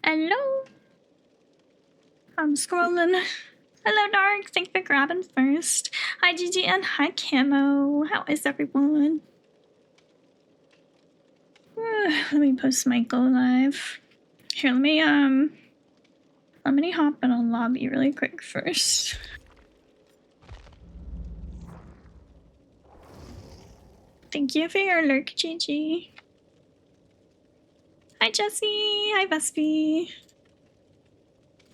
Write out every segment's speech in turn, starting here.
Hello. I'm scrolling. Hello, Dark. Thank you for grabbing first. Hi, Gigi, and hi, Camo. How is everyone? Let me post my go live. Here, let me hop in a lobby really quick first. Thank you for your lurk, Gigi. Hi, Jessie. Hi, Vespi.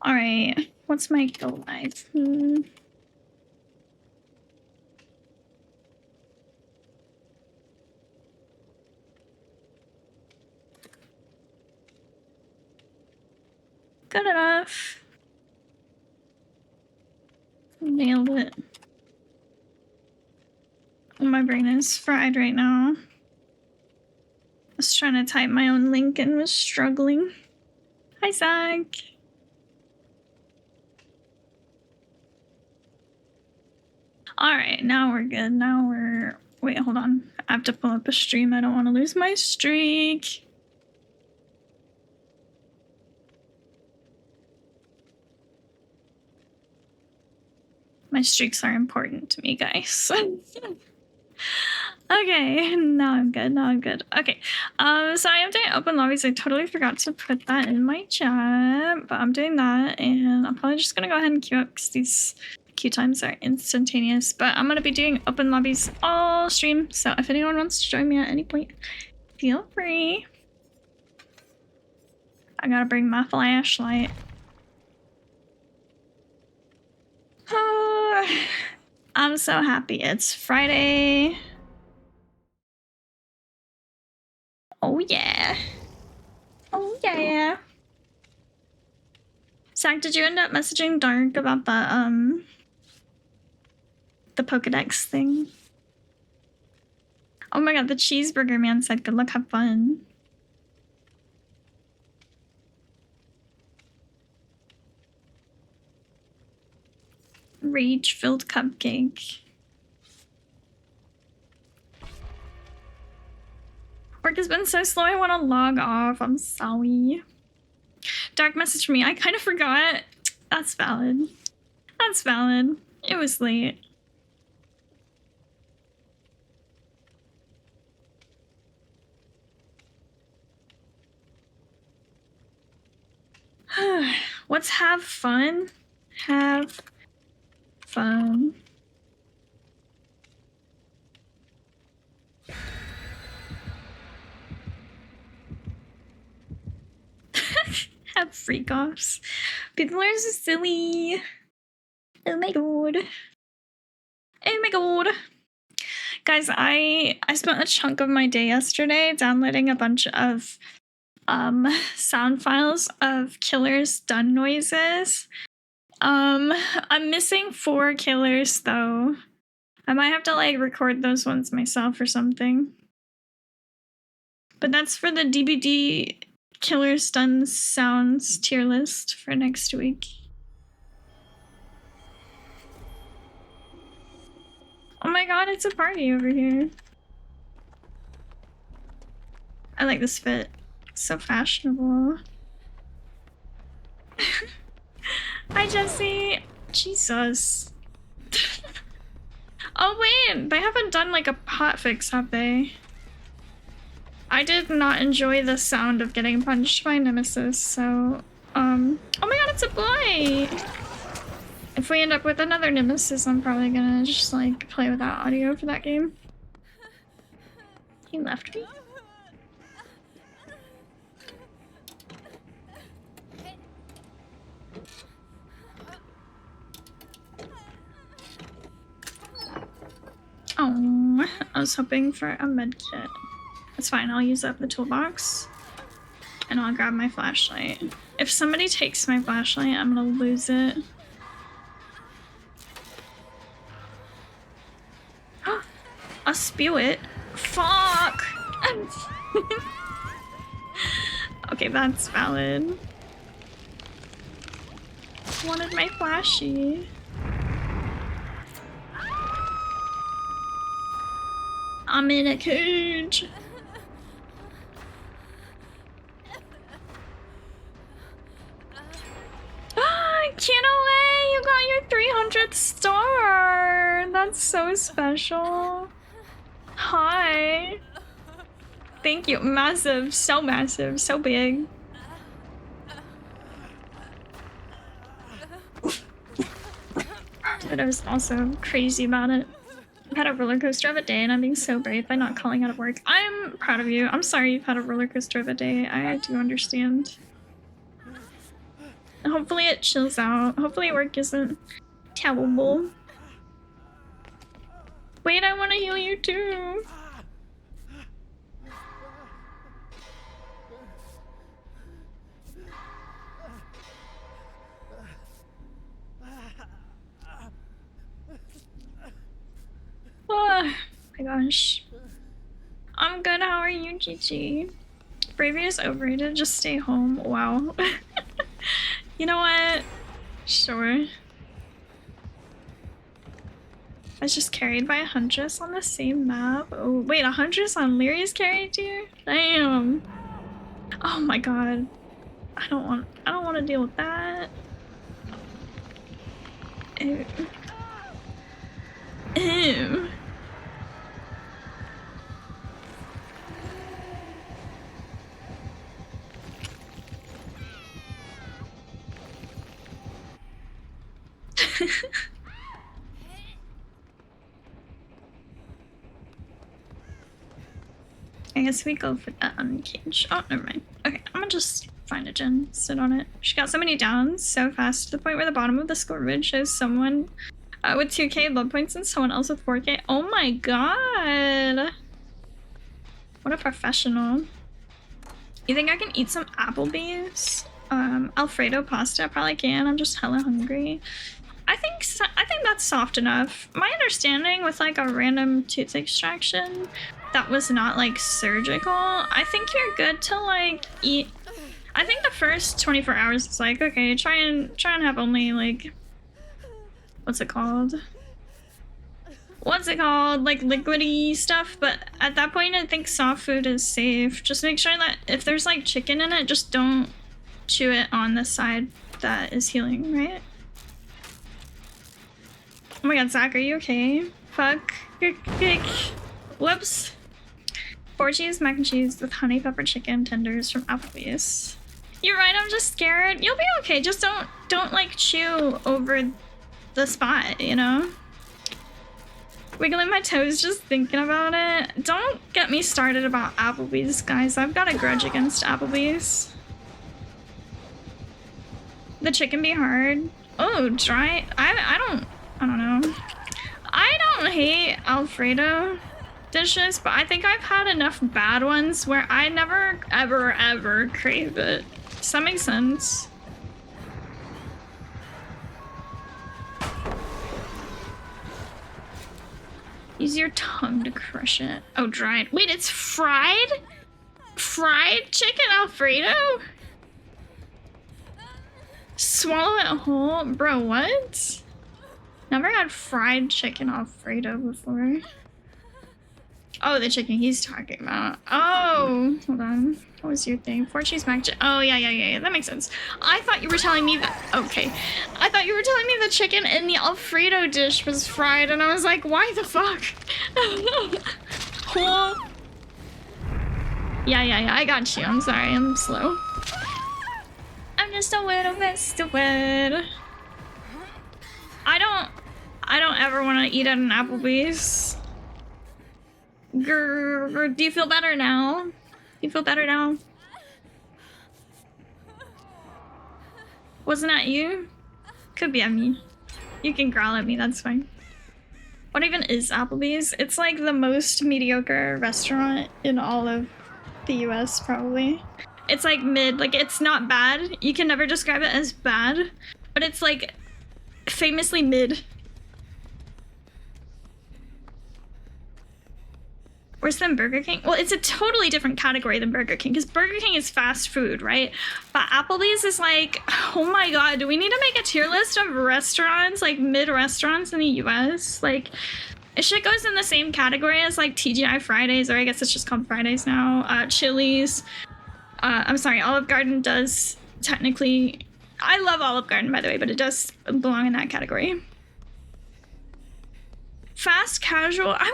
All right. What's my go live? Good enough. Nailed it. My brain is fried right now. I was trying to type my own link and was struggling. Hi, Zach. Alright, now we're good. Now we're... Wait, hold on. I have to pull up a stream. I don't want to lose my streak. My streaks are important to me, guys. Okay, now I'm good. Now I'm good. Okay, so I am doing open lobbies. I totally forgot to put that in my chat, but I'm doing that, and I'm probably just gonna go ahead and queue up because these queue times are instantaneous. But I'm gonna be doing open lobbies all stream, so if anyone wants to join me at any point, feel free. I gotta bring my flashlight. Oh, I'm so happy it's Friday. Oh yeah. Oh yeah. Zach, did you end up messaging Dark about the Pokedex thing? Oh my god, the cheeseburger man said good luck, have fun. Rage-filled cupcake. Work has been so slow, I want to log off. I'm sorry. Dark messaged me. I kind of forgot. That's valid. That's valid. It was late. What's have fun? Have fun. Have freak offs. People are so silly. Oh my god. Oh my god. Guys, I spent a chunk of my day yesterday downloading a bunch of sound files of killers done noises. I'm missing 4 killers though. I might have to like record those ones myself or something. But that's for the DBD killers done sounds tier list for next week. Oh my god, it's a party over here. I like this fit. It's so fashionable. Hi, Jesse. Jesus. Oh, wait. They haven't done like a hotfix, have they? I did not enjoy the sound of getting punched by Nemesis, so... Oh my god, it's a boy! If we end up with another Nemesis, I'm probably gonna just like play without audio for that game. He left me? Oh, I was hoping for a med kit. That's fine, I'll use up the toolbox. And I'll grab my flashlight. If somebody takes my flashlight, I'm gonna lose it. I'll spew it. Fuck! Okay, that's valid. Wanted my flashy. I'm in a cage. Kinaway, you got your 300th star. That's so special. Hi. Thank you. Massive, so big. But I was also crazy about it. I've had a roller coaster of a day and I'm being so brave by not calling out of work. I'm proud of you. I'm sorry you've had a roller coaster of a day. I do understand. Hopefully it chills out. Hopefully work isn't terrible. Wait, I want to heal you too. Oh my gosh. I'm good. How are you, Gigi? Bravery is overrated. Just stay home. Wow. You know what? Sure. I was just carried by a Huntress on the same map. Oh, wait, a Huntress on Lyria's carried you? Damn. Oh my god. I don't want to deal with that. Ew. Ew. I guess we go for that uncage. Oh, never mind. Okay, I'm gonna just find a gen, sit on it. She got so many downs so fast to the point where the bottom of the score grid shows someone with 2k love points and someone else with 4k. Oh my god! What a professional. You think I can eat some Applebee's? Alfredo pasta, I probably can. I'm just hella hungry. I think that's soft enough. My understanding with like a random tooth extraction that was not like surgical, I think you're good to like eat. I think the first 24 hours is like, okay, try and have only like, what's it called? Like liquidy stuff, but at that point I think soft food is safe. Just make sure that if there's like chicken in it, just don't chew it on the side that is healing, right? Oh my god, Zach, are you okay? Fuck. Whoops. 4 cheese mac and cheese with honey pepper chicken tenders from Applebee's. You're right, I'm just scared. You'll be okay. Just don't like chew over the spot, you know? Wiggling my toes just thinking about it. Don't get me started about Applebee's, guys. I've got a grudge against Applebee's. The chicken be hard. Oh, dry. I don't know. I don't hate Alfredo dishes, but I think I've had enough bad ones where I never, ever crave it. Does that make sense? Use your tongue to crush it. Oh, dried. Wait, it's fried? Fried chicken Alfredo? Swallow it whole? Bro, what? Never had fried chicken Alfredo before. Oh, the chicken he's talking about. Oh, hold on. What was your thing? 4 cheese mac. Oh, yeah. That makes sense. I thought you were telling me that. Okay. I thought you were telling me the chicken in the Alfredo dish was fried, and I was like, why the fuck? Oh. Yeah. I got you. I'm sorry. I'm slow. I'm just a little bit stupid. I don't ever want to eat at an Applebee's. Grr, do you feel better now? You feel better now? Wasn't that you? Could be at me. You can growl at me, that's fine. What even is Applebee's? It's like the most mediocre restaurant in all of the US, probably. It's like mid, like it's not bad. You can never describe it as bad, but it's like famously mid. Worse than Burger King? Well, it's a totally different category than Burger King because Burger King is fast food, right? But Applebee's is like, oh my god, do we need to make a tier list of restaurants, like mid restaurants in the US? Like, it shit goes in the same category as like TGI Fridays, or I guess it's just called Fridays now. Chili's. I'm sorry, Olive Garden does technically I love Olive Garden, by the way, but it does belong in that category. Fast casual. I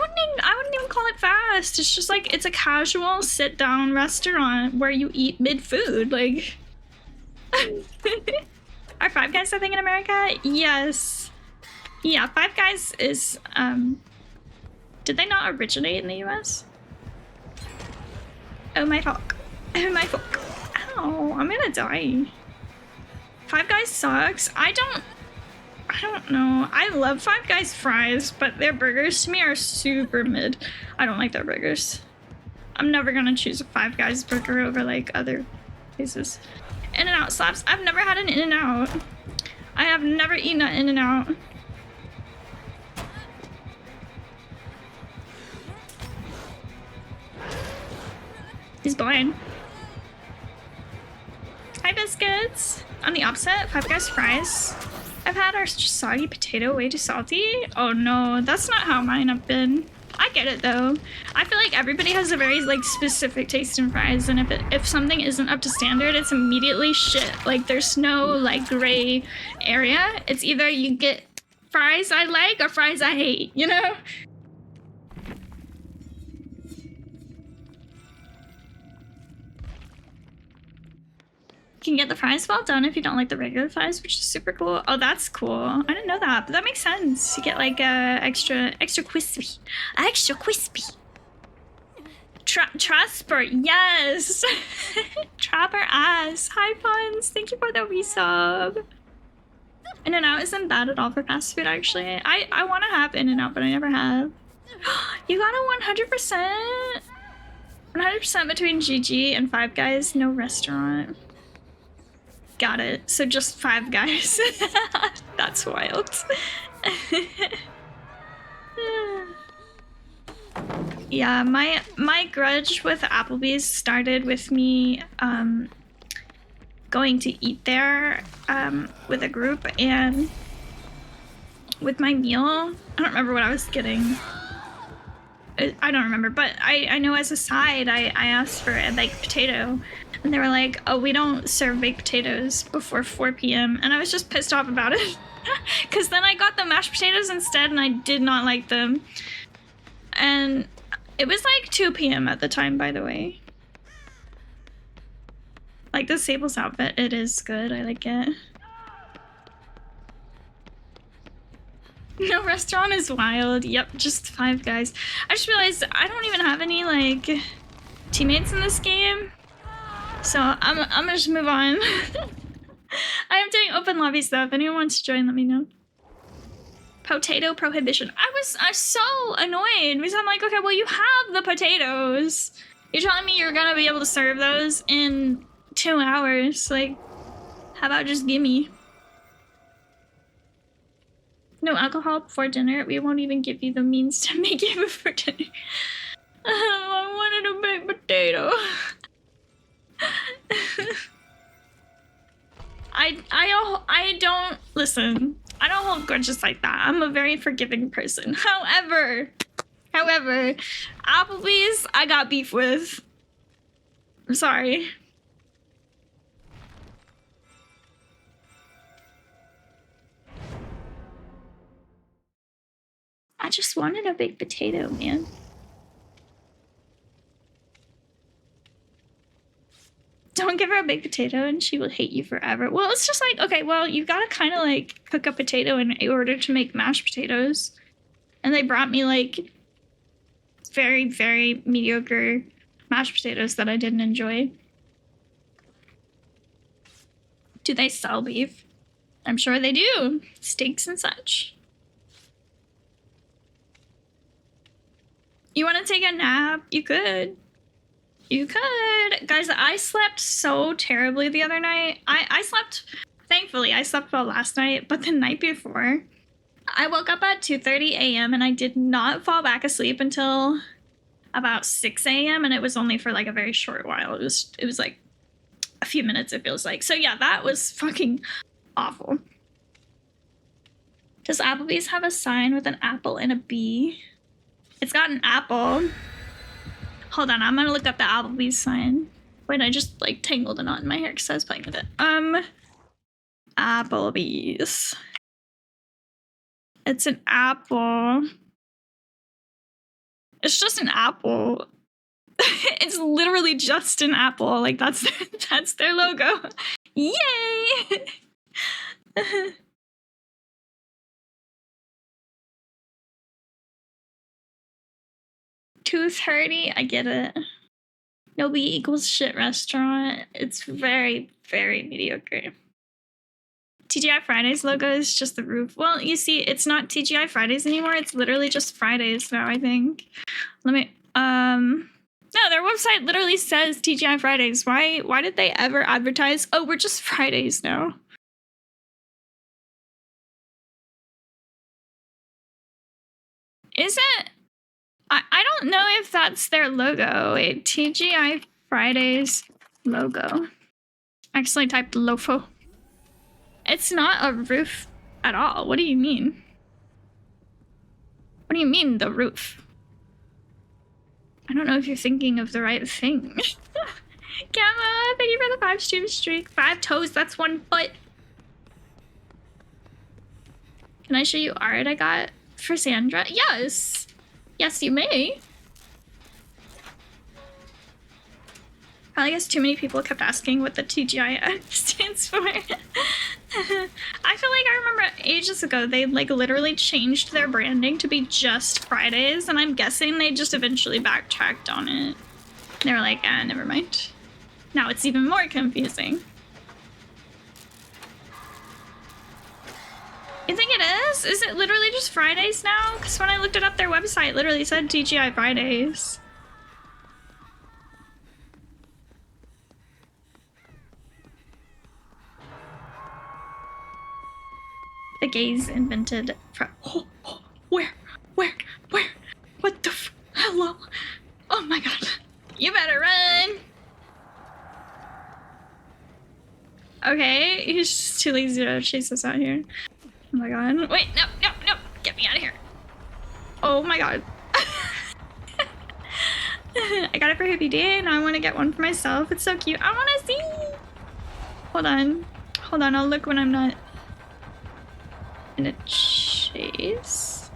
wouldn't even call it fast. It's just like it's a casual sit down restaurant where you eat mid food. Like, are Five Guys a thing in America? Yes. Yeah, Five Guys is. Did they not originate in the US? Oh my fuck. Oh my fuck. Ow, I'm gonna die. Five Guys sucks. I don't know. I love Five Guys fries, but their burgers to me are super mid. I don't like their burgers. I'm never gonna choose a Five Guys burger over like other places. In-N-Out slaps. I've never had an In-N-Out. I have never eaten an In-N-Out. He's blind. Hi, biscuits. On the opposite, Five Guys fries. I've had our soggy potato way too salty. Oh no, that's not how mine have been. I get it though. I feel like everybody has a very like specific taste in fries, and if something isn't up to standard, it's immediately shit. Like there's no like gray area. It's either you get fries I like or fries I hate, you know? You can get the fries well done if you don't like the regular fries, which is super cool. Oh, that's cool. I didn't know that, but that makes sense. You get like extra crispy. Extra crispy. Trasper, yes. Trapper ass. Hi, Puns. Thank you for the resub. In-N-Out isn't bad at all for fast food, actually. I want to have In-N-Out, but I never have. You got a 100%? 100% between GG and Five Guys, no restaurant. Got it. So just Five Guys. That's wild. Yeah, my grudge with Applebee's started with me going to eat there with a group, and with my meal, I don't remember what I was getting. I don't remember, but I know as a side I asked for a baked potato. And they were like, oh, we don't serve baked potatoes before 4 p.m. And I was just pissed off about it. Because then I got the mashed potatoes instead, and I did not like them. And it was like 2 p.m. at the time, by the way. Like the Sable's outfit, it is good. I like it. No restaurant is wild. Yep, just Five Guys. I just realized I don't even have any, like, teammates in this game. So I'm gonna just move on. I am doing open lobbies though. If anyone wants to join, let me know. Potato prohibition. I was so annoyed because I'm like, okay, well you have the potatoes. You're telling me you're gonna be able to serve those in 2 hours. Like, how about just gimme? No alcohol before dinner. We won't even give you the means to make it before dinner. I wanted a baked potato. I don't listen. I don't hold grudges like that. I'm a very forgiving person. However, Applebee's I got beef with. I'm sorry. I just wanted a baked potato, man. Don't give her a baked potato and she will hate you forever. Well, it's just like, okay, well, you gotta kind of like cook a potato in order to make mashed potatoes. And they brought me like very, very mediocre mashed potatoes that I didn't enjoy. Do they sell beef? I'm sure they do. Steaks and such. You want to take a nap? You could. You could. Guys, I slept so terribly the other night. I slept, thankfully, I slept well last night, but the night before, I woke up at 2:30 a.m. and I did not fall back asleep until about 6 a.m. and it was only for like a very short while. It was like a few minutes, it feels like. So yeah, that was fucking awful. Does Applebee's have a sign with an apple and a bee? It's got an apple. Hold on, I'm gonna look up the Applebee's sign. Wait, I just like tangled a knot in my hair because I was playing with it. Applebee's. It's an apple. It's just an apple. It's literally just an apple. Like that's their logo. Yay! 2:30. I get it. Nobody equals shit restaurant. It's very, very mediocre. TGI Fridays logo is just the roof. Well, you see, it's not TGI Fridays anymore. It's literally just Fridays now, I think. Let me, no, their website literally says TGI Fridays. Why did they ever advertise, oh, we're just Fridays now? Is it? I don't know if that's their logo. Wait, TGI Fridays logo. I accidentally typed LOFO. It's not a roof at all. What do you mean? What do you mean, the roof? I don't know if you're thinking of the right thing. Gamma, thank you for the 5 stream streak. 5 toes, that's 1 foot. Can I show you art I got for Sandra? Yes. Yes, you may. Probably guess too many people kept asking what the TGIF stands for. I feel like I remember ages ago they like literally changed their branding to be just Fridays, and I'm guessing they just eventually backtracked on it. They were like, never mind. Now it's even more confusing. You think it is? Is it literally just Fridays now? Because when I looked it up, their website literally said TGI Fridays. The gays invented where? What the hello? Oh my god. You better run! Okay, he's just too lazy to chase us out here. Oh my god. Wait, no. Get me out of here. Oh my god. I got it for Hippie Day, now I want to get one for myself. It's so cute. I want to see! Hold on, I'll look when I'm not in a chase.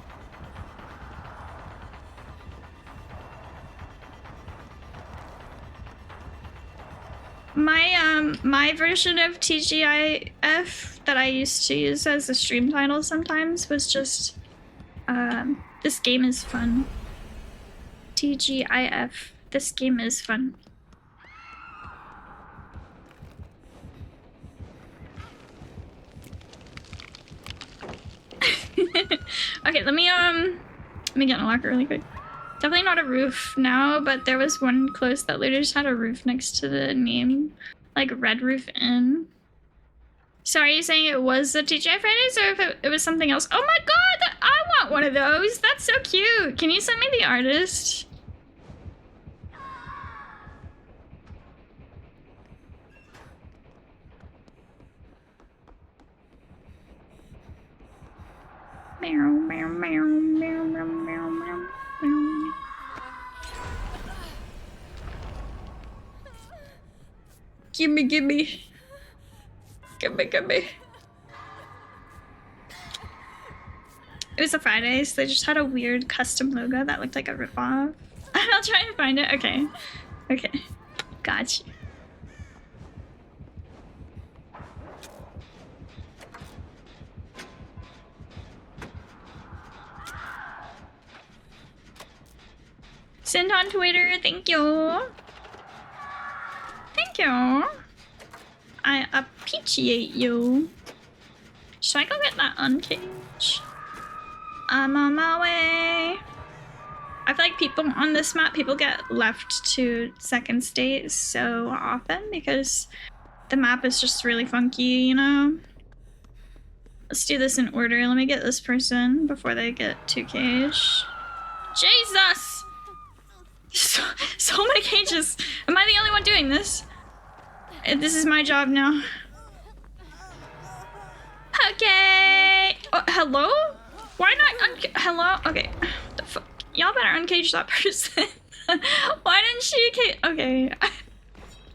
My version of TGIF that I used to use as a stream title sometimes was just this game is fun. TGIF. This game is fun. Okay, let me get in a locker really quick. Definitely not a roof now, but there was one close that literally just had a roof next to the name, like Red Roof Inn. So are you saying it was the TGI Fridays, or if it was something else? Oh my god, I want one of those. That's so cute. Can you send me the artist? Gimme. It was a Fridays. They just had a weird custom logo that looked like a ripoff. I'll try and find it. Okay. Gotcha. Send on Twitter. Thank you. I appreciate you. Should I go get that uncage? I'm on my way. I feel like people on this map, people get left to second state so often because the map is just really funky, you know? Let's do this in order. Let me get this person before they get to cage. Jesus! So many cages. Am I the only one doing this? This is my job now. Okay. Oh, hello? Why not hello? Okay. What the fuck? Y'all better uncage that person. Why didn't she cage? Okay.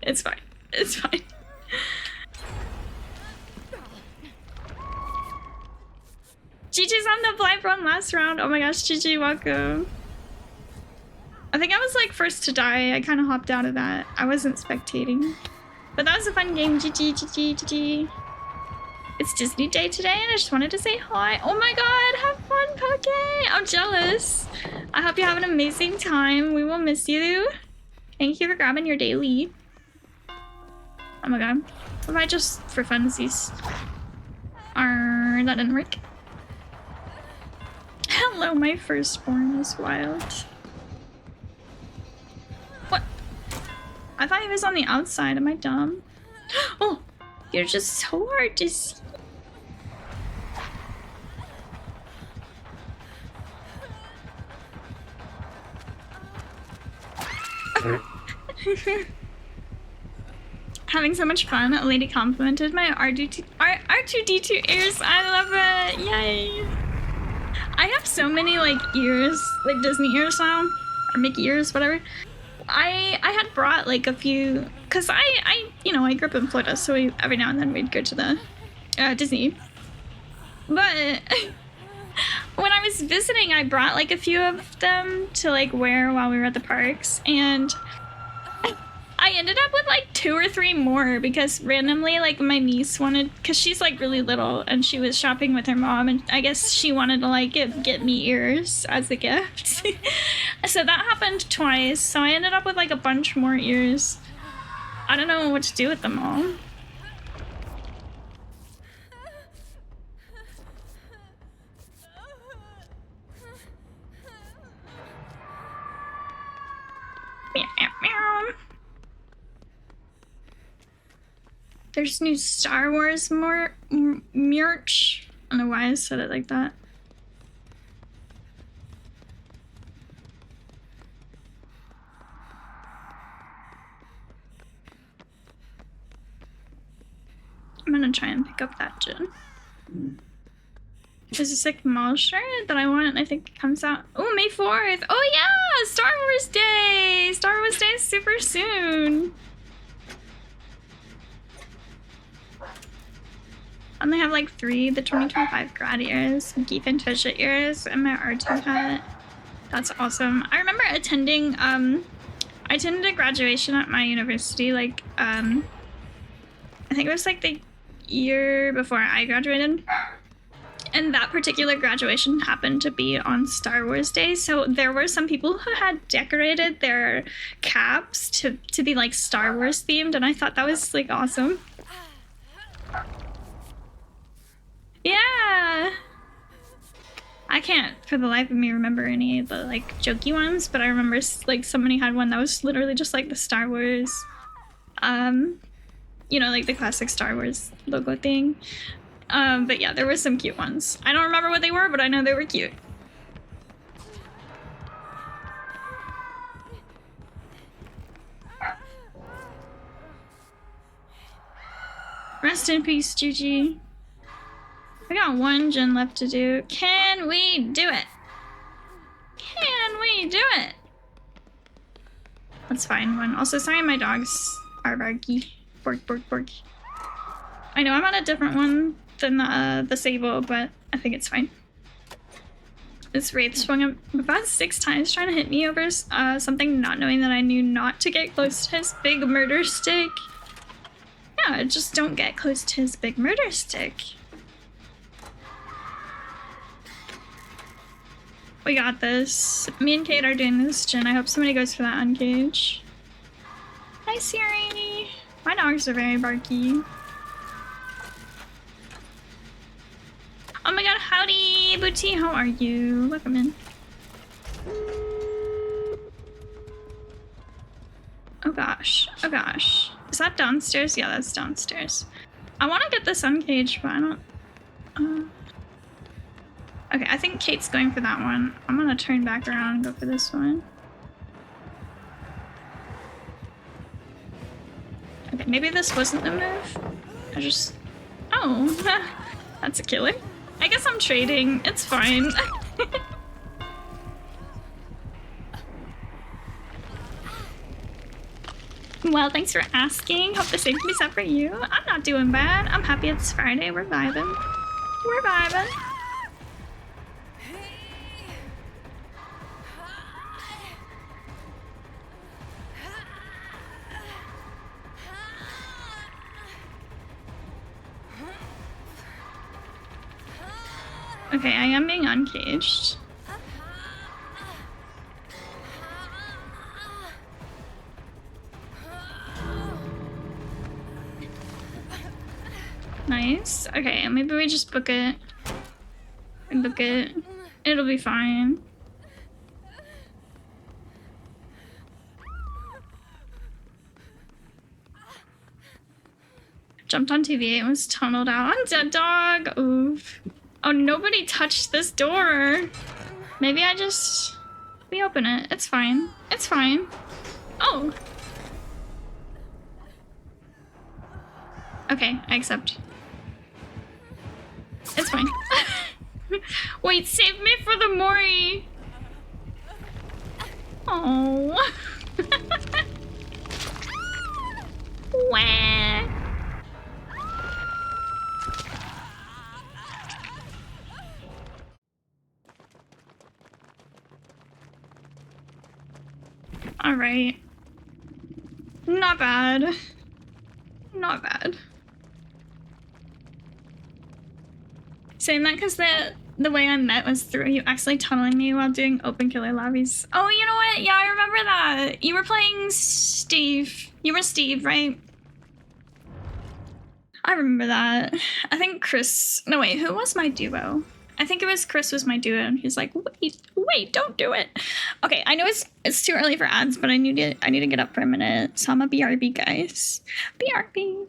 It's fine. Gigi's on the blind run last round. Oh my gosh, Gigi, welcome. I think I was like first to die. I kind of hopped out of that. I wasn't spectating. But that was a fun game. GG. It's Disney Day today and I just wanted to say hi. Oh my god, have fun, Poke. I'm jealous. I hope you have an amazing time. We will miss you. Thank you for grabbing your daily. Oh my god. What if I just for funsies? That didn't work. Hello, my firstborn is wild. What? I thought he was on the outside. Am I dumb? Oh, you're just so hard to see. Having so much fun. A lady complimented my R2D2 ears. I love it. Yay. I have so many like ears, like Disney ears now, or Mickey ears, whatever. I had brought like a few, cause I you know, I grew up in Florida, so every now and then we'd go to the Disney. But when I was visiting, I brought like a few of them to like wear while we were at the parks, and I ended up with like 2 or 3 more because randomly like my niece wanted, because she's like really little and she was shopping with her mom and I guess she wanted to like get me ears as a gift. So that happened twice, so I ended up with like a bunch more ears. I don't know what to do with them all. Meow. There's new Star Wars merch. I don't know why I said it like that. I'm gonna try and pick up that gin. There's a sick mall shirt that I want. I think it comes out. Oh, May 4th. Oh yeah, Star Wars Day. Star Wars Day is super soon. I only have like 3, the 2025 grad ears, Geef and Twisha ears, and my R2 hat. That's awesome. I remember attending, I attended a graduation at my university, like, I think it was like the year before I graduated. And that particular graduation happened to be on Star Wars Day, so there were some people who had decorated their caps to be like Star Wars themed, and I thought that was like awesome. Yeah! I can't for the life of me remember any of the like jokey ones, but I remember like somebody had one that was literally just like the Star Wars, you know, like the classic Star Wars logo thing. But yeah, there were some cute ones. I don't remember what they were, but I know they were cute. Rest in peace, Gigi. I got 1 gen left to do. Can we do it? Can we do it? Let's find one. Also, sorry my dogs are barky. Bork, bork, bork. I know I'm on a different one than the Sable, but I think it's fine. This Wraith swung up about 6 times trying to hit me over something, not knowing that I knew not to get close to his big murder stick. Yeah, just don't get close to his big murder stick. We got this. Me and Kate are doing this gen. I hope somebody goes for that uncage. Hi, Siri. My dogs are very barky. Oh my god, howdy, Booty. How are you? Welcome in. Oh gosh. Oh gosh. Is that downstairs? Yeah, that's downstairs. I want to get this uncage, but I don't... Okay, I think Kate's going for that one. I'm gonna turn back around and go for this one. Okay, maybe this wasn't the move. I just... Oh, that's a killer. I guess I'm trading. It's fine. Well, thanks for asking. Hope the same can be said for you. I'm not doing bad. I'm happy it's Friday. We're vibing. We're vibing. Okay, I am being uncaged. Nice. Okay, maybe we just book it. Book it. It'll be fine. Jumped on TV. It was tunneled out. I'm dead dog. Oof. Oh, nobody touched this door. Maybe we open it. It's fine. It's fine. Oh. Okay, I accept. It's fine. Wait, save me for the Mori. Oh. Wah. All right. Not bad. Not bad. Saying that because the way I met was through you actually tunneling me while doing open killer lobbies. Oh, you know what? Yeah, I remember that. You were playing Steve. You were Steve, right? I remember that. I think Chris... No, wait, who was my duo? I think it was Chris was my duo, and he's like, wait, don't do it. Okay, I know it's too early for ads, but I need to get up for a minute, so I'm a BRB, guys. BRB.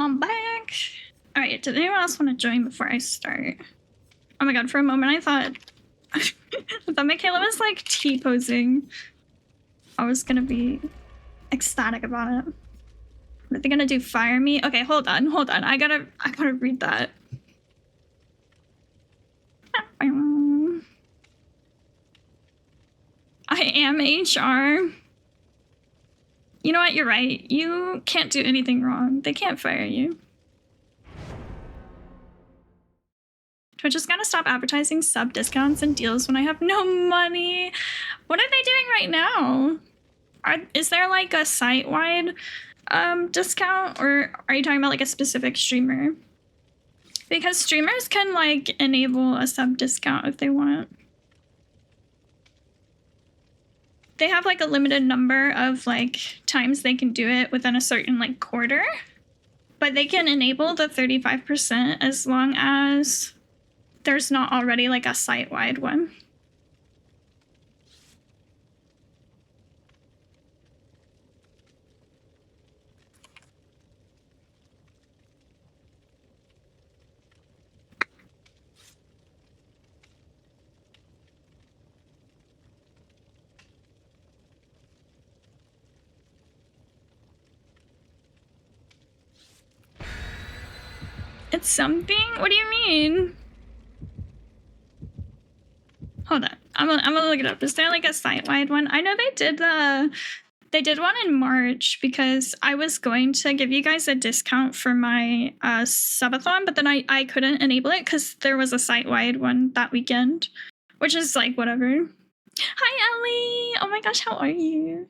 I'm back. All right, did anyone else want to join before I start? Oh my god, for a moment I thought Michaela was like T-posing. I was gonna be ecstatic about it. Are they gonna do fire me? Okay, hold on. I gotta read that. I am HR. You know what? You're right. You can't do anything wrong. They can't fire you. Twitch is gonna stop advertising sub discounts and deals when I have no money. What are they doing right now? Is there like a site-wide discount, or are you talking about like a specific streamer? Because streamers can like enable a sub discount if they want. They have like a limited number of like times they can do it within a certain like quarter, but they can enable the 35% as long as there's not already like a site-wide one. It's something? What do you mean? Hold on. I'm gonna look it up. Is there like a site-wide one? I know they did one in March because I was going to give you guys a discount for my subathon, but then I couldn't enable it because there was a site-wide one that weekend, which is like whatever. Hi, Ellie. Oh my gosh, how are you?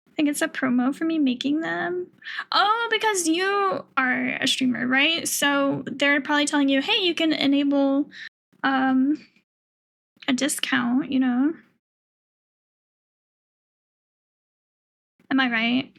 I think it's a promo for me making them. Oh, because you are a streamer, right? So they're probably telling you, hey, you can enable a discount, you know? Am I right?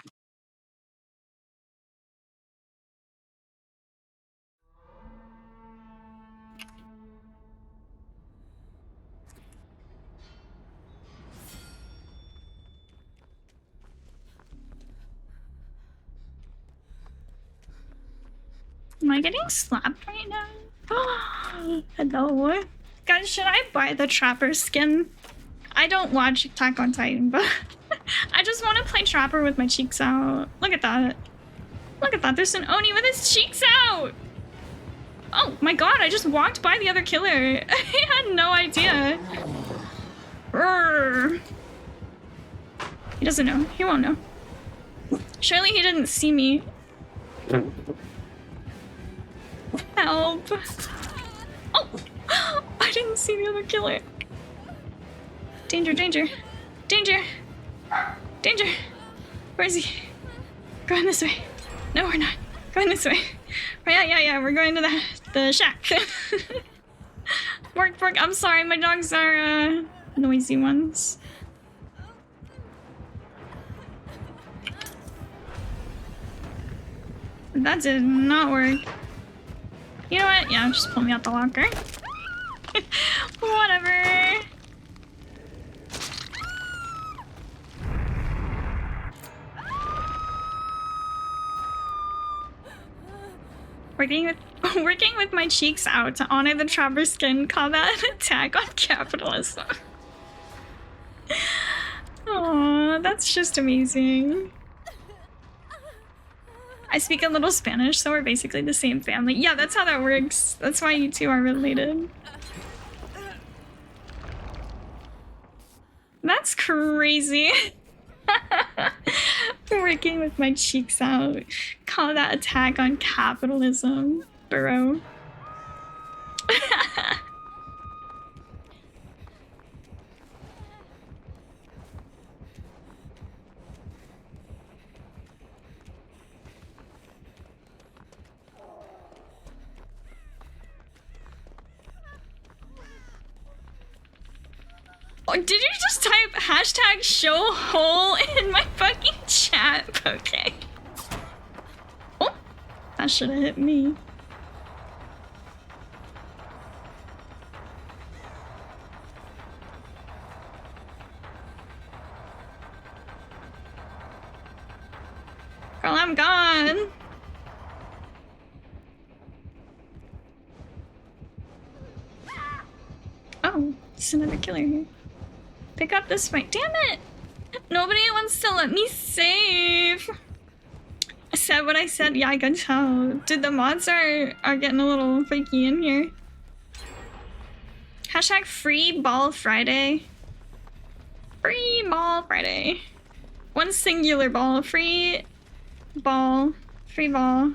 Am I getting slapped right now? Hello. Guys, should I buy the Trapper skin? I don't watch Attack on Titan, but I just want to play Trapper with my cheeks out. Look at that. Look at that. There's an Oni with his cheeks out. Oh my god, I just walked by the other killer. I had no idea. Urgh. He doesn't know. He won't know. Surely he didn't see me. Help. Oh! I didn't see the other killer. Danger, danger. Danger. Danger. Where is he? Going this way. No, we're not. Going this way. Yeah. We're going to the shack. Work. I'm sorry, my dogs are noisy ones. That did not work. You know what? Yeah, just pull me out the locker. Whatever. Working with my cheeks out to honor the Trapper skin, call that an attack on capitalism. Aww, that's just amazing. I speak a little Spanish, so we're basically the same family. Yeah, that's how that works. That's why you two are related. That's crazy. Working with my cheeks out. Call that attack on capitalism, bro. Oh, did you just type hashtag show hole in my fucking chat? Okay. Oh, that should have hit me. on. Oh, there's another killer here. Pick up this fight. Damn it! Nobody wants to let me save. I said what I said. Yeah, I can tell. Dude, the mods are getting a little freaky in here. Hashtag free ball Friday. Free ball Friday. One singular ball. Free ball. Free ball.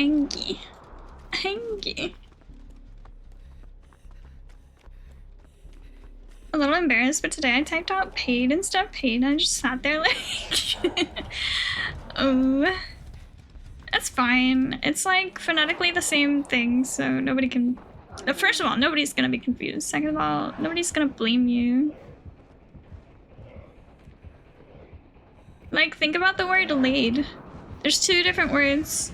Angie. Angie. A little embarrassed, but today I typed out paid instead of paid, and I just sat there like... Oh. That's fine. It's like phonetically the same thing, so nobody can... First of all, nobody's gonna be confused. Second of all, nobody's gonna blame you. Like, think about the word laid. There's two different words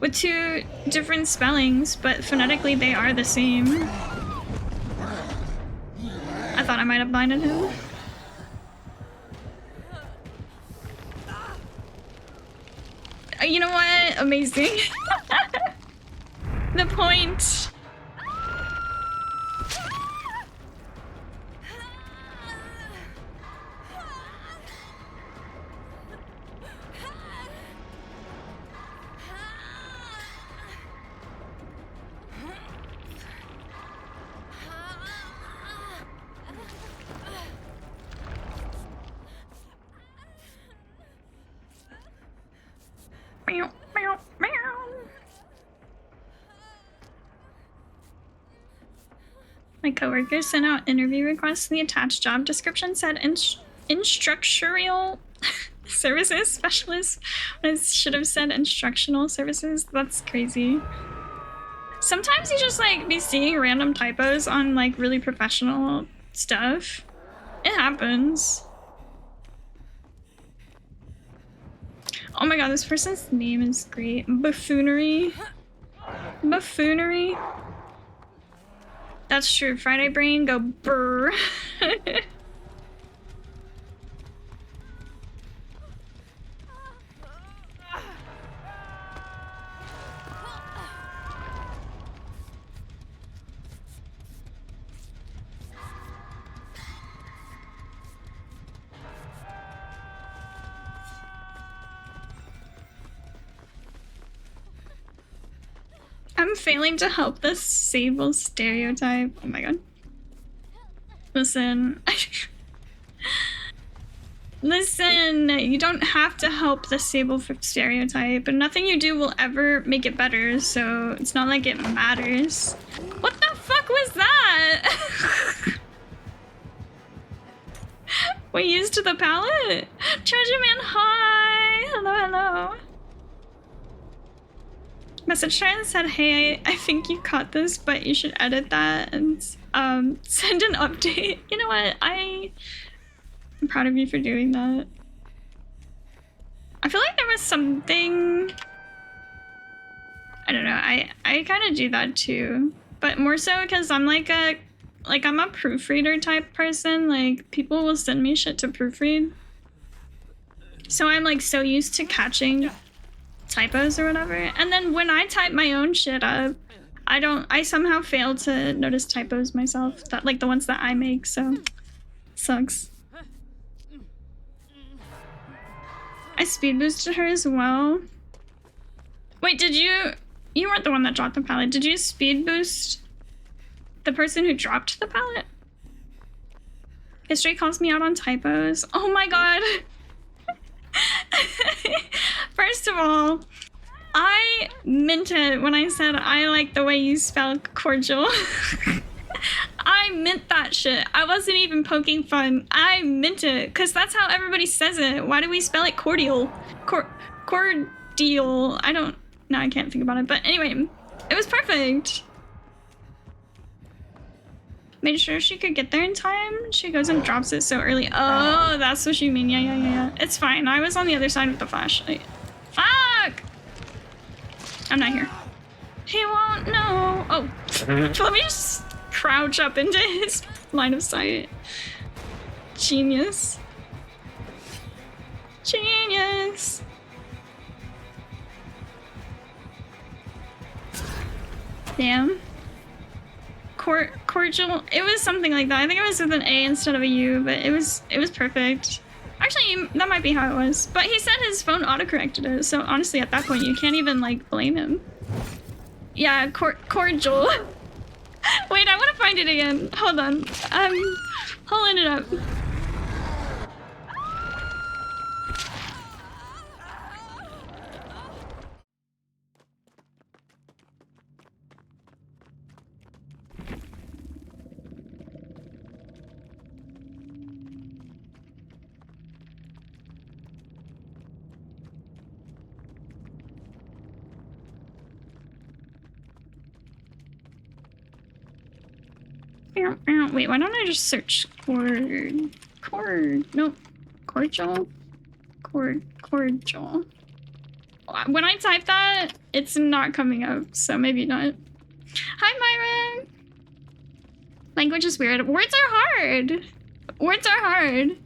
with two different spellings, but phonetically they are the same. I thought I might have blinded him. You know what? Amazing. The point. My coworker sent out interview requests. The attached job description said instructional services specialist. I should have said instructional services. That's crazy. Sometimes you just like be seeing random typos on like really professional stuff. It happens. Oh my god, this person's name is great. Buffoonery. Buffoonery. That's true. Friday brain, go brr. I'm failing to help the sable stereotype. Oh my god. Listen. Listen, you don't have to help the sable stereotype, but nothing you do will ever make it better, so it's not like it matters. What the fuck was that? We used the palette? Treasure Man, hi! Hello, hello. Message Shine said, hey, I think you caught this, but you should edit that and send an update. You know what? I'm proud of you for doing that. I feel like there was something... I don't know. I kind of do that too, but more so because I'm I'm a proofreader type person. Like, people will send me shit to proofread. So I'm like so used to catching typos or whatever, and then when I type my own shit up, I somehow fail to notice typos myself, that like the ones that I make, so sucks. I speed boosted her as well. Wait, did you weren't the one that dropped the pallet. Did you speed boost the person who dropped the pallet? History calls me out on typos. Oh my god. First of all, I meant it when I said I like the way you spell cordial. I meant that shit. I wasn't even poking fun. I meant it, because that's how everybody says it. Why do we spell it cordial? Cordial. I can't think about it. But anyway, it was perfect. made sure she could get there in time. She goes and drops it so early. Oh, that's what you mean. Yeah. It's fine. I was on the other side with the flashlight. Fuck! I'm not here. He won't know. Oh, let me just crouch up into his line of sight. Genius. Genius. Damn. Cordial. It was something like that. I think it was with an A instead of a U, but it was perfect. Actually, that might be how it was. But he said his phone autocorrected it, so honestly, at that point, you can't even like blame him. Yeah, cordial. Wait, I want to find it again. Hold on. I'm pulling it up. Wait, why don't I just search cordial? Cordial. When I type that, it's not coming up, so maybe not. Hi, Myron! Language is weird. Words are hard! Words are hard.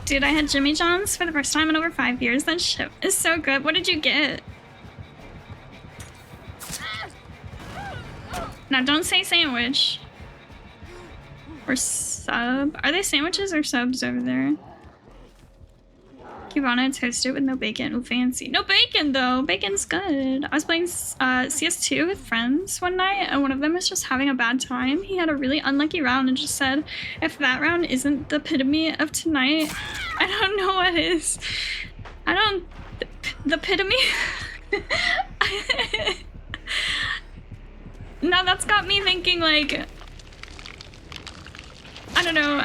Dude, I had Jimmy John's for the first time in over 5 years. That shit is so good. What did you get? Now, don't say sandwich. Or sub. Are they sandwiches or subs over there? Cubana toasted with no bacon. Ooh, fancy. No bacon, though. Bacon's good. I was playing CS2 with friends one night, and one of them was just having a bad time. He had a really unlucky round and just said, if that round isn't the epitome of tonight, I don't know what is. The epitome? Now that's got me thinking, like, I don't know.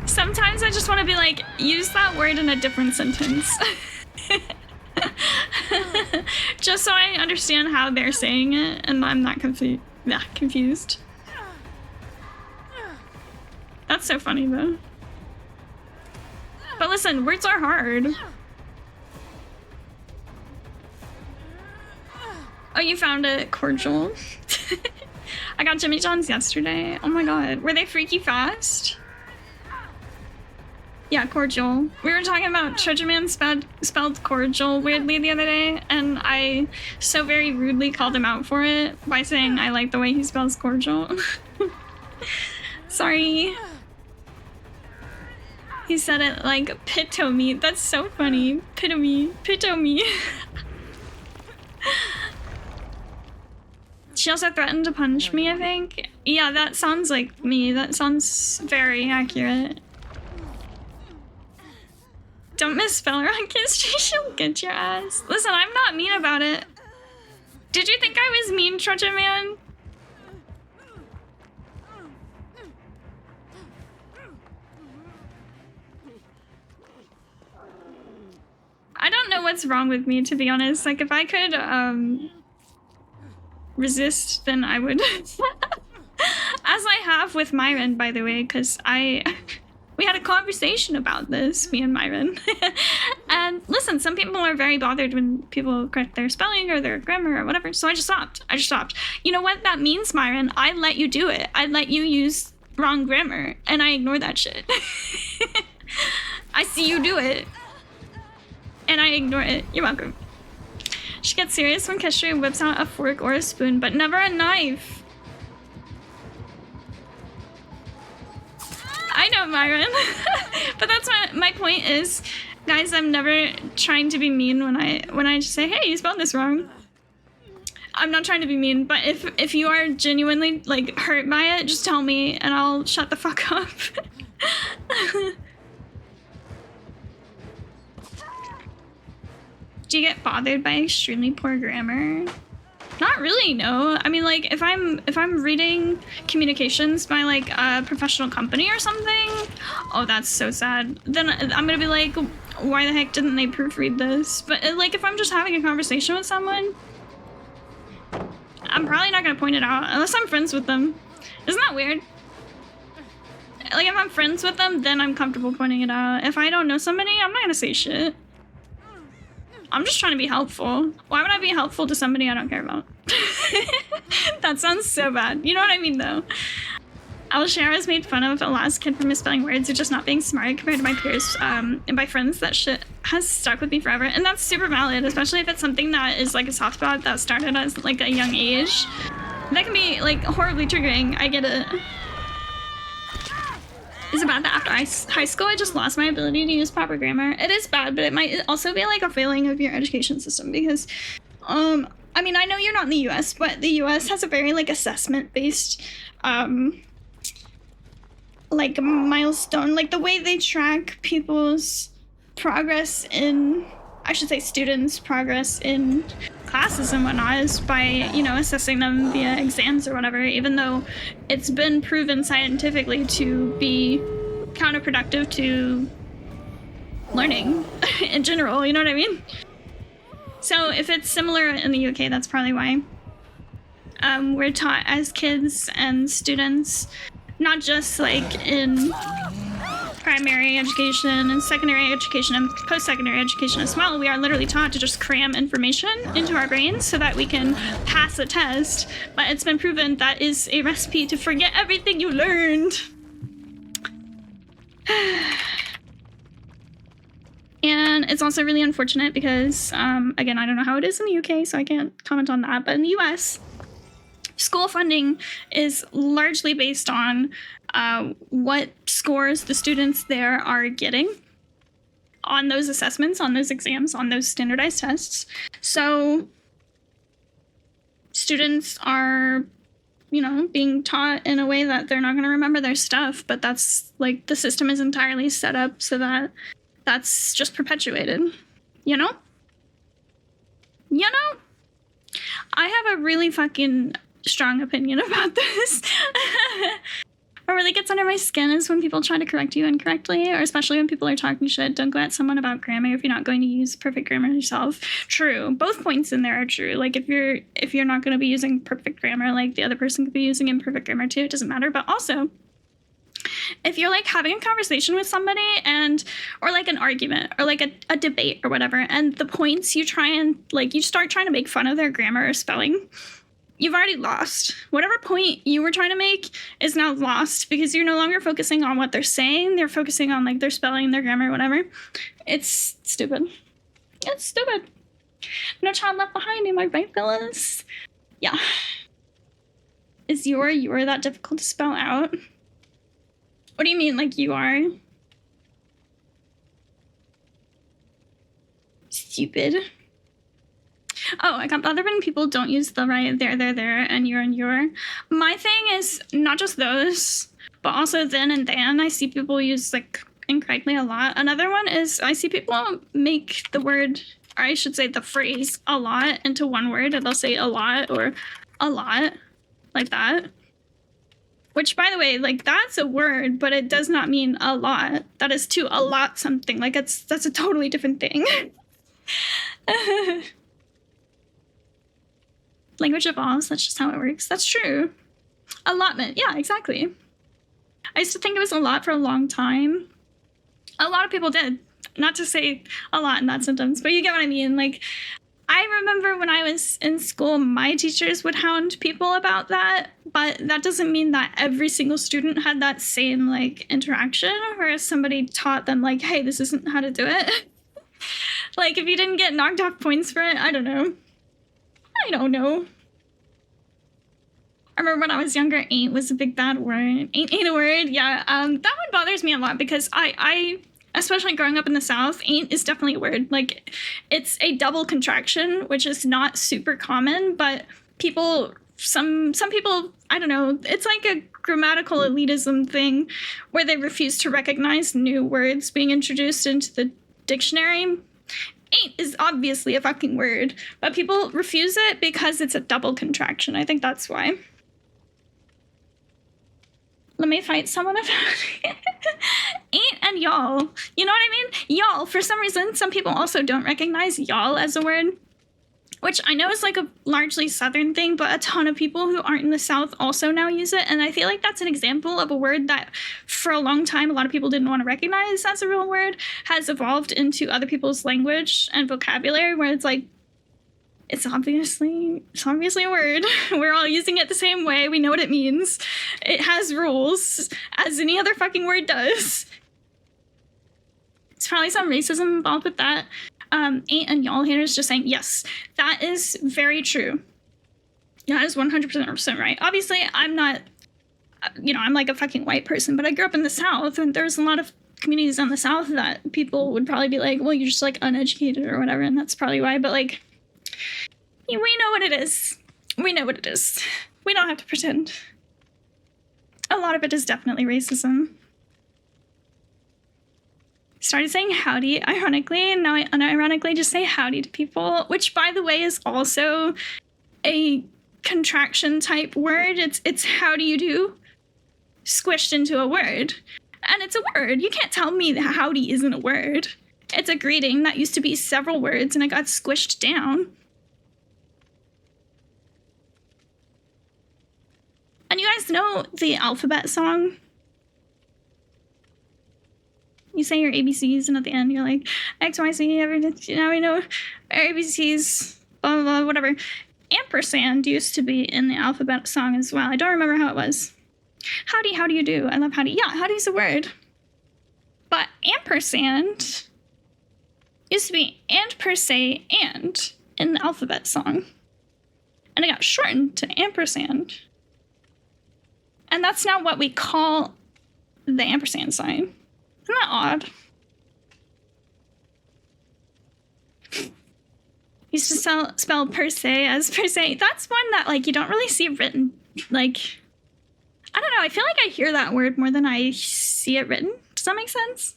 Sometimes I just want to be like, use that word in a different sentence. Just so I understand how they're saying it and I'm not confused. That's so funny though. But listen, words are hard. Oh, you found it, cordial. I got Jimmy John's yesterday. Oh my god. Were they freaky fast? Yeah, cordial. We were talking about Treasure Man spelled cordial weirdly the other day, and I so very rudely called him out for it by saying I like the way he spells cordial. Sorry. He said it like pitomy. That's so funny. Pitomy. She also threatened to punch me, I think. Yeah, that sounds like me. That sounds very accurate. Don't misspell her on Kistry, she'll get your ass. Listen, I'm not mean about it. Did you think I was mean, Treasure Man? I don't know what's wrong with me, to be honest. Like, if I could, resist, then I would. As I have with Myron, by the way, because we had a conversation about this, me and Myron. And listen, some people are very bothered when people correct their spelling or their grammar or whatever, so I just stopped. You know what that means, Myron? I let you do it. I let you use wrong grammar, and I ignore that shit. I see you do it, and I ignore it. You're welcome. She gets serious when Kestria whips out a fork or a spoon, but never a knife. I know, Myron. But that's my point is, guys, I'm never trying to be mean when I just say, hey, you spelled this wrong. I'm not trying to be mean, but if you are genuinely like hurt by it, just tell me and I'll shut the fuck up. Do you get bothered by extremely poor grammar? Not really, no. I mean, like, if I'm reading communications by, like, a professional company or something, oh, that's so sad. Then I'm gonna be like, why the heck didn't they proofread this? But, like, if I'm just having a conversation with someone, I'm probably not gonna point it out unless I'm friends with them. Isn't that weird? Like, if I'm friends with them, then I'm comfortable pointing it out. If I don't know somebody, I'm not gonna say shit. I'm just trying to be helpful. Why would I be helpful to somebody I don't care about? That sounds so bad. You know what I mean, though? Alshara has made fun of a last kid for misspelling words or just not being smart compared to my peers and my friends. That shit has stuck with me forever. And that's super valid, especially if it's something that is like a soft spot that started as like a young age. That can be like horribly triggering. I get it. Is it bad that after high school I just lost my ability to use proper grammar? It is bad, but it might also be like a failing of your education system because, I mean, I know you're not in the US, but the US has a very like assessment-based, like milestone, like the way they track people's progress in, I should say students' progress in classes and whatnot is by, you know, assessing them via exams or whatever, even though it's been proven scientifically to be counterproductive to learning in general, you know what I mean? So if it's similar in the UK, that's probably why. We're taught as kids and students, not just like in primary education and secondary education and post-secondary education as well, we are literally taught to just cram information into our brains so that we can pass a test. But it's been proven that is a recipe to forget everything you learned. And it's also really unfortunate because, again, I don't know how it is in the UK, so I can't comment on that. But in the US, school funding is largely based on what scores the students there are getting on those assessments, on those exams, on those standardized tests. So students are, you know, being taught in a way that they're not going to remember their stuff, but that's like the system is entirely set up so that that's just perpetuated, you know? You know? I have a really fucking strong opinion about this. What really gets under my skin is when people try to correct you incorrectly, or especially when people are talking shit. Don't go at someone about grammar if you're not going to use perfect grammar yourself. True. Both points in there are true. Like if you're not going to be using perfect grammar, like the other person could be using imperfect grammar too. It doesn't matter. But also, if you're like having a conversation with somebody or like an argument or like a debate or whatever, and the points you try and like, you start trying to make fun of their grammar or spelling, you've already lost. Whatever point you were trying to make is now lost because you're no longer focusing on what they're saying. They're focusing on like their spelling, their grammar, whatever. It's stupid. It's stupid. No child left behind, am I right, fellas? Yeah. Is you're that difficult to spell out? What do you mean, like you are? Stupid. Oh, I got bothered when people don't use the right there, and your. My thing is not just those, but also then and then. I see people use like incorrectly a lot. Another one is I see people make the word, or I should say the phrase, a lot into one word, and they'll say a lot or a lot, like that. Which, by the way, like that's a word, but it does not mean a lot. That is to allot something. Like that's a totally different thing. Language evolves, that's just how it works. That's true. Allotment, yeah, exactly. I used to think it was a lot for a long time. A lot of people did. Not to say a lot in that sentence, but you get what I mean. Like, I remember when I was in school, my teachers would hound people about that, but that doesn't mean that every single student had that same, like, interaction, whereas somebody taught them, like, hey, this isn't how to do it. Like, if you didn't get knocked off points for it, I don't know. I don't know. I remember when I was younger, ain't was a big bad word. Ain't a word, yeah. That one bothers me a lot because I especially growing up in the South, ain't is definitely a word. Like, it's a double contraction, which is not super common, but some people, I don't know, it's like a grammatical elitism thing where they refuse to recognize new words being introduced into the dictionary. Ain't is obviously a fucking word, but people refuse it because it's a double contraction. I think that's why. Let me fight someone about it. Ain't and y'all. You know what I mean? Y'all. For some reason, some people also don't recognize y'all as a word, which I know is like a largely Southern thing, but a ton of people who aren't in the South also now use it. And I feel like that's an example of a word that for a long time, a lot of people didn't want to recognize as a real word, has evolved into other people's language and vocabulary, where it's like, it's obviously a word. We're all using it the same way. We know what it means. It has rules, as any other fucking word does. It's probably some racism involved with that. Ain't and y'all haters just saying, yes, that is very true. That is 100% right. Obviously, I'm not, I'm like a fucking white person, but I grew up in the South, and there's a lot of communities in the South that people would probably be like, well, you're just like uneducated or whatever, and that's probably why, but like, we know what it is. We know what it is. We don't have to pretend. A lot of it is definitely racism. Started saying howdy, ironically, and now I unironically just say howdy to people, which, by the way, is also a contraction type word. It's how do you do squished into a word. And it's a word. You can't tell me that howdy isn't a word. It's a greeting that used to be several words, and it got squished down. And you guys know the alphabet song? You say your ABCs, and at the end you're like, X, Y, Z, now we know our ABCs, blah, blah, blah, whatever. Ampersand used to be in the alphabet song as well. I don't remember how it was. Howdy, how do you do? I love howdy. Yeah, howdy's a word. But ampersand used to be and per se and in the alphabet song. And it got shortened to ampersand. And that's now what we call the ampersand sign. Isn't that odd? Used to spell per se as per se. That's one that, like, you don't really see written. Like, I don't know. I feel like I hear that word more than I see it written. Does that make sense?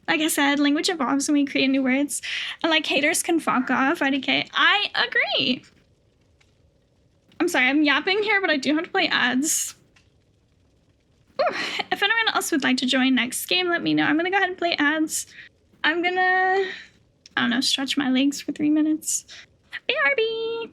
Like I said, language evolves when we create new words. And, like, haters can fuck off. IDK. I agree. I'm sorry, I'm yapping here, but I do have to play ads. Ooh, if anyone else would like to join next game, let me know. I'm gonna go ahead and play ads. I'm gonna, I don't know, stretch my legs for 3 minutes. BRB!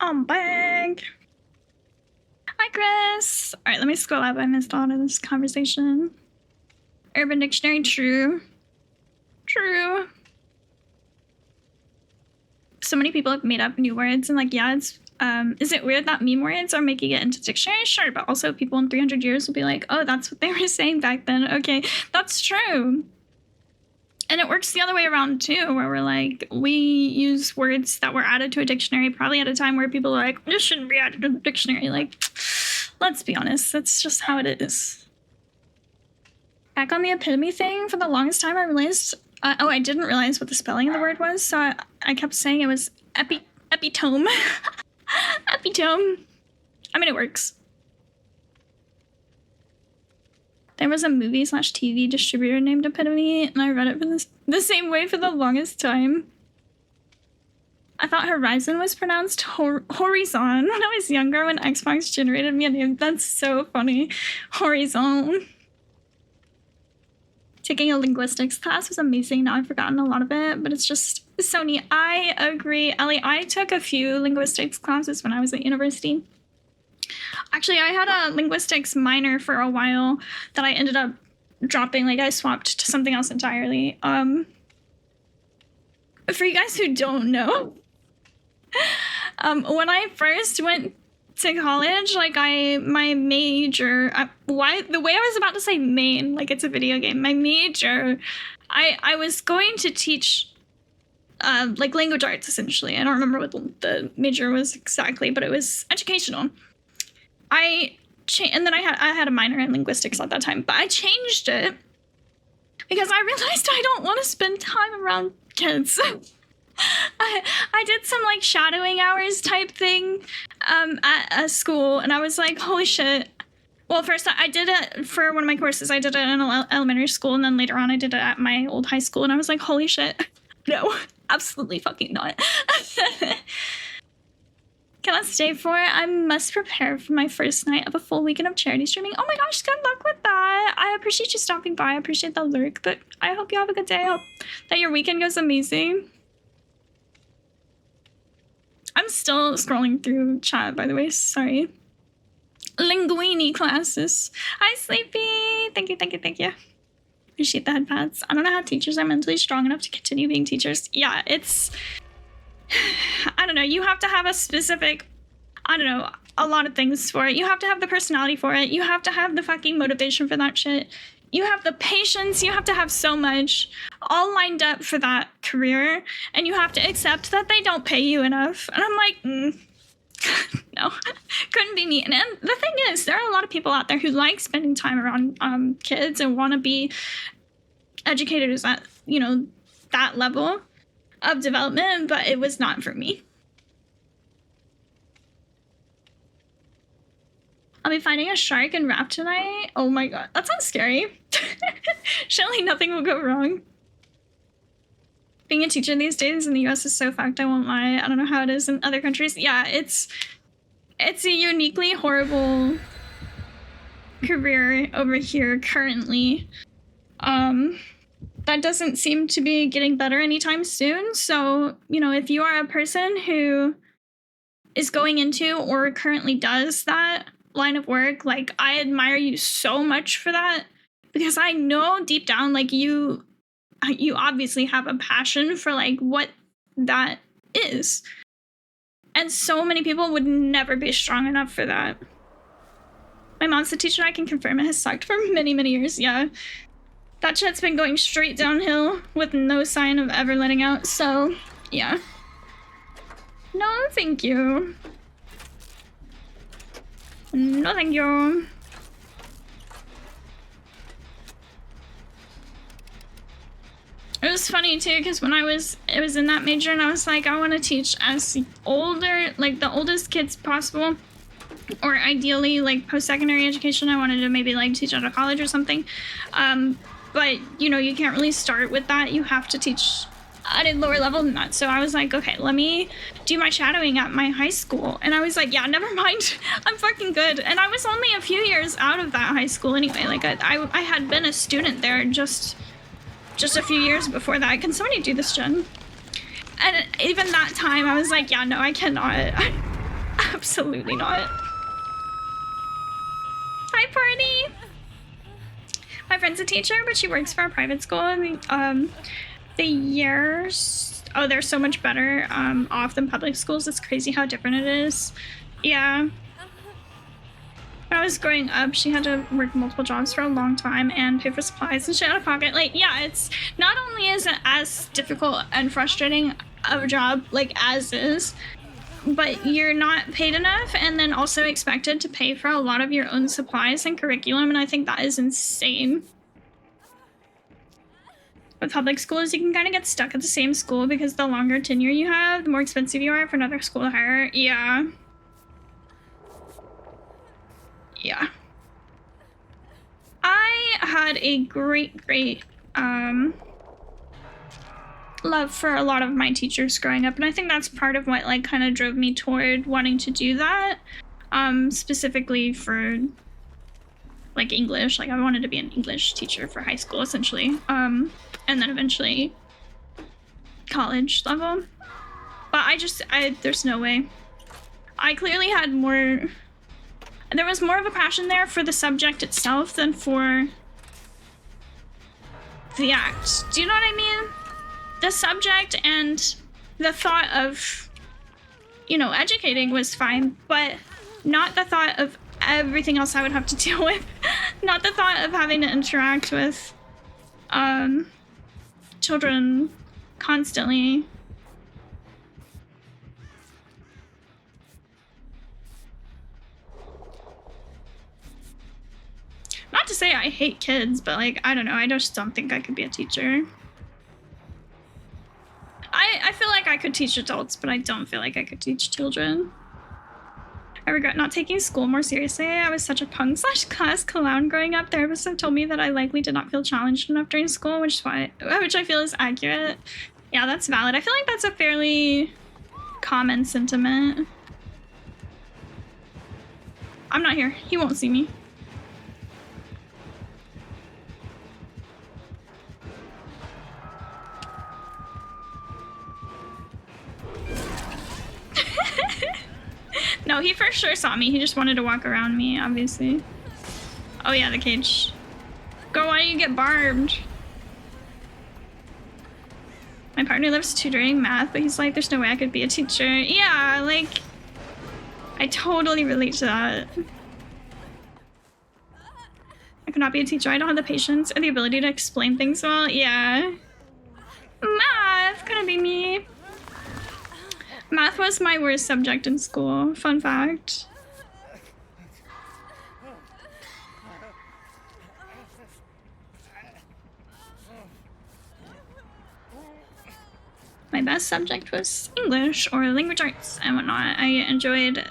I'm back. Hi, Chris. All right, let me scroll up. I missed all of this conversation. Urban Dictionary, true. True. So many people have made up new words and like, yeah, it's, is it weird that meme words are making it into dictionaries? Sure, but also people in 300 years will be like, oh, that's what they were saying back then. Okay, that's true. And it works the other way around too, where we're like, we use words that were added to a dictionary probably at a time where people are like, this shouldn't be added to the dictionary. Like, let's be honest, that's just how it is. Back on the epitome thing, for the longest time I realized, I didn't realize what the spelling of the word was, so I kept saying it was epitome. Epitome. I mean, it works. There was a movie/TV distributor named Epitome, and I read it for the same way for the longest time. I thought Horizon was pronounced Horizon when I was younger, when Xbox generated me a name. That's so funny. Horizon. Taking a linguistics class was amazing. Now I've forgotten a lot of it, but it's just so neat. I agree, Ellie. I took a few linguistics classes when I was at university. Actually, I had a linguistics minor for a while that I ended up dropping. Like, I swapped to something else entirely. For you guys who don't know, when I first went to college, like, my major, the way I was about to say main, like it's a video game, my major, I was going to teach like language arts, essentially. I don't remember what the major was exactly, but it was educational. And then I had a minor in linguistics at that time, but I changed it because I realized I don't want to spend time around kids. I did some like shadowing hours type thing at a school, and I was like, holy shit. Well, first I did it for one of my courses. I did it in elementary school, and then later on I did it at my old high school, and I was like, holy shit. No, absolutely fucking not. Can I stay for it? I must prepare for my first night of a full weekend of charity streaming. Oh my gosh, good luck with that. I appreciate you stopping by. I appreciate the lurk, but I hope you have a good day. I hope that your weekend goes amazing. I'm still scrolling through chat, by the way. Sorry. Linguini classes. Hi, Sleepy. Thank you, thank you, thank you. Appreciate the head pads. I don't know how teachers are mentally strong enough to continue being teachers. Yeah, it's... I don't know, you have to have a specific, I don't know, a lot of things for it. You have to have the personality for it. You have to have the fucking motivation for that shit. You have the patience. You have to have so much all lined up for that career. And you have to accept that they don't pay you enough. And I'm like, no, couldn't be me. And the thing is, there are a lot of people out there who like spending time around kids and want to be educators at, you know, that level of development, but it was not for me. I'll be finding a shark and rap tonight. Oh my god, that sounds scary. Surely nothing will go wrong. Being a teacher these days in the US is so fucked, I won't lie. I don't know how it is in other countries. Yeah, it's a uniquely horrible career over here currently. That doesn't seem to be getting better anytime soon. So, you know, if you are a person who is going into or currently does that line of work, like, I admire you so much for that, because I know deep down, like, you obviously have a passion for, like, what that is. And so many people would never be strong enough for that. My mom's a teacher. I can confirm it has sucked for many, many years. Yeah. That shit's been going straight downhill with no sign of ever letting out, so, yeah. No, thank you. No, thank you. It was funny, too, because when it was in that major, and I was like, I want to teach as older, like, the oldest kids possible, or ideally, like, post-secondary education. I wanted to maybe, like, teach at a college or something. But, you know, you can't really start with that. You have to teach at a lower level than that. So I was like, okay, let me do my shadowing at my high school. And I was like, yeah, never mind. I'm fucking good. And I was only a few years out of that high school anyway. Like, I had been a student there just a few years before that. Can somebody do this, Jen? And even that time, I was like, yeah, no, I cannot. Absolutely not. Hi, Party! My friend's a teacher, but she works for a private school. And the years, oh, they're so much better off than public schools. It's crazy how different it is. Yeah. When I was growing up, she had to work multiple jobs for a long time and pay for supplies and shit out of pocket. Like, yeah, it's not only is it as difficult and frustrating of a job, like, as is, but you're not paid enough and then also expected to pay for a lot of your own supplies and curriculum, and I think that is insane. With public schools, you can kind of get stuck at the same school because the longer tenure you have, the more expensive you are for another school to hire. Yeah. Yeah. I had a great love for a lot of my teachers growing up, and I think that's part of what like kind of drove me toward wanting to do that, specifically for like English. Like I wanted to be an English teacher for high school essentially, and then eventually college level, but there's no way. I clearly had there was more of a passion there for the subject itself than for the act. Do you know what I mean? The subject and the thought of, you know, educating was fine, but not the thought of everything else I would have to deal with. Not the thought of having to interact with children constantly. Not to say I hate kids, but like, I don't know, I just don't think I could be a teacher. I feel like I could teach adults, but I don't feel like I could teach children. I regret not taking school more seriously. I was such a punk/class clown growing up. Therapists have told me that I likely did not feel challenged enough during school, which I feel is accurate. Yeah, that's valid. I feel like that's a fairly common sentiment. I'm not here. He won't see me. No, he for sure saw me. He just wanted to walk around me, obviously. Oh yeah, the cage. Girl, why do you get barbed? My partner loves tutoring math, but he's like, there's no way I could be a teacher. Yeah, like, I totally relate to that. I could not be a teacher. I don't have the patience or the ability to explain things well. Yeah. Math, couldn't be me. Math was my worst subject in school. Fun fact. My best subject was English or language arts and whatnot. I enjoyed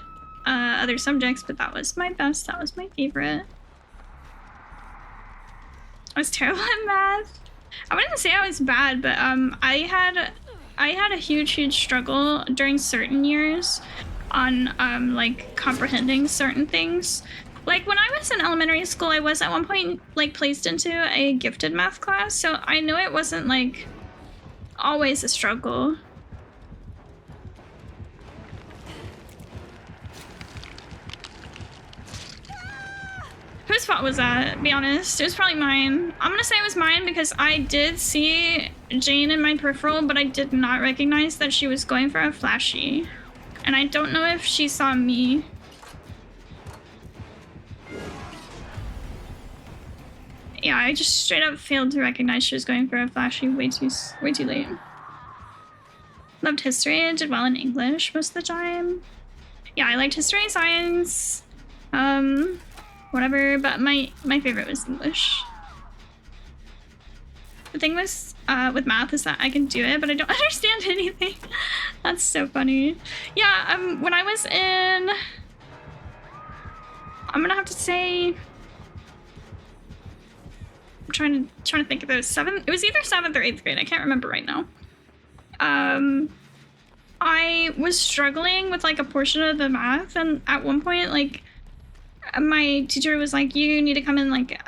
other subjects, but that was my best. That was my favorite. I was terrible at math. I wouldn't say I was bad, but I had a huge struggle during certain years on like comprehending certain things. Like when I was in elementary school, I was at one point like placed into a gifted math class, so I know it wasn't like always a struggle. Whose fault was that? Be honest. It was probably mine. I'm gonna say it was mine because I did see Jane in my peripheral, but I did not recognize that she was going for a flashy. And I don't know if she saw me. Yeah, I just straight up failed to recognize she was going for a flashy way too late. Loved history and did well in English most of the time. Yeah, I liked history and science. Whatever, but my favorite was English. The thing with math is that I can do it, but I don't understand anything. That's so funny. Yeah, when I was in, I'm gonna have to say, I'm trying to think of it. It was either 7th or 8th grade. I can't remember right now. I was struggling with like a portion of the math, and at one point, like, my teacher was like, you need to come in like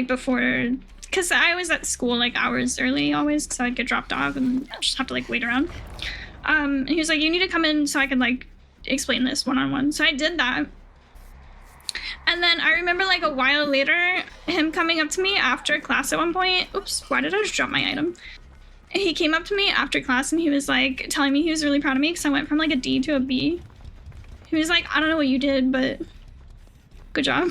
before, because I was at school like hours early always, so I'd get dropped off and just have to like wait around. And he was like, you need to come in so I could like explain this one-on-one. So I did that. And then I remember like a while later, him coming up to me after class at one point. Oops, why did I just drop my item? He came up to me after class and he was like telling me he was really proud of me because I went from like a D to a B. He was like, I don't know what you did, but good job.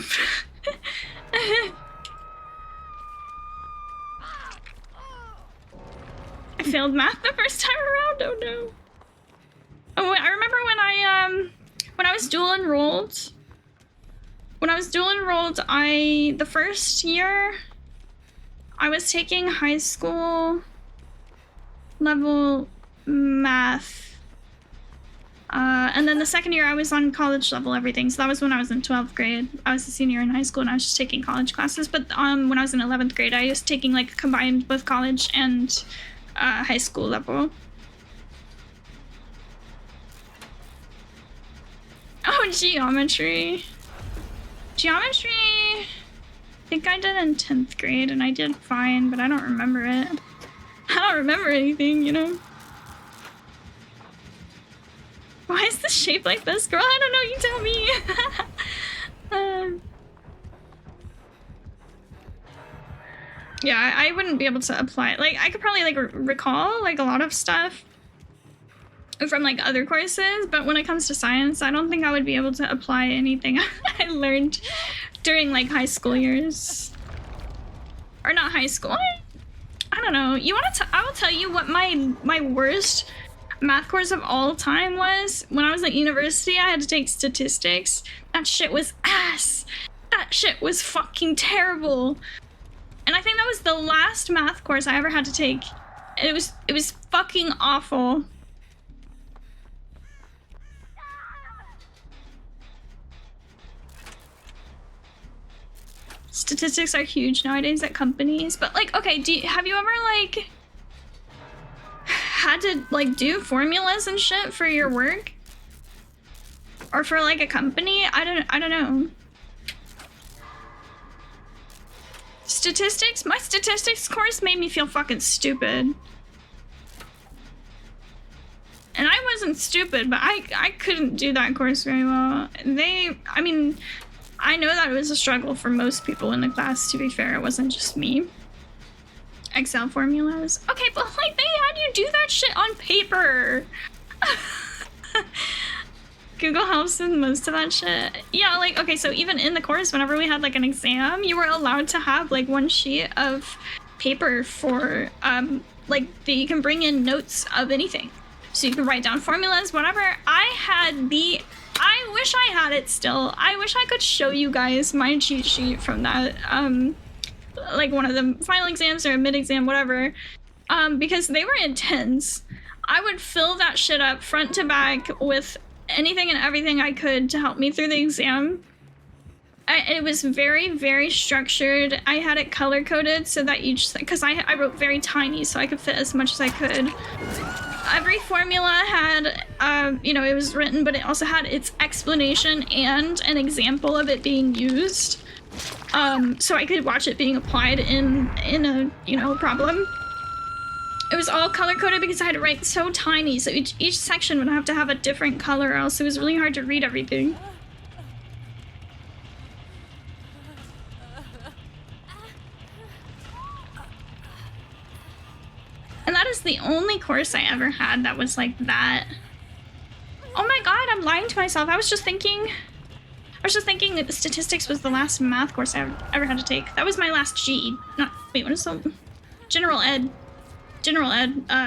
I failed math the first time around. Oh no. Oh, I remember when I was dual enrolled. When I was dual enrolled, the first year I was taking high school level math. And then the second year I was on college level everything. So that was when I was in 12th grade. I was a senior in high school and I was just taking college classes. But when I was in 11th grade, I was taking like combined both college and high school level. Oh, geometry. Geometry, I think I did in 10th grade and I did fine, but I don't remember it. I don't remember anything, you know? Why is this shape like this, girl? I don't know, you tell me. Yeah, I wouldn't be able to apply it. Like, I could probably like recall like a lot of stuff from like other courses, but when it comes to science, I don't think I would be able to apply anything I learned during like high school years. Or not high school. I don't know. You want to? I will tell you what my worst math course of all time was. When I was at university, I had to take statistics. That shit was ass. That shit was fucking terrible. And I think that was the last math course I ever had to take. It was fucking awful. Statistics are huge nowadays at companies, but like, okay, have you ever like had to like do formulas and shit for your work? Or for like a company? I don't know. Statistics? My statistics course made me feel fucking stupid. And I wasn't stupid, but I couldn't do that course very well. I mean, I know that it was a struggle for most people in the class, to be fair. It wasn't just me. Excel formulas. Okay, but like they had you do that shit on paper. Google helps with most of that shit. Yeah, like, okay, so even in the course, whenever we had like an exam, you were allowed to have like one sheet of paper for, like, that you can bring in notes of anything. So you can write down formulas, whatever. I wish I had it still. I wish I could show you guys my cheat sheet from that, like one of the final exams or a mid-exam, whatever, because they were intense. I would fill that shit up front to back with anything and everything I could to help me through the exam. It was very, very structured. I had it color-coded so that because I wrote very tiny so I could fit as much as I could. Every formula had, you know, it was written, but it also had its explanation and an example of it being used. So I could watch it being applied in a, you know, problem. It was all color-coded because I had to write so tiny, so each section would have to have a different color, or else it was really hard to read everything. And that is the only course I ever had that was like that. Oh my god, I'm lying to myself. I was just thinking that the statistics was the last math course I ever had to take. That was my last GE. Wait, what is the general ed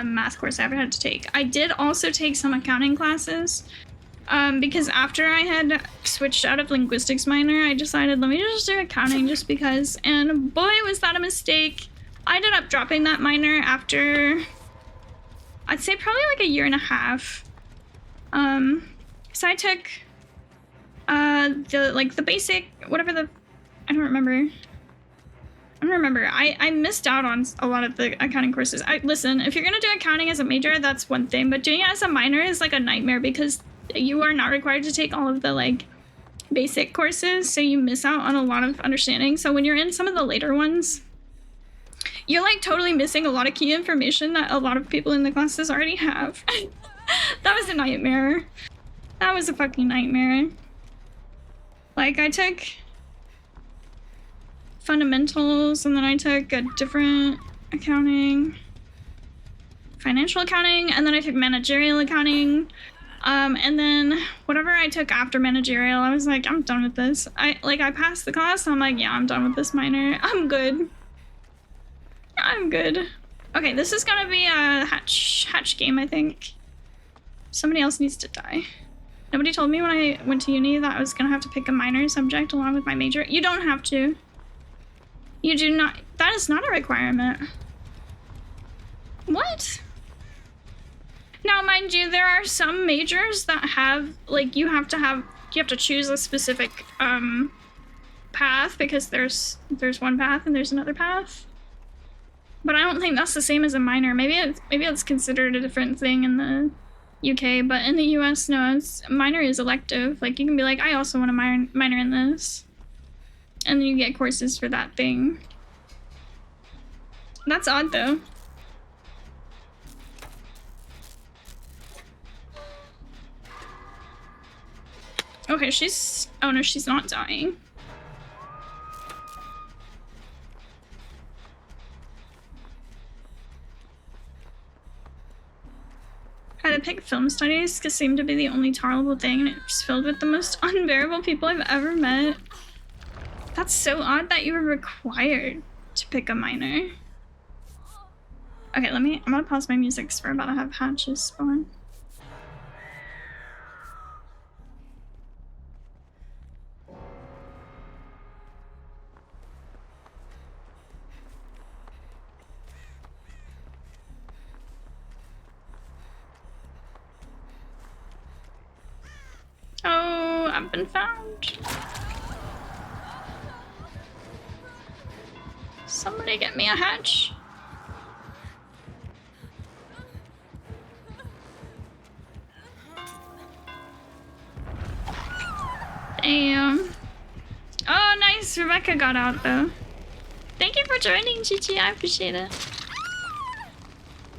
math course I ever had to take. I did also take some accounting classes, because after I had switched out of linguistics minor, I decided, let me just do accounting just because, and boy, was that a mistake. I ended up dropping that minor after, I'd say probably like a year and a half. So I took, the basic, whatever I don't remember. I missed out on a lot of the accounting courses. Listen, if you're gonna do accounting as a major, that's one thing, but doing it as a minor is like a nightmare because you are not required to take all of the like basic courses, so you miss out on a lot of understanding. So when you're in some of the later ones, you're like totally missing a lot of key information that a lot of people in the classes already have. That was a nightmare. That was a fucking nightmare. Like, I took fundamentals, and then I took a different accounting, financial accounting, and then I took managerial accounting. And then whatever I took after managerial, I was like, I'm done with this. I passed the class, and I'm like, yeah, I'm done with this minor. I'm good. I'm good. Okay, this is gonna be a hatch game, I think. Somebody else needs to die. Nobody told me when I went to uni that I was gonna have to pick a minor subject along with my major. You don't have to. You do not. That is not a requirement. What? Now, mind you, there are some majors that have, like, you have to choose a specific path, because there's one path and there's another path. But I don't think that's the same as a minor. Maybe it's considered a different thing in the UK, but in the US, no, minor is elective. Like, you can be like, I also want a minor in this. And then you get courses for that thing. That's odd, though. Okay, oh no, she's not dying. I had to pick film studies because it seemed to be the only tolerable thing, and it's filled with the most unbearable people I've ever met. That's so odd that you were required to pick a minor. Okay, I'm gonna pause my music because we're about to have hatches spawn. Oh, I've been found. Somebody get me a hatch. Damn. Oh, nice. Rebecca got out, though. Thank you for joining, Gigi. I appreciate it.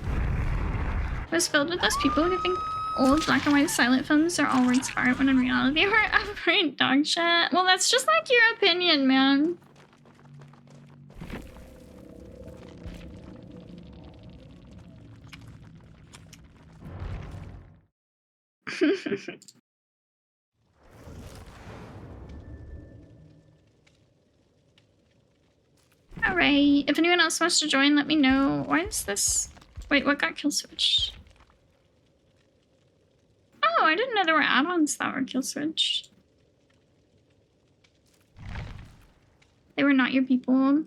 It was filled with those people who think old black and white silent films are all works of art when in reality we're outright dog shit. Well, that's just like your opinion, man. Alright, if anyone else wants to join, let me know. Why is this? Wait, what got kill switched? Oh, I didn't know there were add-ons that were kill switched. They were not your people.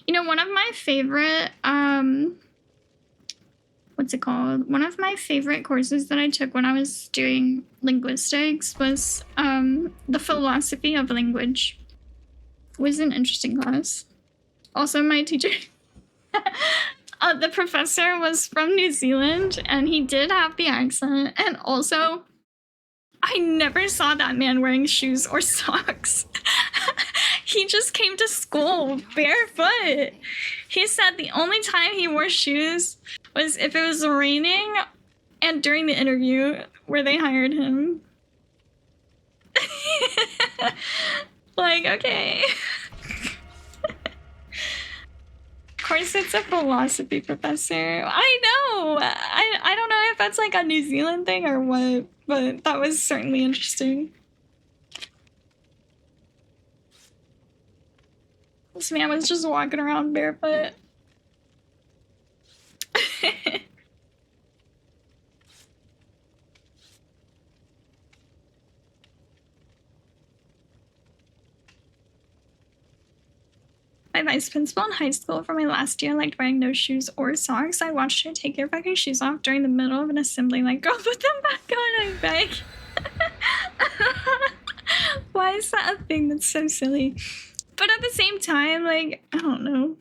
You know, one of my favorite, what's it called? One of my favorite courses that I took when I was doing linguistics was the philosophy of language. It was an interesting class. Also, my teacher, the professor was from New Zealand, and he did have the accent. And also, I never saw that man wearing shoes or socks. He just came to school barefoot. He said the only time he wore shoes was if it was raining and during the interview where they hired him. Like, okay. Of course, it's a philosophy professor. I know. I don't know if that's like a New Zealand thing or what, but that was certainly interesting. This man was just walking around barefoot. My vice principal in high school for my last year liked wearing no shoes or socks. I watched her take her fucking shoes off during the middle of an assembly, like, girl, put them back on, I beg. Why is that a thing? That's so silly. But at the same time, like, I don't know.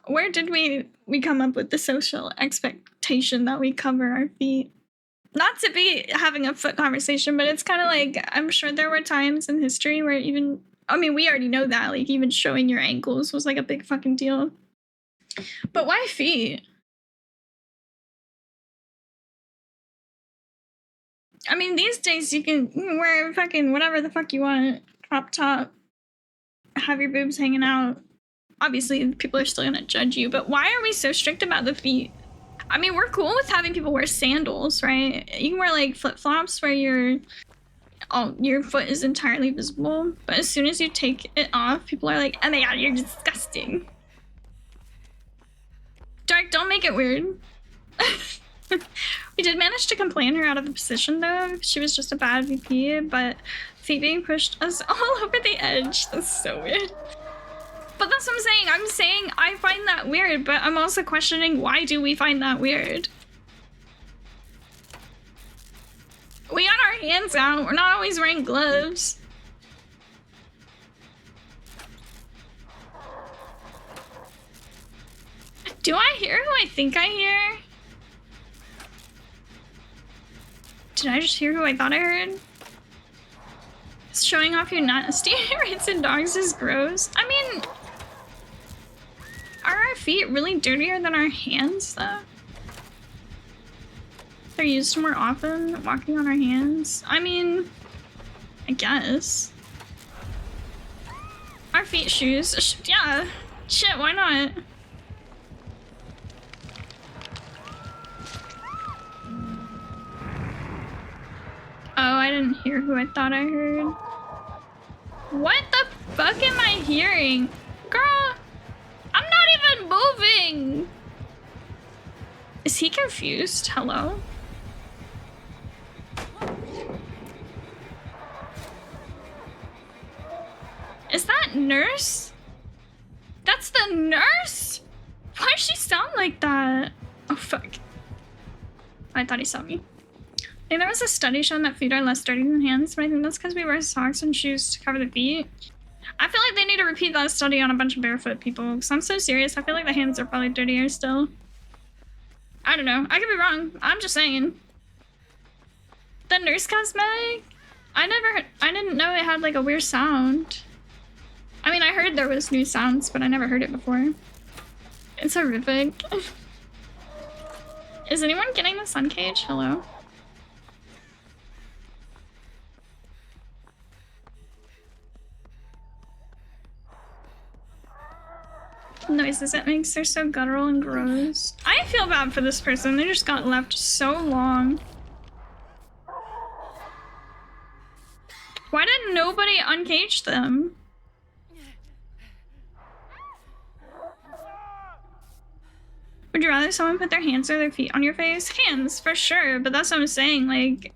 Where did we come up with the social expectation that we cover our feet? Not to be having a foot conversation, but it's kind of like, I'm sure there were times in history where even, I mean, we already know that, like, even showing your ankles was like a big fucking deal. But why feet? I mean, these days you can wear fucking whatever the fuck you want. Crop top. Have your boobs hanging out. Obviously, people are still gonna judge you, but why are we so strict about the feet? I mean, we're cool with having people wear sandals, right? You can wear like flip-flops where your foot is entirely visible, but as soon as you take it off, people are like, oh my god, you're disgusting. Dark, don't make it weird. We did manage to complain her out of the position though. She was just a bad VP, but feet being pushed us all over the edge. That's so weird. But that's what I'm saying. I'm saying I find that weird, but I'm also questioning why do we find that weird? We got our hands out. We're not always wearing gloves. Do I hear who I think I hear? Did I just hear who I thought I heard? Showing off your nasty rates and dogs is gross. I mean, are our feet really dirtier than our hands though? They're used more often, walking on our hands. I mean, I guess. Our feet shoes, yeah. Shit, why not? Oh, I didn't hear who I thought I heard. What the fuck am I hearing? Girl, I'm not even moving. Is he confused? Hello? Is that nurse? That's the nurse? Why does she sound like that? Oh, fuck. I thought he saw me. I think there was a study showing that feet are less dirty than hands, but I think that's because we wear socks and shoes to cover the feet. I feel like they need to repeat that study on a bunch of barefoot people, because I'm so serious. I feel like the hands are probably dirtier still. I don't know. I could be wrong. I'm just saying. The nurse cosmetic? I didn't know it had like a weird sound. I mean, I heard there was new sounds, but I never heard it before. It's horrific. Is anyone getting the sun cage? Hello? Noises it makes are so guttural and gross. I feel bad for this person. They just got left so long. Why did nobody uncage them? Would you rather someone put their hands or their feet on your face? Hands, for sure, but that's what I'm saying, like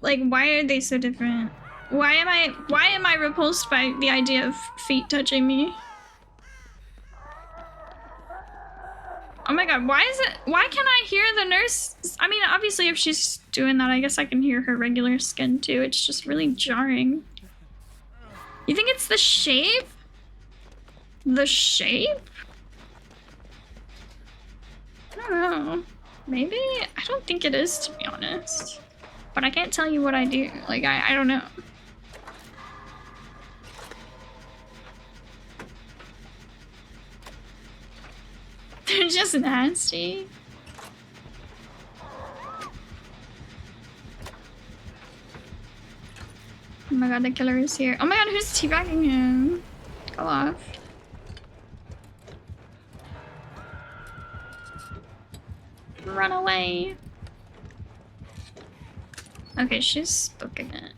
why are they so different? Why am I repulsed by the idea of feet touching me? Oh my god, why can't I hear the nurse? I mean, obviously if she's doing that, I guess I can hear her regular skin too. It's just really jarring. You think it's the shape? The shape? I don't know. Maybe? I don't think it is, to be honest. But I can't tell you what I do. Like, I don't know. They're just nasty. Oh my god, the killer is here. Oh my god, who's teabagging him? Go off. Run away. Okay, she's booking it.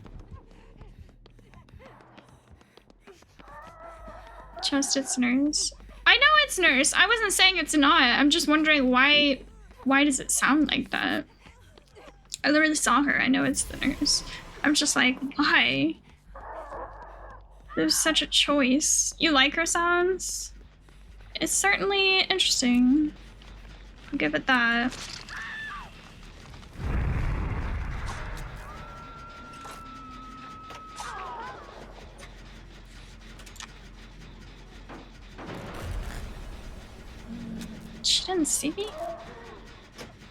Trust it's nurse. I know it's nurse. I wasn't saying it's not. I'm just wondering why does it sound like that? I literally saw her. I know it's the nurse. I'm just like, why? There's such a choice. You like her sounds? It's certainly interesting. I'll give it that. She didn't see me?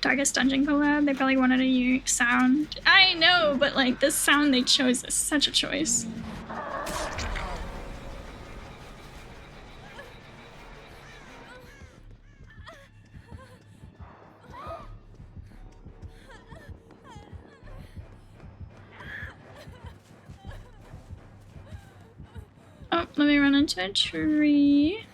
Darkest Dungeon collab, they probably wanted a unique sound. I know, but like this sound they chose is such a choice. let me run into a tree.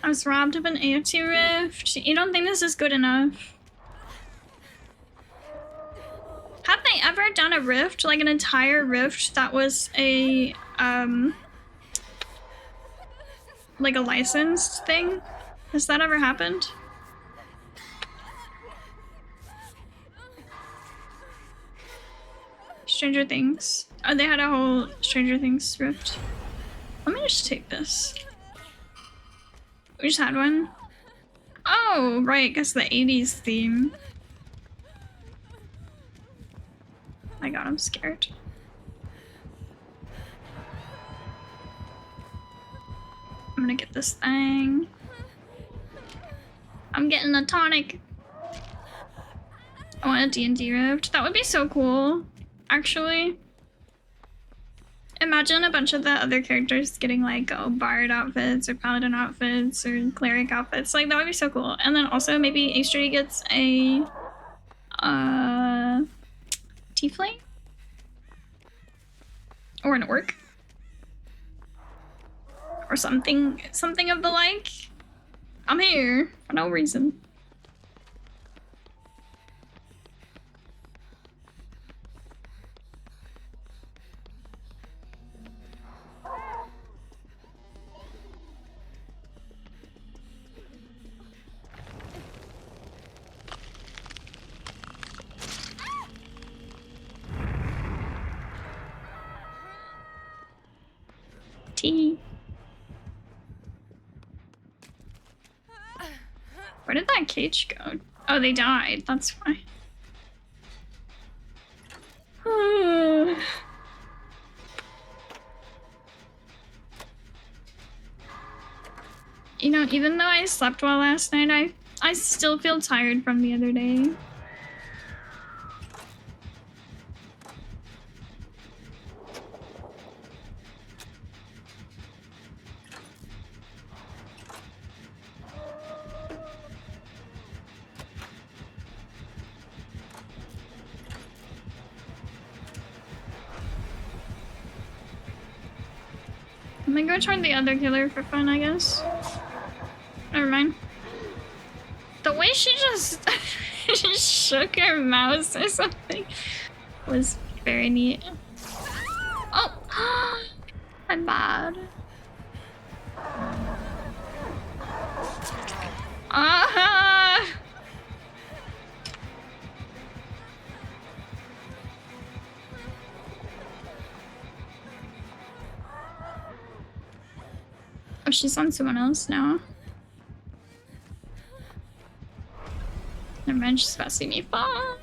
I was robbed of an AFT rift. You don't think this is good enough? Have they ever done a rift, like an entire rift that was a, like a licensed thing? Has that ever happened? Stranger Things. Oh, they had a whole Stranger Things rift. Let me just take this. We just had one. Oh, right, because the 80s theme. My god, I'm scared. I'm gonna get this thing. I'm getting a tonic. I want a D&D rift. That would be so cool, actually. Imagine a bunch of the other characters getting like bard outfits or paladin outfits or cleric outfits. Like that would be so cool. And then also maybe H3 gets a tiefling or an orc or something of the like. I'm here for no reason. Where did that cage go? Oh, they died. That's why. You know, even though I slept well last night, I still feel tired from the other day. I'm gonna go try the other killer for fun, I guess. Never mind. The way she just just shook her mouse or something was very neat. Oh, I'm bad. Oh, she's on someone else now. Never mind, she's about to see me fall.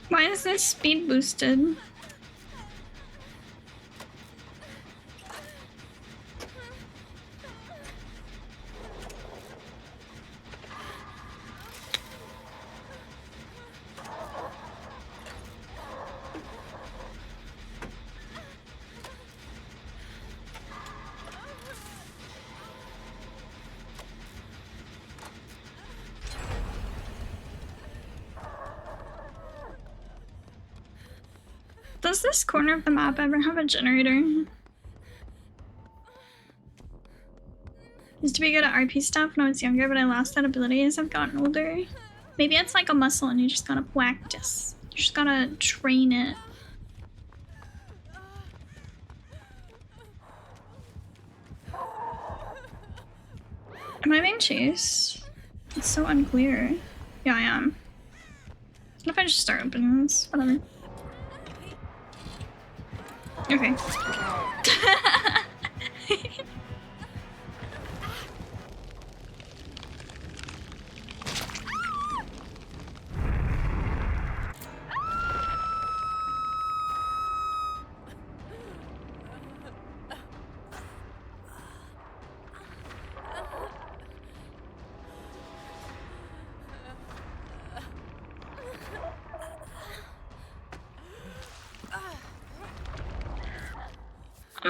Why is this speed boosted? Does this corner of the map ever have a generator? Used to be good at RP stuff when I was younger, but I lost that ability as I've gotten older. Maybe it's like a muscle and you just gotta practice. You just gotta train it. Am I being chased? It's so unclear. Yeah, I am. What if I just start opening this? Whatever. Okay.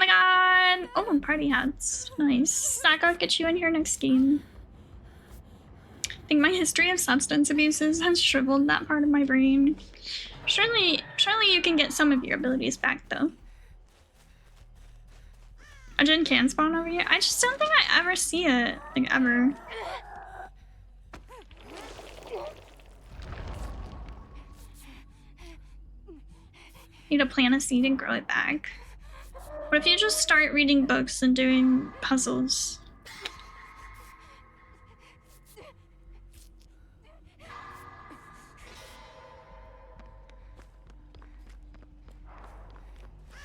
god! Oh, party hats. Nice. Zach, I'll get you in here next game. I think my history of substance abuses has shriveled that part of my brain. Surely you can get some of your abilities back, though. A gin can spawn over here? I just don't think I ever see it. Like, ever. Need to plant a seed and grow it back. What if you just start reading books and doing puzzles?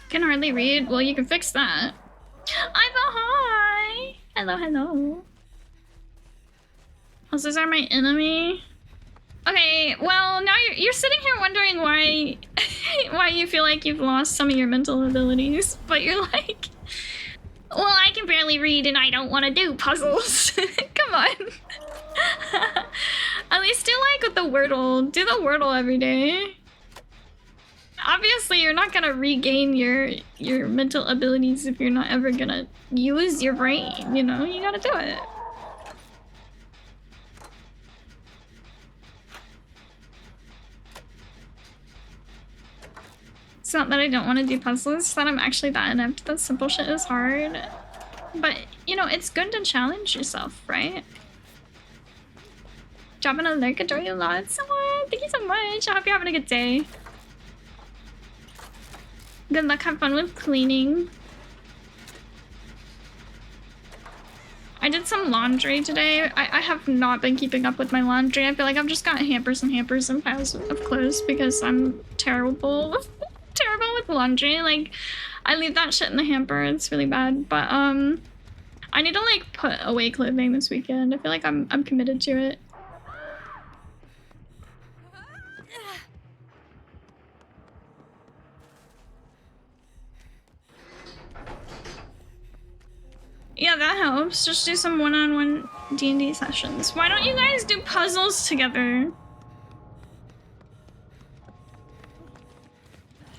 Can hardly read. Well, you can fix that. Iva, hi! Hello, hello. Puzzles are my enemy. Okay, well, now you're sitting here wondering why why you feel like you've lost some of your mental abilities, but you're like, well, I can barely read and I don't want to do puzzles. Come on. At least do like with the Wordle. Do the Wordle every day. Obviously, you're not gonna regain your mental abilities if you're not ever gonna use your brain, you know? You gotta do it. It's not that I don't want to do puzzles, it's that I'm actually that inept that simple shit is hard. But, you know, it's good to challenge yourself, right? Dropping a lurk, enjoy you a lot. Someone, thank you so much. I hope you're having a good day. Good luck, have fun with cleaning. I did some laundry today. I have not been keeping up with my laundry. I feel like I've just got hampers and piles of clothes because I'm terrible. Terrible with laundry. Like, I leave that shit in the hamper. It's really bad. But I need to like put away clothing this weekend. I feel like I'm committed to it. Yeah, that helps. Just do some one-on-one D&D sessions. Why don't you guys do puzzles together?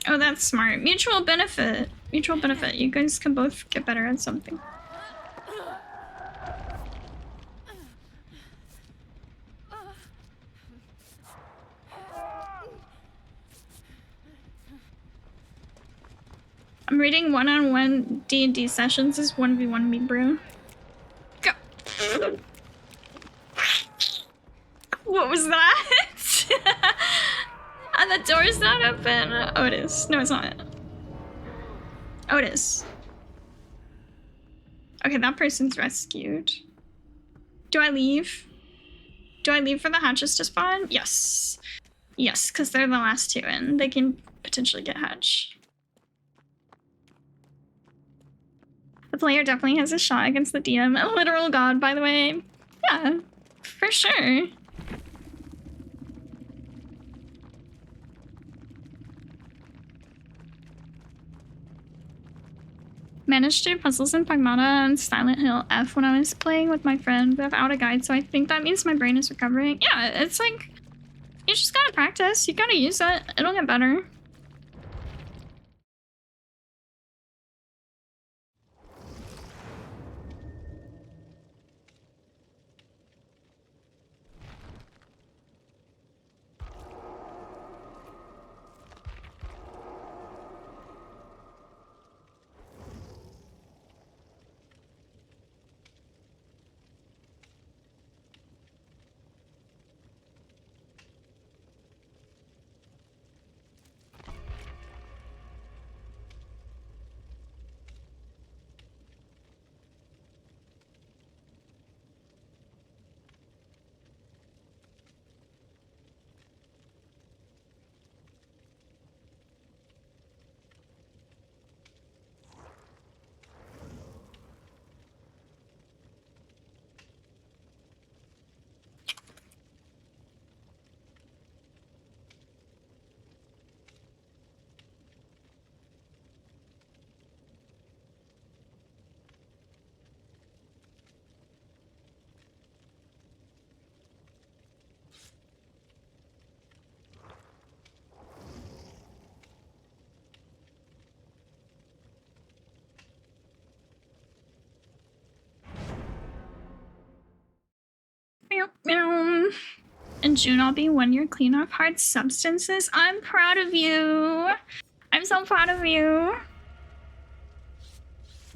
Oh, that's smart. Mutual benefit. Mutual benefit. You guys can both get better at something. I'm reading one-on-one D&D sessions as 1v1 me, bro. Go. What was that? And the door's not open. Oh, it is. No, it's not. Oh, it is. Okay, that person's rescued. Do I leave? Do I leave for the hatches to spawn? Yes. Yes, because they're the last two in. They can potentially get hatched. The player definitely has a shot against the DM. A literal god, by the way. Yeah, for sure. Managed to do puzzles in Pragmata and Silent Hill F when I was playing with my friend without a guide, so I think that means my brain is recovering. Yeah, it's like, you just gotta practice. You gotta use it. It'll get better. In June, I'll be 1 year clean off hard substances. I'm proud of you. I'm so proud of you.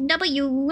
W.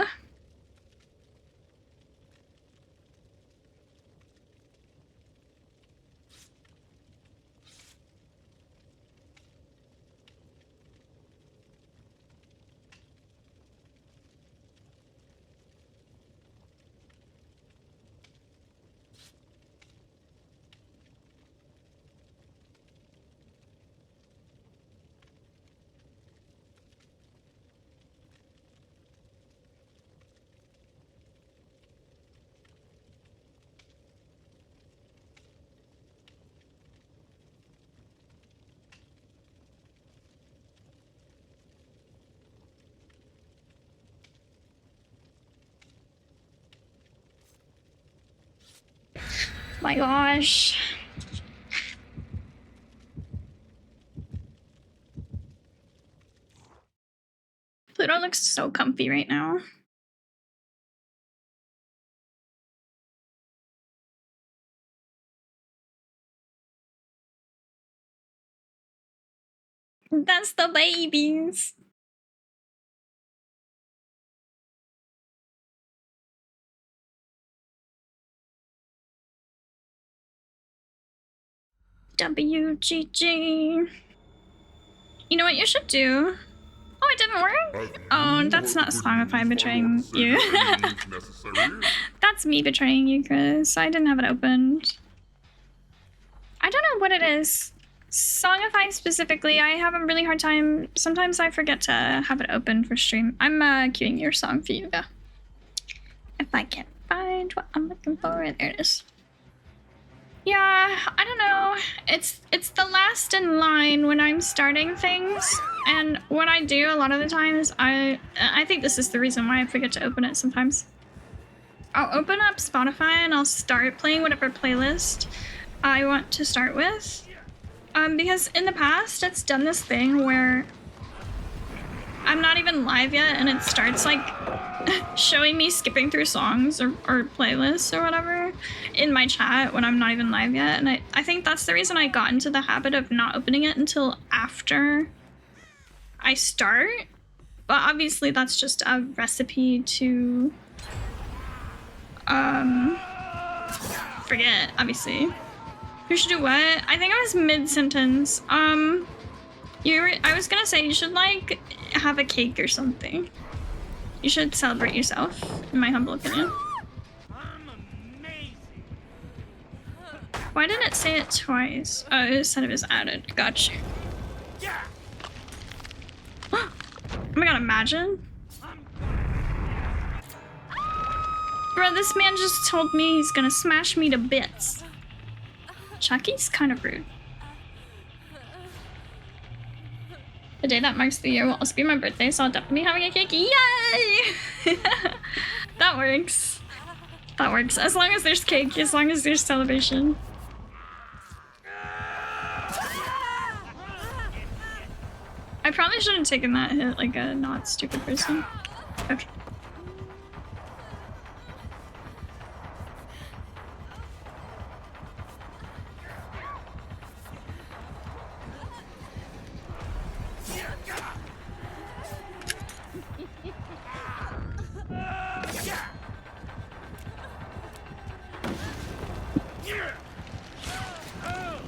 My gosh. Pluto looks so comfy right now. That's the babies. WGG. You know what you should do? Oh, it didn't work? Oh, that's not Songify betraying you. That's me betraying you, Chris. I didn't have it opened. I don't know what it is. Songify specifically, I have a really hard time. Sometimes I forget to have it open for stream. I'm queuing your song for you, if I can find what I'm looking for. There it is. Yeah, I don't know. It's the last in line when I'm starting things, and what I do a lot of the times, I think this is the reason why I forget to open it sometimes. I'll open up Spotify and I'll start playing whatever playlist I want to start with, because in the past it's done this thing where I'm not even live yet and it starts like showing me skipping through songs or playlists or whatever in my chat when I'm not even live yet, and I think that's the reason I got into the habit of not opening it until after I start. But obviously that's just a recipe to forget, obviously. You should do what? I think I was mid-sentence. I was gonna say you should like have a cake or something. You should celebrate yourself, in my humble opinion. Why didn't it say it twice? Oh, it said it was added. Gotcha. Oh my god, imagine. Bro, this man just told me he's gonna smash me to bits. Chucky's kind of rude. The day that marks the year will also be my birthday, so I'll definitely be having a cake. Yay! That works. That works. As long as there's cake, as long as there's celebration. I probably should have taken that hit like a not stupid person. Okay.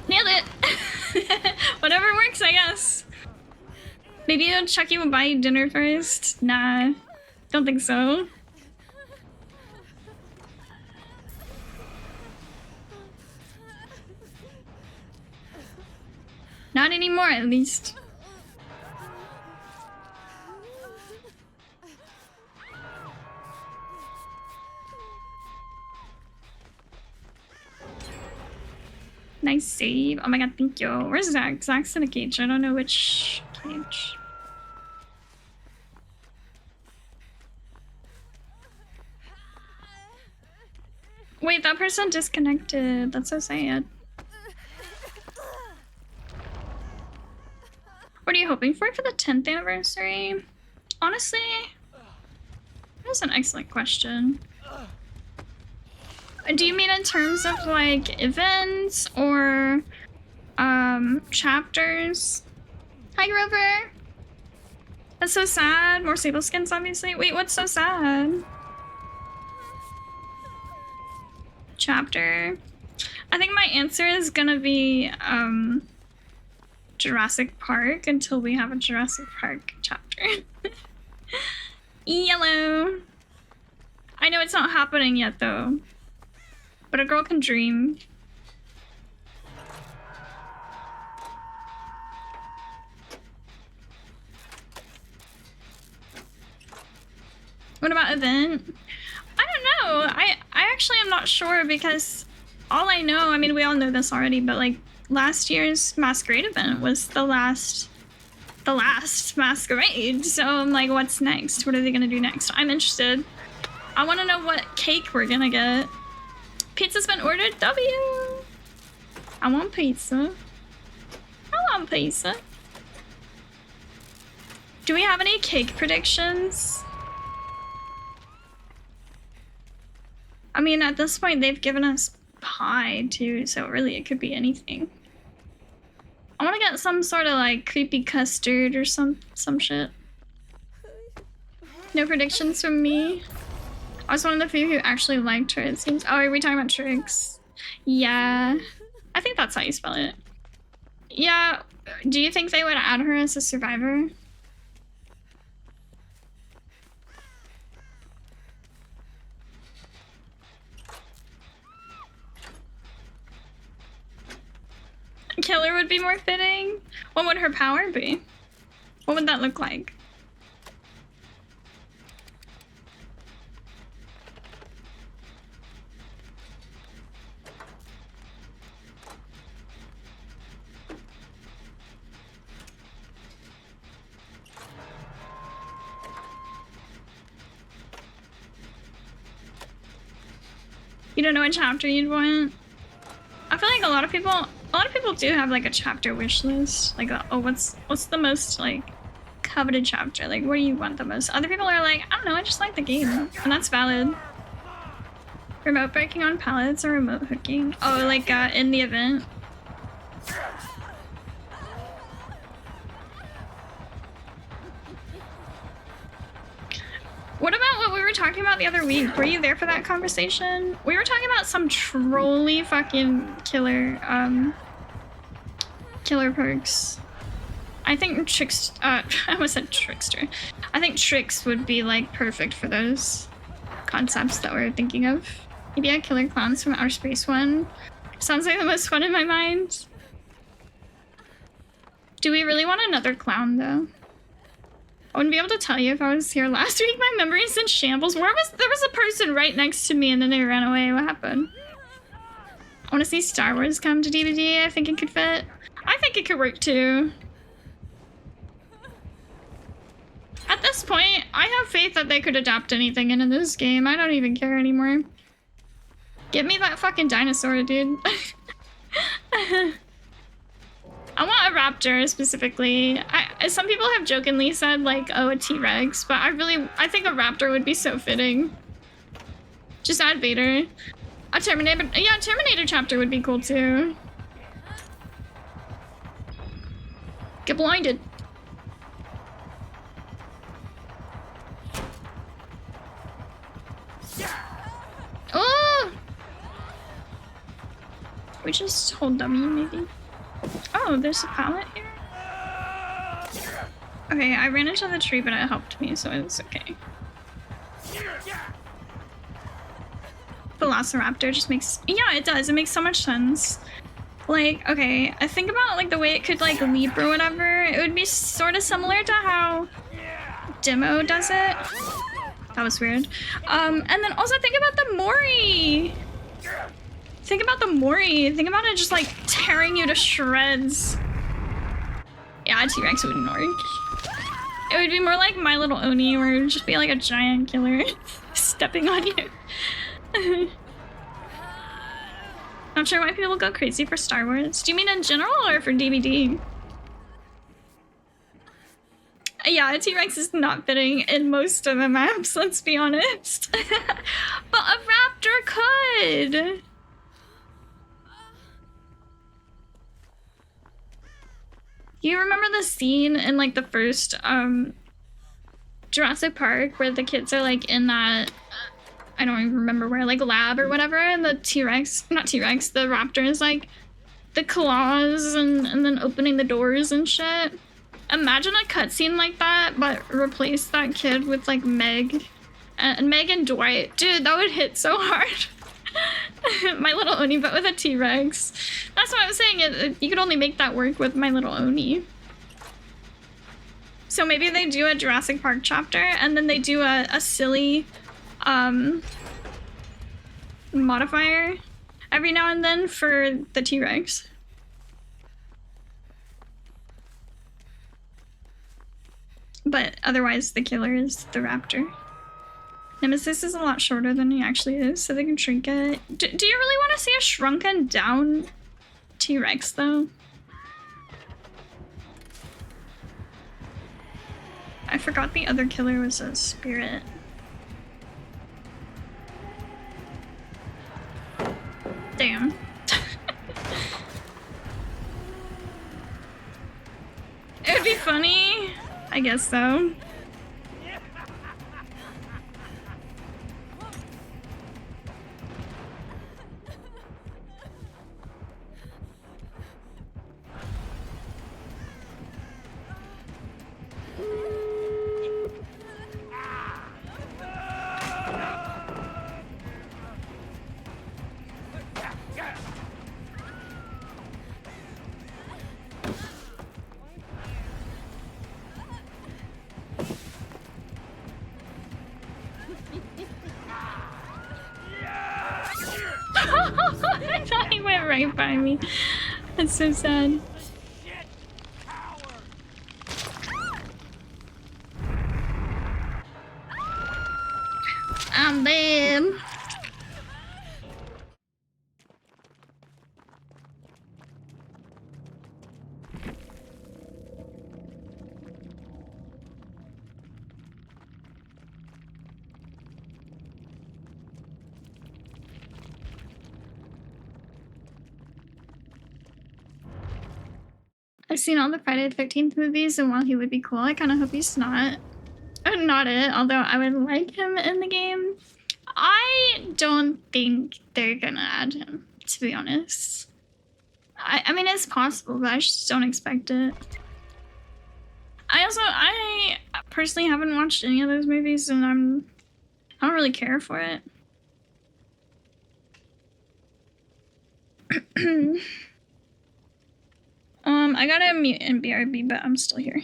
Nailed it! Whatever works, I guess. Maybe Chucky will buy you dinner first? Nah, don't think so. Not anymore, at least. Nice save. Oh my god, thank you. Where's Zach? Zach's in a cage. I don't know which cage. Wait, that person disconnected. That's so sad. What are you hoping for the 10th anniversary? Honestly, that's an excellent question. do you mean in terms of like events or chapters? Hi, Grover. That's so sad. More sable skins, obviously. Wait, what's so sad? Chapter. I think my answer is gonna be Jurassic Park until we have a Jurassic Park chapter. Yellow. I know it's not happening yet though, but a girl can dream. What about event? I don't know. I actually am not sure because all I know, I mean, we all know this already, but like last year's Masquerade event was the last Masquerade. So I'm like, what's next? What are they gonna do next? I'm interested. I want to know what cake we're gonna get. Pizza's been ordered. W. I want pizza. I want pizza. Do we have any cake predictions? I mean, at this point, they've given us pie too, so really it could be anything. I want to get some sort of like creepy custard or some shit. No predictions from me. I was one of the few who actually liked her, it seems. Oh, are we talking about Trix? Yeah. I think that's how you spell it. Yeah. Do you think they would add her as a survivor? Killer would be more fitting. What would her power be? What would that look like? You don't know what chapter you'd want? I feel like a lot of people do have like a chapter wish list. Like, oh, what's the most like coveted chapter? Like, what do you want the most? Other people are like, I don't know, I just like the game, and that's valid. Remote breaking on pallets or remote hooking? Oh, like in the event. What about what we were talking about the other week? Were you there for that conversation? We were talking about some trolly fucking killer perks. I think I almost said Trickster. I think Trix would be like perfect for those concepts that we're thinking of. Maybe a killer clowns from outer space one. Sounds like the most fun in my mind. Do we really want another clown though? I wouldn't be able to tell you if I was here last week. My memory's in shambles. There was a person right next to me and then they ran away. What happened? I want to see Star Wars come to DVD. I think it could fit. I think it could work too. At this point, I have faith that they could adapt anything into this game. I don't even care anymore. Give me that fucking dinosaur, dude. I want a raptor specifically. Some people have jokingly said like, oh, a T-Rex, but I think a raptor would be so fitting. Just add Vader. A Terminator, yeah, a Terminator chapter would be cool too. Get blinded. Oh! We just hold W maybe. Oh, there's a pallet here? Okay, I ran into the tree, but it helped me, so it's okay. Velociraptor just makes... Yeah, it does. It makes so much sense. Like, okay, I think about like the way it could like leap or whatever. It would be sort of similar to how Demo does it. That was weird. And then also think about the Mori. Think about the Mori. Think about it just like tearing you to shreds. Yeah, T-Rex wouldn't work. It would be more like My Little Oni, where it would just be like a giant killer stepping on you. Not sure why people go crazy for Star Wars. Do you mean in general or for DVD? Yeah, a T-Rex is not fitting in most of the maps, let's be honest. But a raptor could. You remember the scene in like the first Jurassic Park where the kids are like in that, I don't even remember where, like lab or whatever, and the T-Rex, not T-Rex, the raptor is like the claws and then opening the doors and shit. Imagine a cutscene like that, but replace that kid with like Meg and Meg and Dwight. Dude, that would hit so hard. My Little Oni, but with a T-Rex. That's what I was saying. You could only make that work with My Little Oni. So maybe they do a Jurassic Park chapter and then they do a silly modifier every now and then for the T-Rex. But otherwise the killer is the raptor. Nemesis is a lot shorter than he actually is, so they can shrink it. Do you really want to see a shrunken down T-Rex though? I forgot the other killer was a spirit. Damn. It would be funny. I guess so. I thought he went right by me. That's so sad. I'm dead. I've seen all the Friday the 13th movies, and while he would be cool, I kind of hope he's not it, although I would like him in the game. I don't think they're gonna add him, to be honest. I mean, it's possible, but I just don't expect it. I personally haven't watched any of those movies, and I don't really care for it. I gotta mute in BRB, but I'm still here.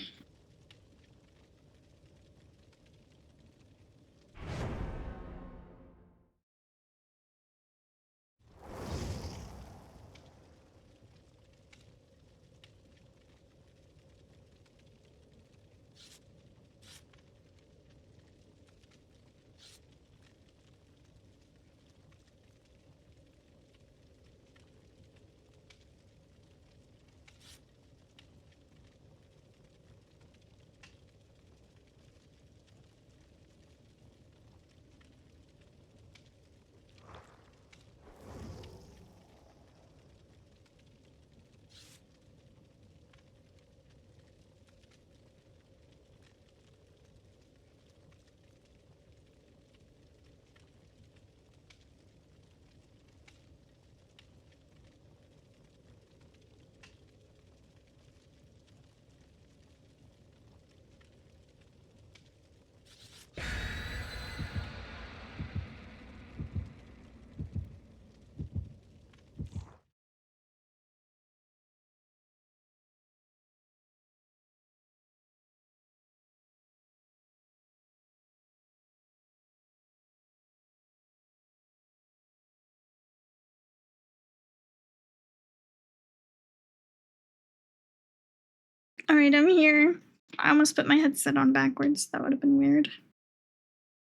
All right, I'm here. I almost put my headset on backwards. That would have been weird.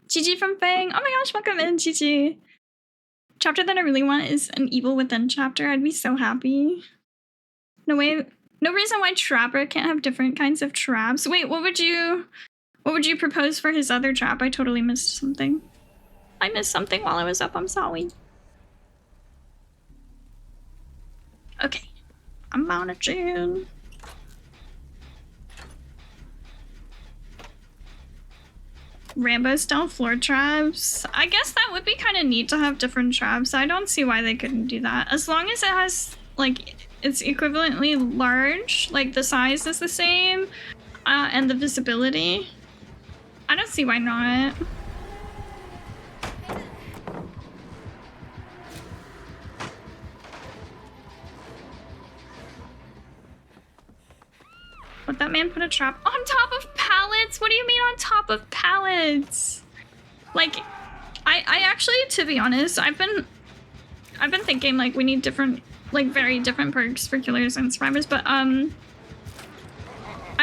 GG from Fang. Oh my gosh, welcome in, GG. Chapter that I really want is an Evil Within chapter. I'd be so happy. No way. No reason why Trapper can't have different kinds of traps. Wait, what would you propose for his other trap? I totally missed something. I missed something while I was up, I'm sorry. Okay, I'm managing. Rambo style floor traps. I guess that would be kind of neat to have different traps. I don't see why they couldn't do that. As long as it has, like, it's equivalently large, like the size is the same, and the visibility. I don't see why not. Would that man put a trap on top of pallets? What do you mean on top of pallets? Like, I actually, to be honest, I've been thinking like we need different, like very different perks for killers and survivors, but I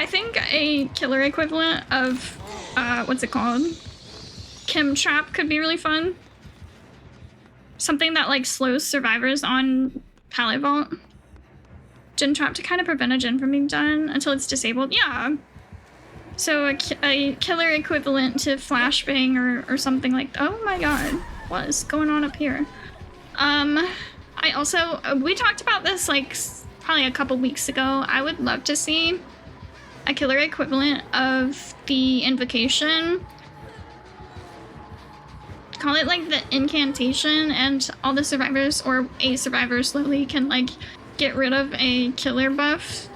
think a killer equivalent of what's it called? Chem trap could be really fun. Something that like slows survivors on pallet vault. Gen trap to kind of prevent a gen from being done until it's disabled. Yeah. So a killer equivalent to flashbang or something like that. Oh my god. What is going on up here? I also, we talked about this like probably a couple weeks ago. I would love to see a killer equivalent of the invocation. Call it like the incantation, and all the survivors or a survivor slowly can like get rid of a killer buff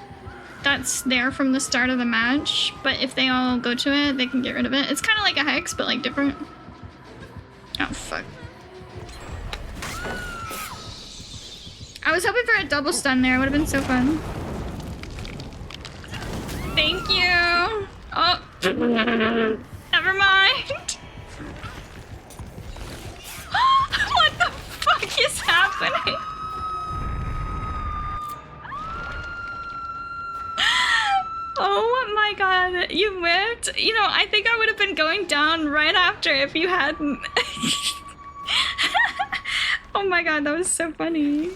that's there from the start of the match, but if they all go to it, they can get rid of it. It's kind of like a hex, but like different. Oh, fuck. I was hoping for a double stun there. It would have been so fun. Thank you. Oh. Never mind. What the fuck is happening? Oh my god, you whipped? You know, I think I would have been going down right after if you hadn't. Oh my god, that was so funny.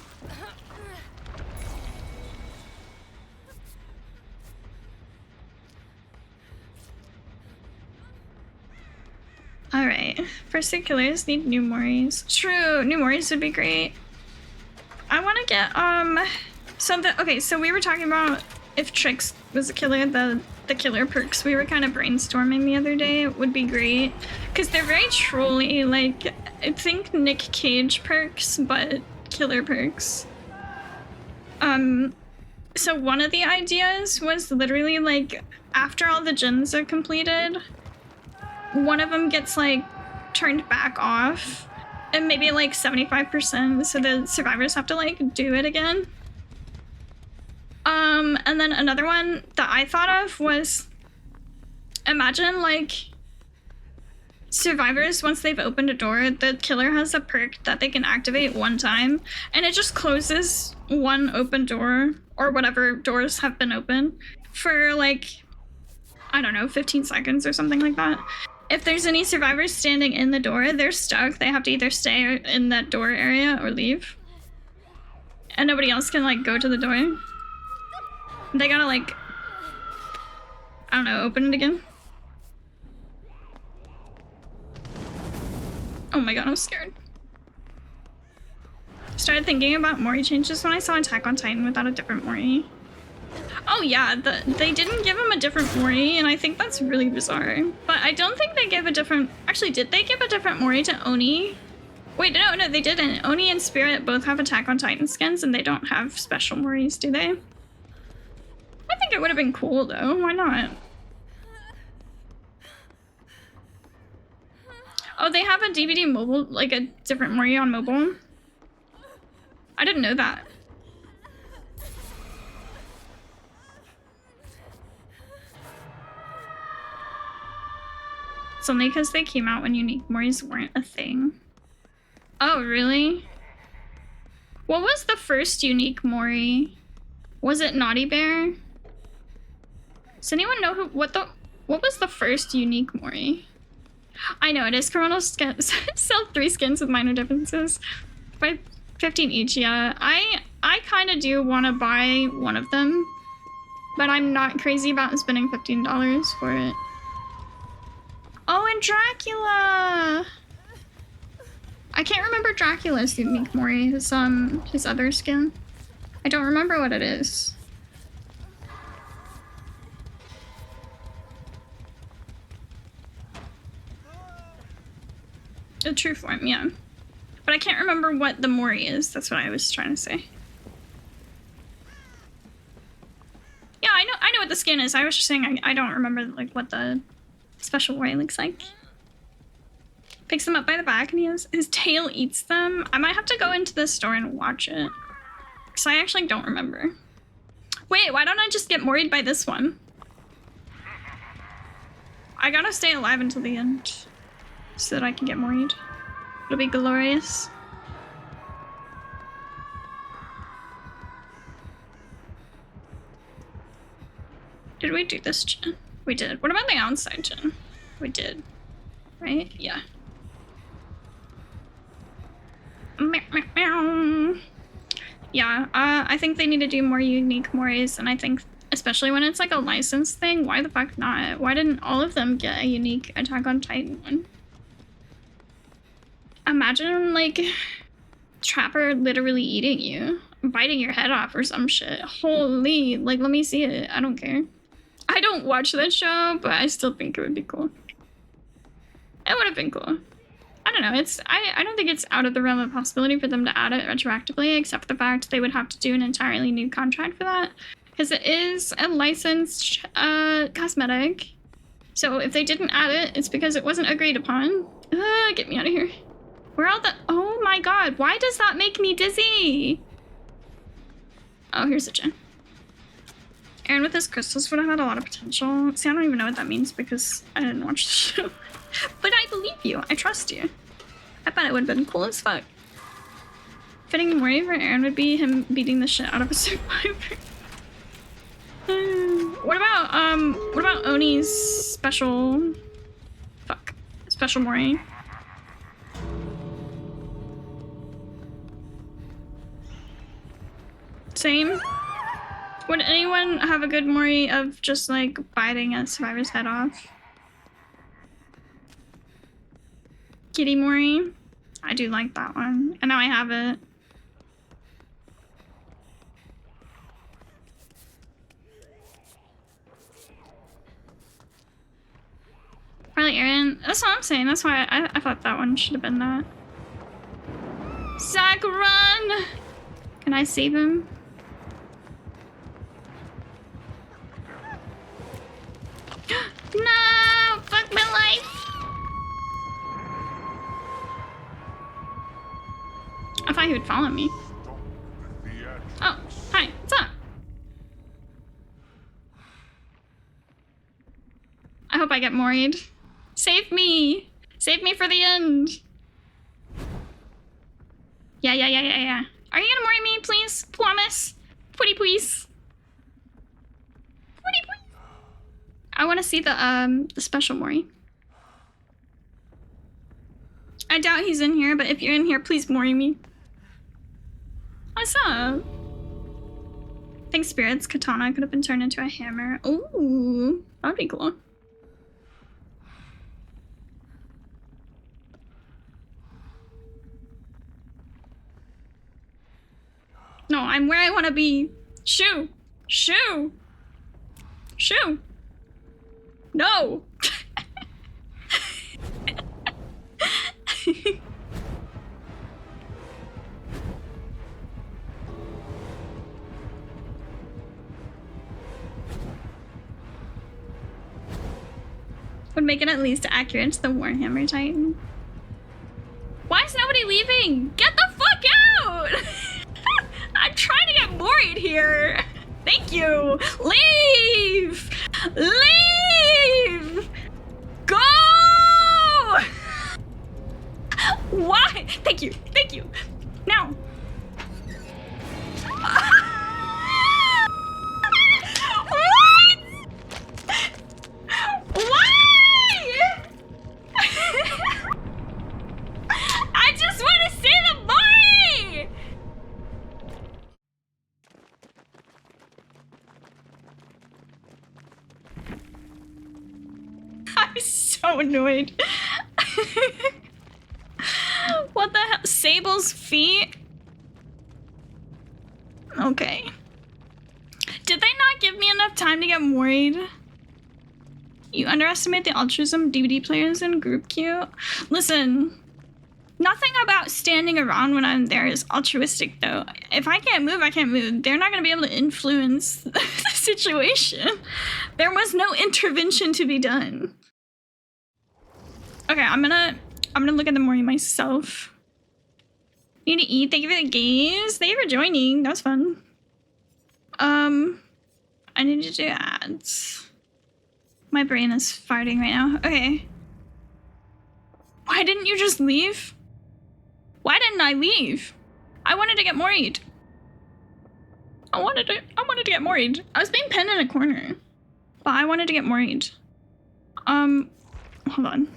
Alright, first two killers need new Moris. True, new Moris would be great. I want to get, something. Okay, so we were talking about if Trix was a killer, the killer perks we were kind of brainstorming the other day would be great. Because they're very trolly, like, I think Nick Cage perks, but killer perks. So one of the ideas was literally, like, after all the gens are completed, one of them gets, like, turned back off, and maybe, like, 75%, so the survivors have to, like, do it again. And then another one that I thought of was, imagine, like, survivors, once they've opened a door, the killer has a perk that they can activate one time, and it just closes one open door, or whatever doors have been open, for, like, I don't know, 15 seconds or something like that. If there's any survivors standing in the door, they're stuck. They have to either stay in that door area or leave. And nobody else can, like, go to the door. They gotta, like, I don't know, open it again. Oh my god, I'm scared. Started thinking about Mori changes when I saw Attack on Titan without a different Mori. Oh yeah, they didn't give him a different Mori, and I think that's really bizarre. But I don't think they gave a different... Actually, did they give a different Mori to Oni? Wait, no, they didn't. Oni and Spirit both have Attack on Titan skins, and they don't have special Moris, do they? I think it would have been cool, though. Why not? Oh, they have a DVD mobile, like a different Mori on mobile? I didn't know that. It's only because they came out when unique Moris weren't a thing. Oh, really? What was the first unique Mori? Was it Naughty Bear? Does anyone know what was the first unique Mori? I know it is criminal skins. Sell 3 skins with minor differences. By 15 each, yeah. I kind of do want to buy one of them. but I'm not crazy about spending $15 for it. Oh, and Dracula! I can't remember Dracula's unique Mori, his other skin. I don't remember what it is. The true form, yeah. But I can't remember what the Mori is. That's what I was trying to say. Yeah, I know what the skin is. I was just saying I don't remember like what the special Mori looks like. Picks them up by the back and his tail eats them. I might have to go into the store and watch it. Because I actually don't remember. Wait, why don't I just get Mori'd by this one? I gotta stay alive until the end so that I can get Mori'd. It'll be glorious. Did we do this gen? We did. What about the outside gen? We did. Right? Yeah. Yeah, I think they need to do more unique Moris, and I think especially when it's like a licensed thing, why the fuck not? Why didn't all of them get a unique Attack on Titan one? Imagine like Trapper literally eating you, biting your head off or some shit. Holy, like let me see it. I don't care. I don't watch that show, but I still think it would be cool. It would have been cool. I don't know, I don't think it's out of the realm of possibility for them to add it retroactively, except for the fact they would have to do an entirely new contract for that. Because it is a licensed cosmetic. So if they didn't add it, it's because it wasn't agreed upon. Get me out of here. Where are the... Oh my god, why does that make me dizzy? Oh, here's the gen. Aaron with his crystals would have had a lot of potential. See, I don't even know what that means because I didn't watch the show. But I believe you. I trust you. I bet it would have been cool as fuck. Fitting Mori for Aaron would be him beating the shit out of a survivor. What about Oni's special... Fuck. Special Mori? Same? Would anyone have a good Mori of just like biting a survivor's head off? Kitty Mori? I do like that one. And now I have it. Probably Aaron. That's what I'm saying. That's why I thought that one should have been that. Zach, run! Can I save him? No! Fuck my life! I thought he would follow me. Oh, hi. What's up? I hope I get Mori'd. Save me! Save me for the end! Yeah. Are you gonna Mori me, please? Promise? Pretty please. Pretty please. I want to see the special Mori. I doubt he's in here, but if you're in here, please Mori me. What's up? I think Spirit's katana could have been turned into a hammer. Ooh, that'd be cool. No, I'm where I want to be. Shoo! Shoo! Shoo! No! Would make it at least accurate to the Warhammer Titan. Why is nobody leaving? Get the fuck out! I'm trying to get Mori'd here. Thank you. Leave! Leave! Go! Why? Thank you. Thank you. Now. What? Why? I just want to see the Mori! annoyed. What the hell? Sable's feet? Okay. Did they not give me enough time to get worried? You underestimate the altruism of DVD players in group queue? Listen, nothing about standing around when I'm there is altruistic, though. If I can't move, I can't move. They're not going to be able to influence the situation. There was no intervention to be done. Okay, I'm gonna look at the Mori myself. Need to eat. Thank you for the games. Thank you for joining. That was fun. I need to do ads. My brain is farting right now. Okay. Why didn't you just leave? Why didn't I leave? I wanted to get Mori'd. I wanted to get Mori'd. I was being pinned in a corner. But I wanted to get Mori'd. Hold on.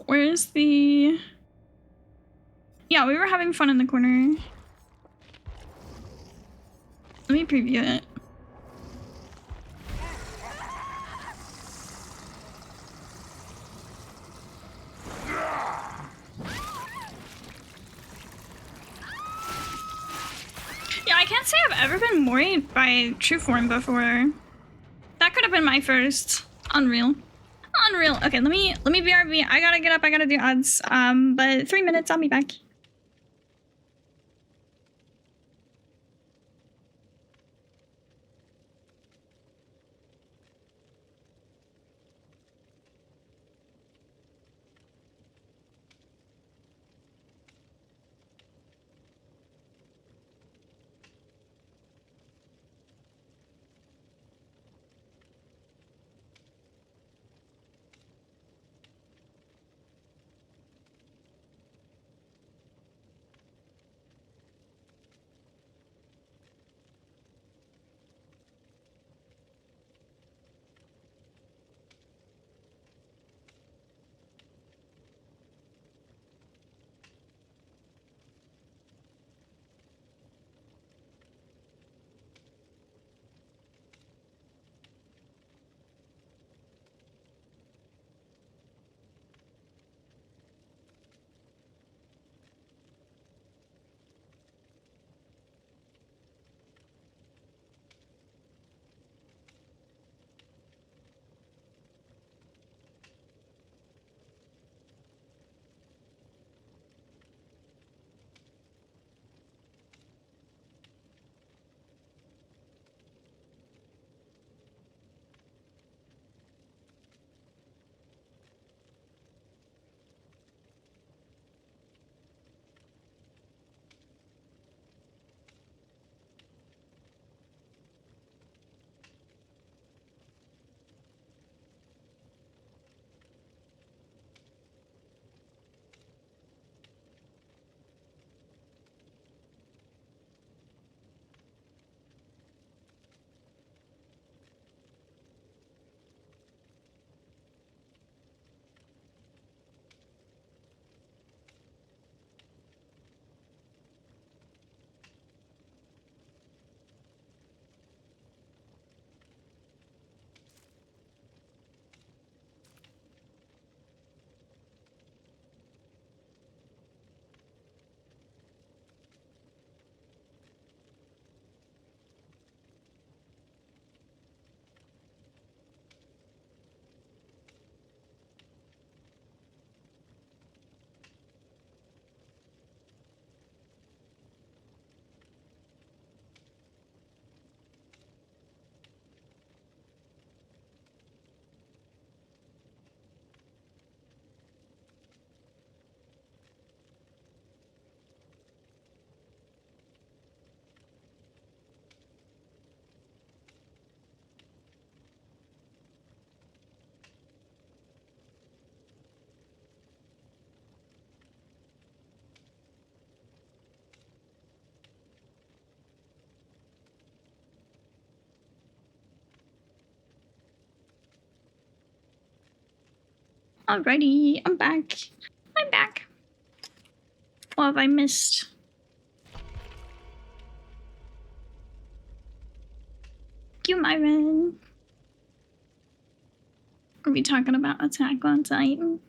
Where's the... Yeah, we were having fun in the corner. Let me preview it. Yeah, I can't say I've ever been Mori'd by true form before. That could have been my first. Unreal. Unreal. Okay, let me BRB. I gotta get up, I gotta do ads. But 3 minutes, I'll be back. Alrighty, I'm back. I'm back. What have I missed? Thank you, Myron. Are we talking about Attack on Titan?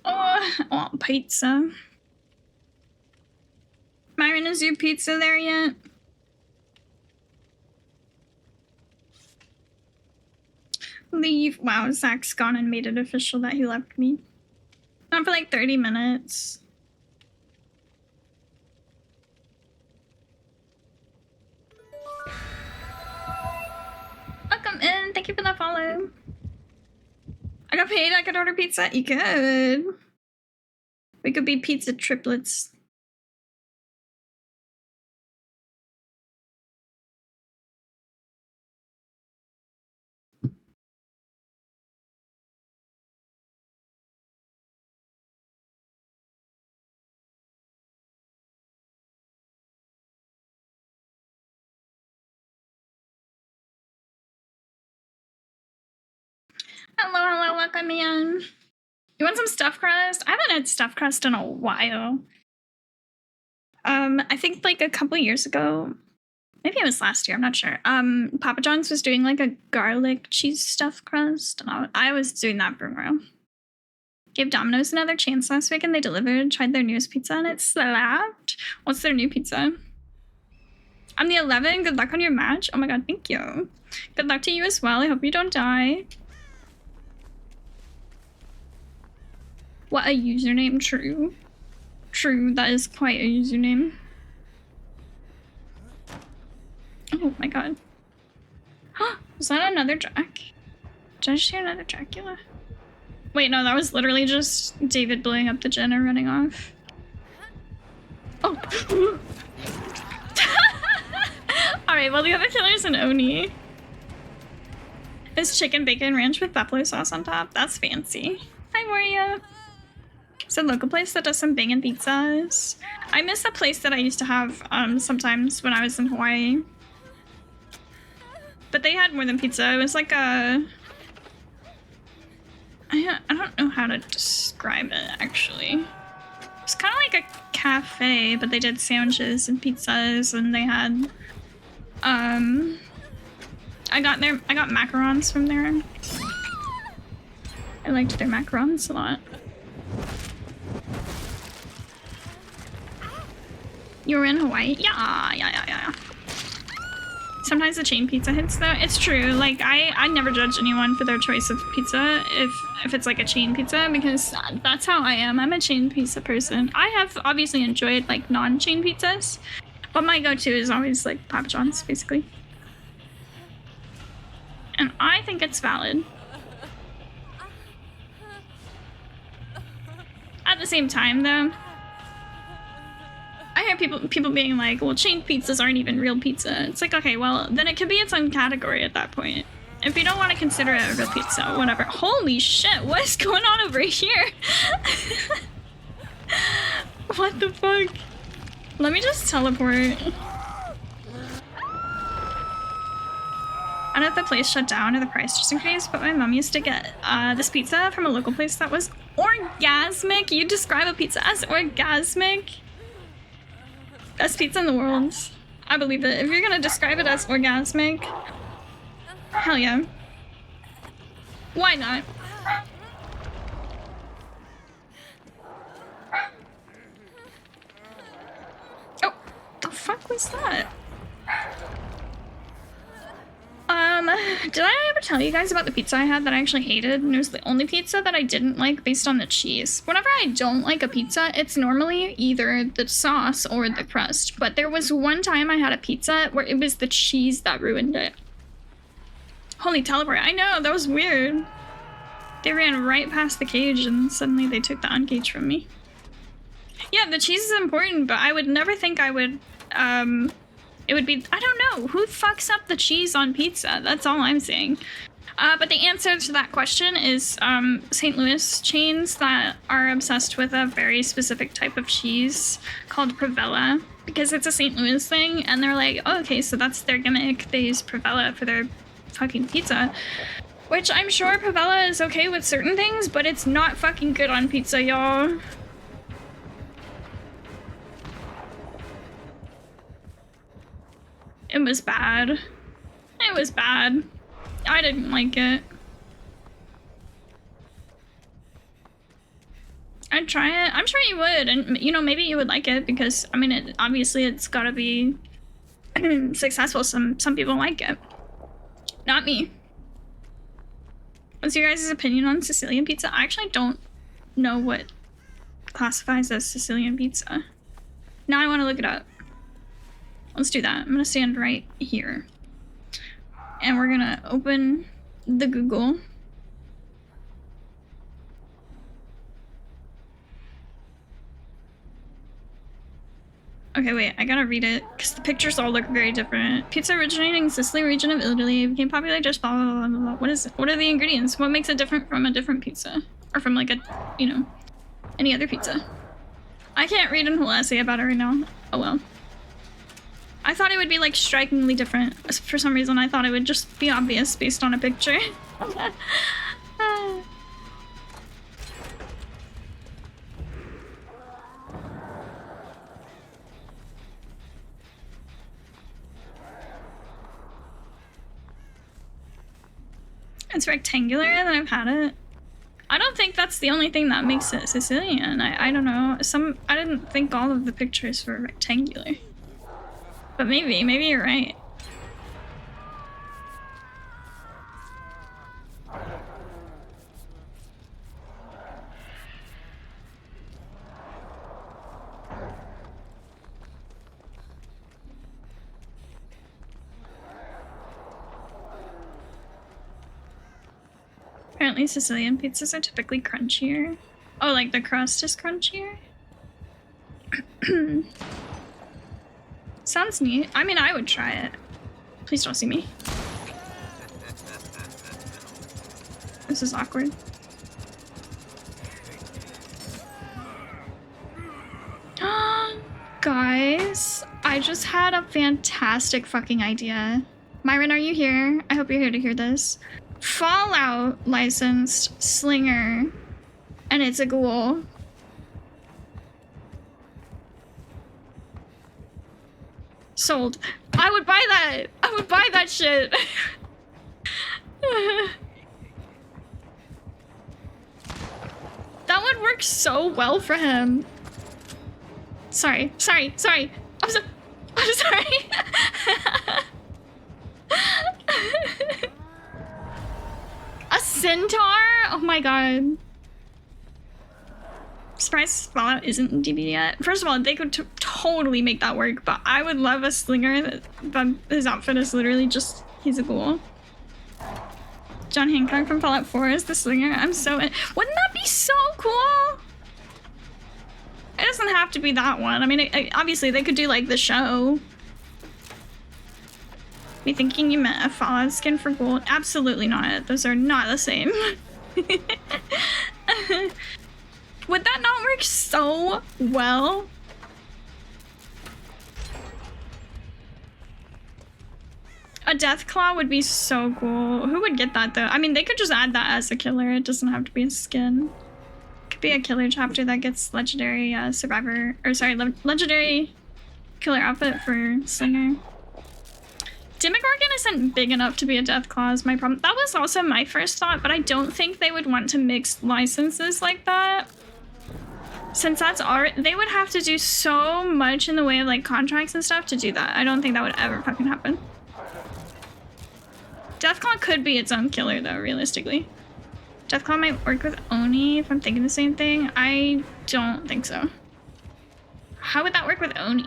Oh, I want pizza. Myron, is your pizza there yet? Leave. Wow, Zach's gone and made it official that he left me. Not for like 30 minutes. Welcome in. Thank you for the follow. I got paid. I could order pizza. You could. We could be pizza triplets. Hello, hello, welcome in. You want some stuffed crust? I haven't had stuffed crust in a while. I think like a couple years ago, maybe it was last year, I'm not sure. Papa John's was doing like a garlic cheese stuffed crust, and I was doing that for a while. Gave Domino's another chance last week and they delivered, tried their newest pizza and it slapped. What's their new pizza? I'm the 11. Good luck on your match. Oh my god, thank you. Good luck to you as well. I hope you don't die. What a username, true. True, that is quite a username. Oh my god. Was that another Drac? Did I just hear another Dracula? Wait, no, that was literally just David blowing up the gen and running off. Oh. Alright, well the other killer's an Oni. It's chicken bacon ranch with buffalo sauce on top. That's fancy. Hi, Moria. It's a local place that does some bangin' pizzas. I miss a place that I used to have sometimes when I was in Hawaii. But they had more than pizza. It was like a... I don't know how to describe it, actually. It's kind of like a cafe, but they did sandwiches and pizzas, and they had... I got macarons from there. I liked their macarons a lot. You were in Hawaii? Yeah. Sometimes the chain pizza hits though. It's true. Like I never judge anyone for their choice of pizza if it's like a chain pizza, because that's how I am. I'm a chain pizza person. I have obviously enjoyed like non-chain pizzas, but my go-to is always like Papa John's, basically. And I think it's valid. At the same time though, I hear people being like, well, chain pizzas aren't even real pizza. It's like, okay, well, then it could be its own category at that point. If you don't want to consider it a real pizza, whatever. Holy shit, what is going on over here? What the fuck? Let me just teleport. I don't know if the place shut down or the price just increased, but my mom used to get this pizza from a local place that was orgasmic. You describe a pizza as orgasmic? Best pizza in the world. I believe it. If you're gonna describe it as orgasmic, hell yeah. Why not? Oh, the fuck was that? Did I ever tell you guys about the pizza I had that I actually hated? And it was the only pizza that I didn't like based on the cheese. Whenever I don't like a pizza, it's normally either the sauce or the crust. But there was one time I had a pizza where it was the cheese that ruined it. Holy teleport. I know, that was weird. They ran right past the cage and suddenly they took the uncage from me. Yeah, the cheese is important, but I would never think I would, it would be, I don't know, who fucks up the cheese on pizza? That's all I'm saying. But the answer to that question is St. Louis chains that are obsessed with a very specific type of cheese called Provella, because it's a St. Louis thing, and they're like, oh, okay, so that's their gimmick. They use Provella for their fucking pizza. Which I'm sure Provella is okay with certain things, but it's not fucking good on pizza, y'all. It was bad. It was bad. I didn't like it. I'd try it. I'm sure you would, and you know, maybe you would like it because, I mean, obviously it's gotta be successful. Some people like it. Not me. What's your guys' opinion on Sicilian pizza? I actually don't know what classifies as Sicilian pizza. Now I want to look it up. Let's do that. I'm gonna stand right here. And we're gonna open the Google. Okay, wait, I gotta read it because the pictures all look very different. Pizza originating in Sicily region of Italy became popular just blah, blah, blah, blah. What are the ingredients? What makes it different from a different pizza? Or from like a, you know, any other pizza? I can't read a whole essay about it right now. Oh well. I thought it would be like strikingly different. For some reason, I thought it would just be obvious based on a picture. It's rectangular, and I've had it. I don't think that's the only thing that makes it Sicilian. I don't know. I didn't think all of the pictures were rectangular. But maybe you're right. Apparently Sicilian pizzas are typically crunchier. Oh, like the crust is crunchier? Sounds neat. I mean, I would try it. Please don't see me. This is awkward. Guys, I just had a fantastic fucking idea. Myron, are you here? I hope you're here to hear this. Fallout licensed Slinger, and it's a ghoul. Sold. I would buy that. I would buy that shit. That would work so well for him. Sorry. I'm sorry. A centaur? Oh my god. Surprised Fallout isn't in DB yet. First of all, they could totally make that work, but I would love a Slinger that his outfit is literally just, he's a ghoul. John Hancock from Fallout 4 is the Slinger. I'm so in. Wouldn't that be so cool? It doesn't have to be that one. I mean, obviously they could do like the show. Me thinking you meant a Fallout skin for gold? Absolutely not. Those are not the same. Would that not work so well? A Deathclaw would be so cool. Who would get that though? I mean, they could just add that as a killer. It doesn't have to be a skin. It could be a killer chapter that gets legendary survivor, or sorry, legendary killer outfit for Slinger. Demogorgon isn't big enough to be a Deathclaw is my problem. That was also my first thought, but I don't think they would want to mix licenses like that. Since that's already, they would have to do so much in the way of like contracts and stuff to do that. I don't think that would ever fucking happen. Deathclaw could be its own killer though, realistically. Deathclaw might work with Oni if I'm thinking the same thing. I don't think so. How would that work with Oni?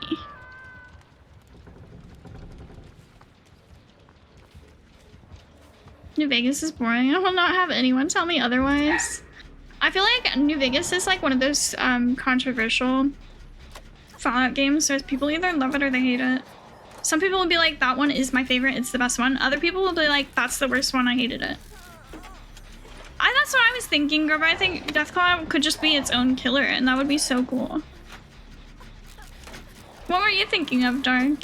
New Vegas is boring. I will not have anyone tell me otherwise. I feel like New Vegas is like one of those controversial Fallout games. So people either love it or they hate it. Some people will be like, that one is my favorite, it's the best one. Other people will be like, that's the worst one, I hated it. That's what I was thinking, girl, but I think Deathclaw could just be its own killer, and that would be so cool. What were you thinking of, Dark?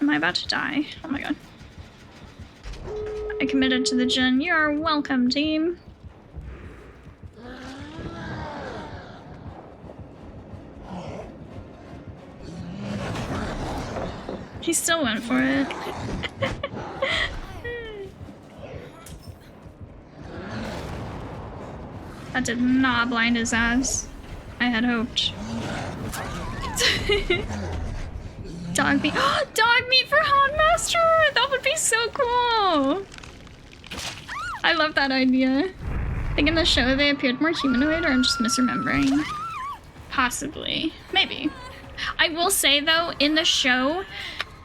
Am I about to die? Oh my god. I committed to the gen. You're welcome, team. He still went for it. That did not blind his ass. I had hoped. Dog meat. Dog meat for Houndmaster! That would be so cool! I love that idea. I think in the show they appeared more humanoid, or I'm just misremembering. Possibly. Maybe. I will say though, in the show,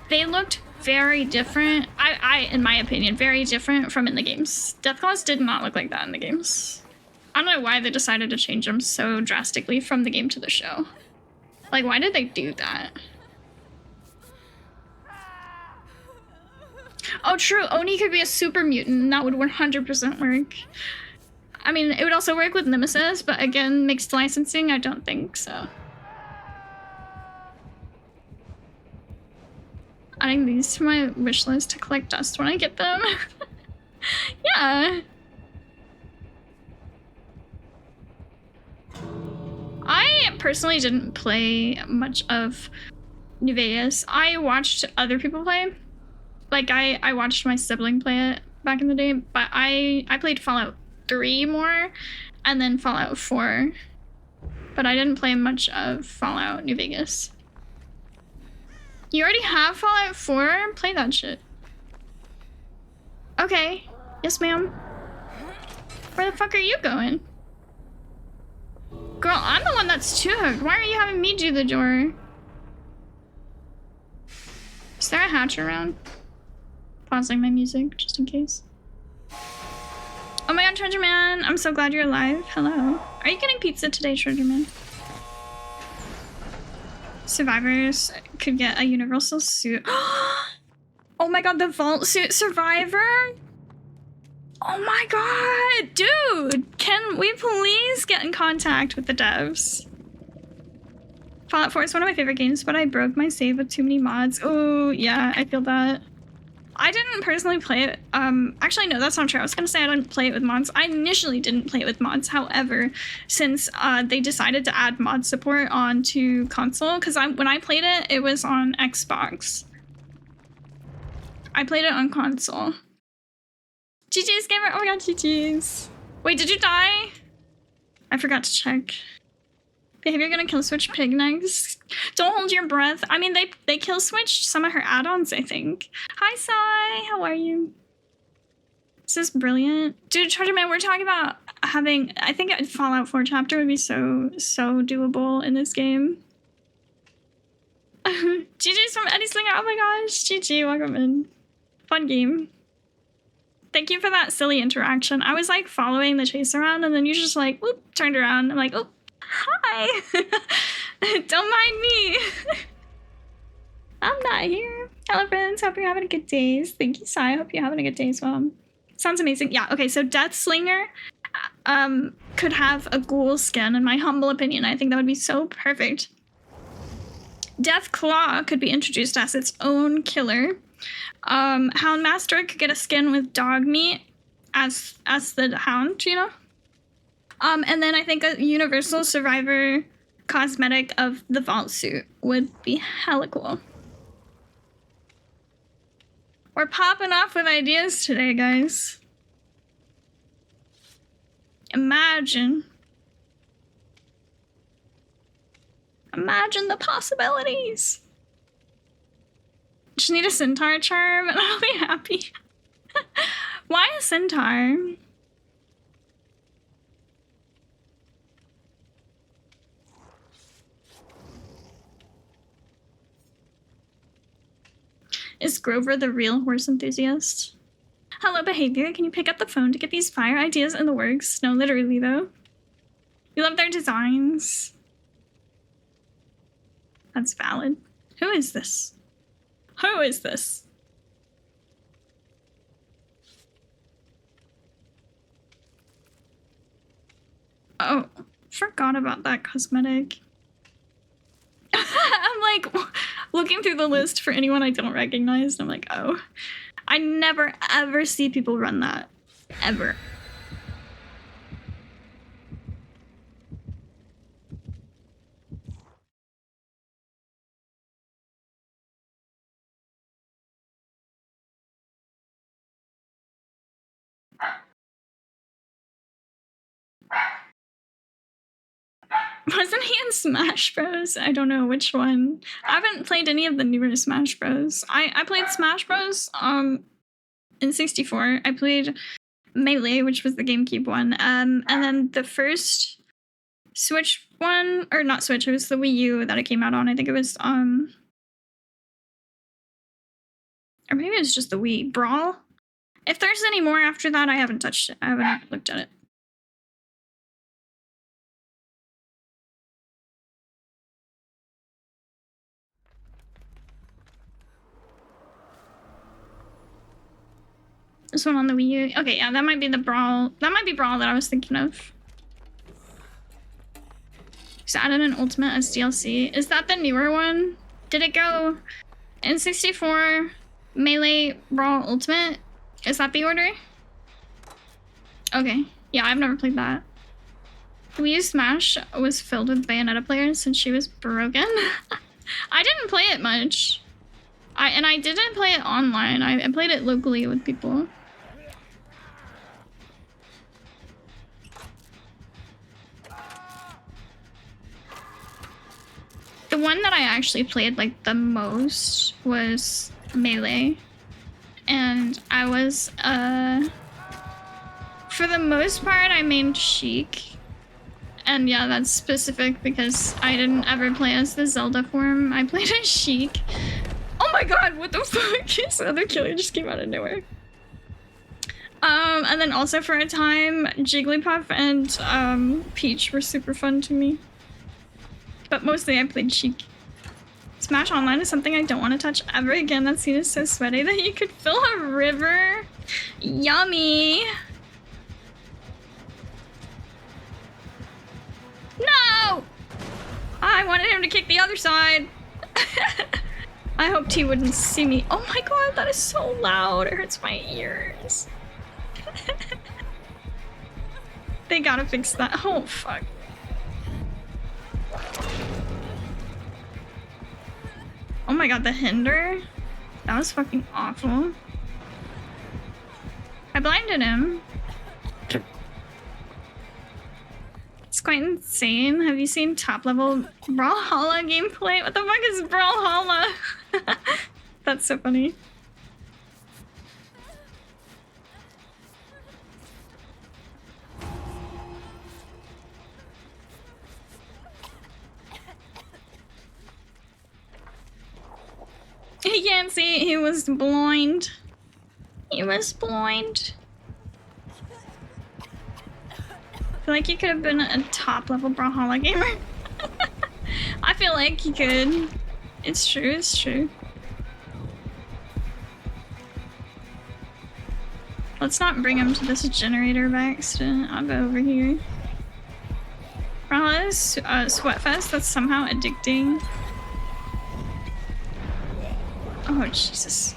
they looked very different. In my opinion, very different from in the games. Deathclaws did not look like that in the games. I don't know why they decided to change them so drastically from the game to the show. Like, why did they do that? Oh, true. Oni could be a super mutant, and that would 100% work. I mean, it would also work with Nemesis, but again, mixed licensing, I don't think so. Adding these to my wish list to collect dust when I get them. Yeah. I personally didn't play much of New Vegas. I watched other people play. Like, I watched my sibling play it back in the day, but I played Fallout 3 more, and then Fallout 4. But I didn't play much of Fallout New Vegas. You already have Fallout 4? Play that shit. Okay. Yes, ma'am. Where the fuck are you going? Girl, I'm the one that's too hooked. Why are you having me do the door? Is there a hatch around? Pausing my music, just in case. Oh my god, Treasure Man! I'm so glad you're alive. Hello. Are you getting pizza today, Treasure Man? Survivors could get a universal suit. Oh my god, the vault suit survivor? Oh my god! Dude! Can we please get in contact with the devs? Fallout 4 is one of my favorite games, but I broke my save with too many mods. Oh, yeah, I feel that. I didn't personally play it. Actually, no, that's not true. I was gonna say I didn't play it with mods. I initially didn't play it with mods. However, since they decided to add mod support onto console, because when I played it, it was on Xbox. I played it on console. GG's gamer. Oh my god, GG's. Wait, did you die? I forgot to check. Behavior gonna kill switch pig next. Don't hold your breath. I mean, they kill switched some of her add-ons, I think. Hi, Sai. How are you? This is brilliant. Dude, Treasure Man, we're talking about having... I think a Fallout 4 chapter would be so doable in this game. GG's from Eddie Slinger. Oh my gosh. GG, welcome in. Fun game. Thank you for that silly interaction. I was like following the chase around and then you just like, whoop, turned around. I'm like, oh. Hi! Don't mind me! I'm not here. Hello friends, hope you're having a good day. Thank you, Sai. I hope you're having a good day as well. Sounds amazing. Yeah, okay, so Deathslinger could have a ghoul skin, in my humble opinion. I think that would be so perfect. Deathclaw could be introduced as its own killer. Houndmaster could get a skin with dog meat as the hound, you know? And then I think a universal survivor cosmetic of the vault suit would be hella cool. We're popping off with ideas today, guys. Imagine the possibilities. Just need a centaur charm and I'll be happy. Why a centaur? Is Grover the real horse enthusiast? Hello, behavior. Can you pick up the phone to get these fire ideas in the works? No, literally, though. We love their designs. That's valid. Who is this? Who is this? Oh, forgot about that cosmetic. I'm like looking through the list for anyone I don't recognize, and I'm like, oh. I never ever see people run that. Ever. Wasn't he in Smash Bros? I don't know which one. I haven't played any of the newer Smash Bros. I played Smash Bros in 64. I played Melee, which was the GameCube one. And then the first Switch one, or not Switch, it was the Wii U that it came out on. I think it was or maybe it was just the Wii. Brawl? If there's any more after that, I haven't touched it. I haven't looked at it. This one on the Wii U. Okay, yeah, that might be the Brawl. That might be Brawl that I was thinking of. So added an Ultimate as DLC. Is that the newer one? Did it go in 64, Melee, Brawl, Ultimate? Is that the order? Okay. Yeah, I've never played that. Wii U Smash was filled with Bayonetta players since she was broken. I didn't play it much. I didn't play it online. I played it locally with people. The one that I actually played like the most was Melee. And I was, for the most part, I mained Sheik. And yeah, that's specific because I didn't ever play as the Zelda form. I played as Sheik. Oh my god, what the fuck? This other killer just came out of nowhere. And then also for a time, Jigglypuff and Peach were super fun to me. But mostly I played Sheik. Smash Online is something I don't want to touch ever again. That scene is so sweaty that you could fill a river. Yummy. No! I wanted him to kick the other side. I hoped he wouldn't see me. Oh my god, that is so loud. It hurts my ears. They gotta fix that. Oh, fuck. Oh my god, the hinder? That was fucking awful. I blinded him. It's quite insane. Have you seen top level Brawlhalla gameplay? What the fuck is Brawlhalla? That's so funny. He can't see, he was blind. He was blind. I feel like he could have been a top level Brawlhalla gamer. I feel like he could. It's true, it's true. Let's not bring him to this generator by accident. I'll go over here. Brawlhalla is Sweatfest that's somehow addicting. Oh, Jesus.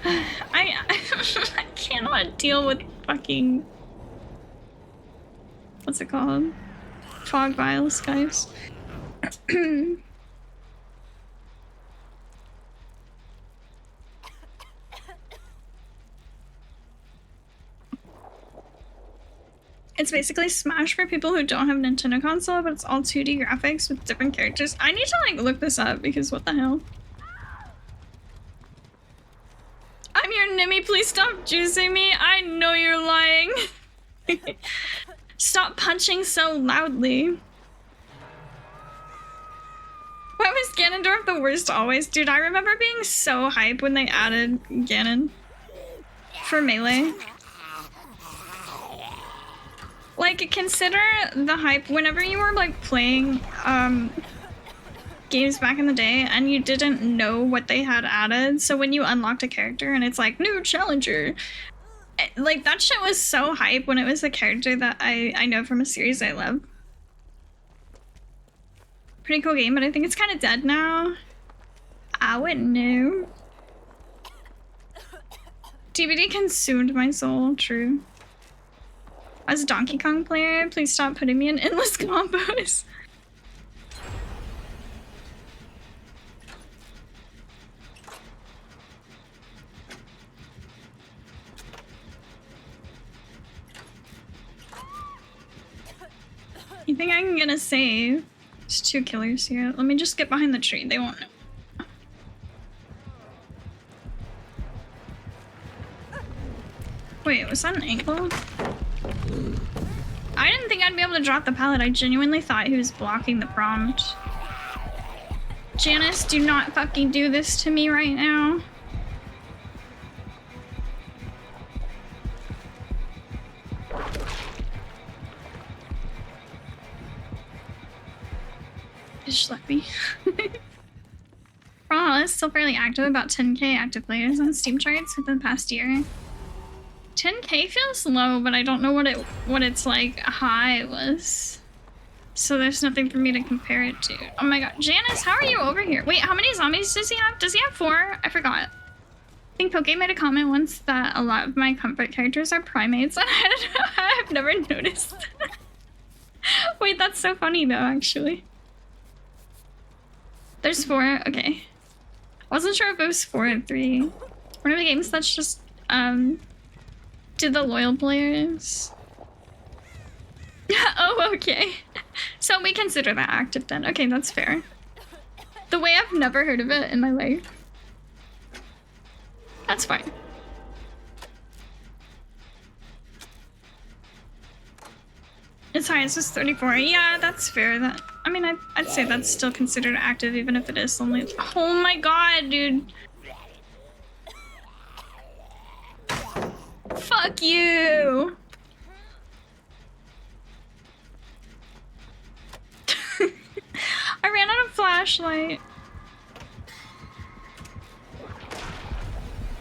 I cannot deal with fucking... What's it called? Fog vials, guys. It's basically Smash for people who don't have a Nintendo console, but it's all 2D graphics with different characters. I need to like look this up because what the hell? I'm your Nimmy, please stop juicing me. I know you're lying. Stop punching so loudly. Why was Ganondorf the worst always? Dude, I remember being so hype when they added Ganon for Melee. Like, consider the hype whenever you were like playing games back in the day and you didn't know what they had added. So when you unlocked a character and it's like, new challenger, like that shit was so hype when it was a character that I know from a series I love. Pretty cool game, but I think it's kind of dead now. I wouldn't know. DVD consumed my soul, true. As a Donkey Kong player, please stop putting me in endless combos. You think I can get a save? There's 2 killers here. Let me just get behind the tree. They won't know. Wait, was that an ankle? I didn't think I'd be able to drop the pallet. I genuinely thought he was blocking the prompt. Janice, do not fucking do this to me right now. Just left me. Brawlhalla is still fairly active, about 10k active players on Steam charts within the past year. 10k feels low, but I don't know what its like high was. So there's nothing for me to compare it to. Oh my god, Janice, how are you over here? Wait, how many zombies does he have? Does he have 4? I forgot. I think Poke made a comment once that a lot of my comfort characters are primates. I've never noticed. Wait, that's so funny though, actually. There's 4, okay. Wasn't sure if it was 4 or 3. One of the games that's just, to the loyal players. Oh, okay. So we consider that active then. Okay, that's fair. The way I've never heard of it in my life. That's fine. It's high, it's just 34. Yeah, that's fair. That, I mean, I'd say that's still considered active, even if it is only... Oh my god, dude. Fuck you. I ran out of flashlight.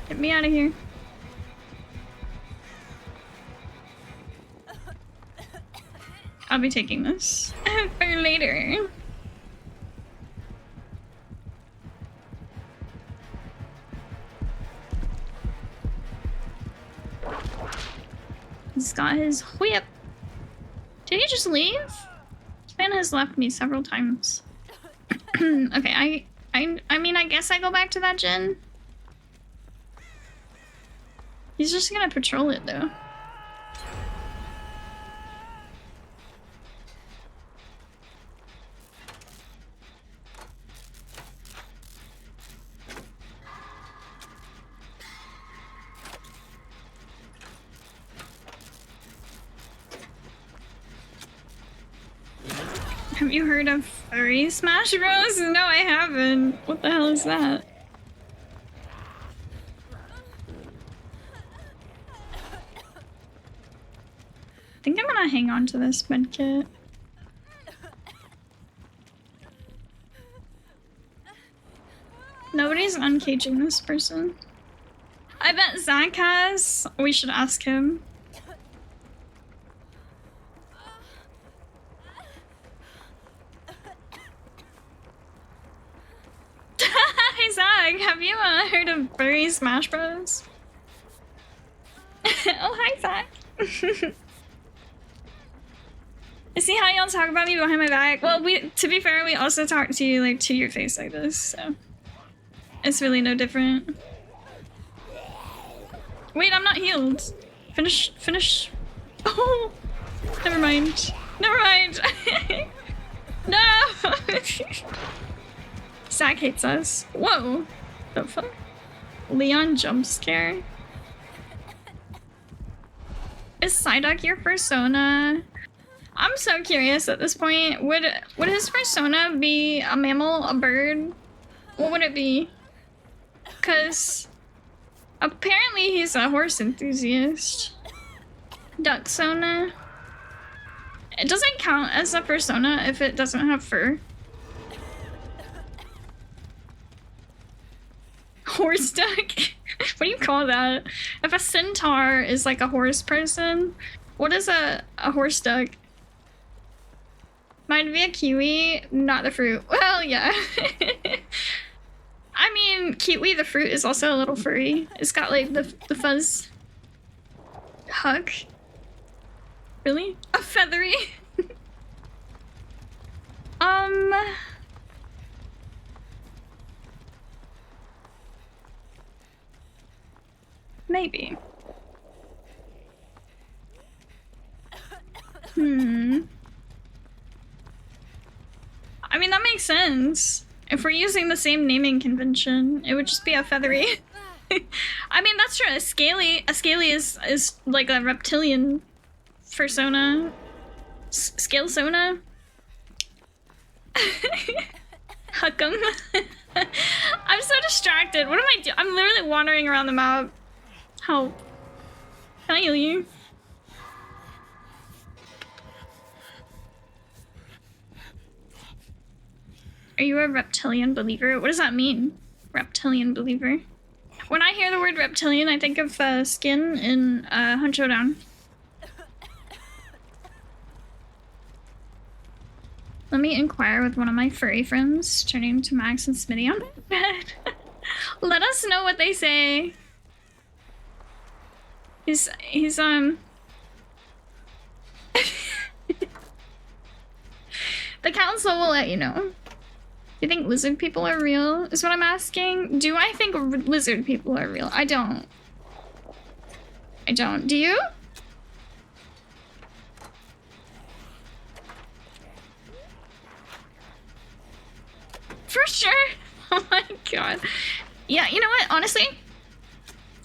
Get me out of here. I'll be taking this for later. He's got his whip. Did he just leave? This man has left me several times. Okay, I mean, I guess I go back to that gen. He's just gonna patrol it though. Have you heard of Furry Smash Bros? No, I haven't. What the hell is that? I think I'm gonna hang on to this medkit. Nobody's uncaging this person. I bet Zach has. We should ask him. Hey Zach, have you heard of Furry Smash Bros? Oh, hi Zach. See how y'all talk about me behind my back? Well, to be fair, we also talk to you like to your face like this, so it's really no different. Wait, I'm not healed. Finish. Oh, never mind. Never mind. No. Zach hates us. Whoa. The fuck? Leon jump scare. Is Psyduck your persona? I'm so curious at this point. Would his persona be a mammal, a bird? What would it be? Because apparently he's a horse enthusiast. Duck sona. It doesn't count as a persona if it doesn't have fur. Horse duck? What do you call that? If a centaur is like a horse person, what is a horse duck? Might be a kiwi, not the fruit. Well, yeah. I mean, kiwi, the fruit, is also a little furry. It's got like the fuzz. Huck? Really? A feathery? Maybe. I mean, that makes sense. If we're using the same naming convention, it would just be a feathery. I mean, that's true. A scaly is like a reptilian persona. Scale sona. Huckum. I'm so distracted. What am I doing? I'm literally wandering around the map. Help. Can I heal you? Are you a reptilian believer? What does that mean? Reptilian believer. When I hear the word reptilian, I think of Skin in Hunt Showdown. Let me inquire with one of my furry friends, turning to Max and Smitty on my bed. Let us know what they say. He's the council will let you know. Do you think lizard people are real? Is what I'm asking. Do I think lizard people are real? I don't. Do you? For sure. Oh my god. Yeah, you know what? Honestly,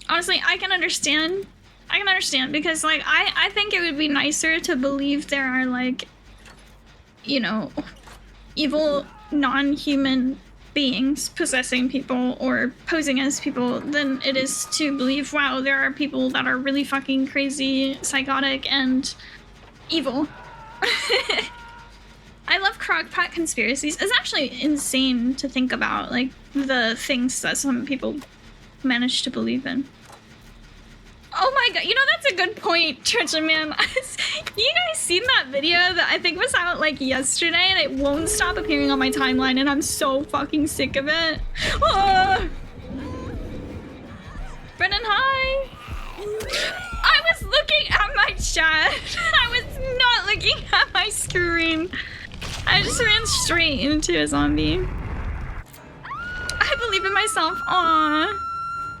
I can understand. Because like I think it would be nicer to believe there are like, you know, evil non-human beings possessing people or posing as people than it is to believe, wow, there are people that are really fucking crazy, psychotic, and evil. I love crockpot conspiracies. It's actually insane to think about, like, the things that some people manage to believe in. Oh my god, you know, that's a good point, Treasure Man. You guys seen that video that I think was out, like, yesterday, and it won't stop appearing on my timeline, and I'm so fucking sick of it. Oh. Brennan, hi! I was looking at my chat. I was not looking at my screen. I just ran straight into a zombie. I believe in myself. Aww.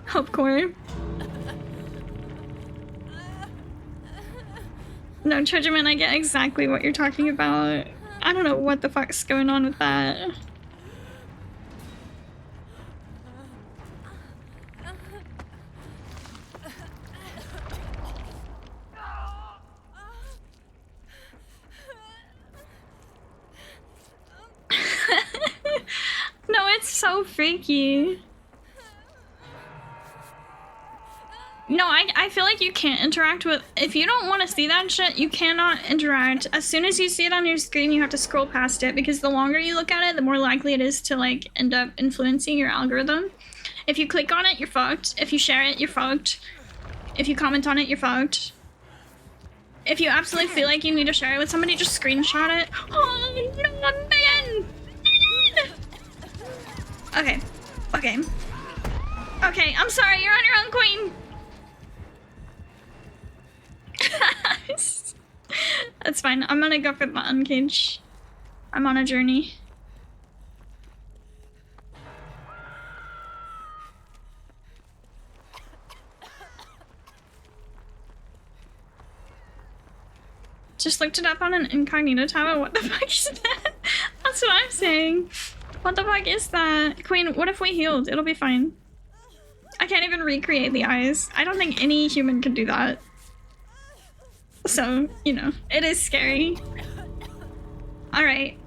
Hope core. No, Treasureman, I get exactly what you're talking about. I don't know what the fuck's going on with that. No, it's so freaky. No, I feel like you can't interact with... If you don't want to see that shit, you cannot interact. As soon as you see it on your screen, you have to scroll past it, because the longer you look at it, the more likely it is to, like, end up influencing your algorithm. If you click on it, you're fucked. If you share it, you're fucked. If you comment on it, you're fucked. If you absolutely feel like you need to share it with somebody, just screenshot it. Oh, no, man! Okay. Okay. Okay, I'm sorry, you're on your own, queen! That's fine. I'm gonna go for the uncage. I'm on a journey. Just looked it up on an incognito tab. What the fuck is that? That's what I'm saying. What the fuck is that? Queen, what if we healed? It'll be fine. I can't even recreate the eyes. I don't think any human could do that. So, you know, it is scary. All right.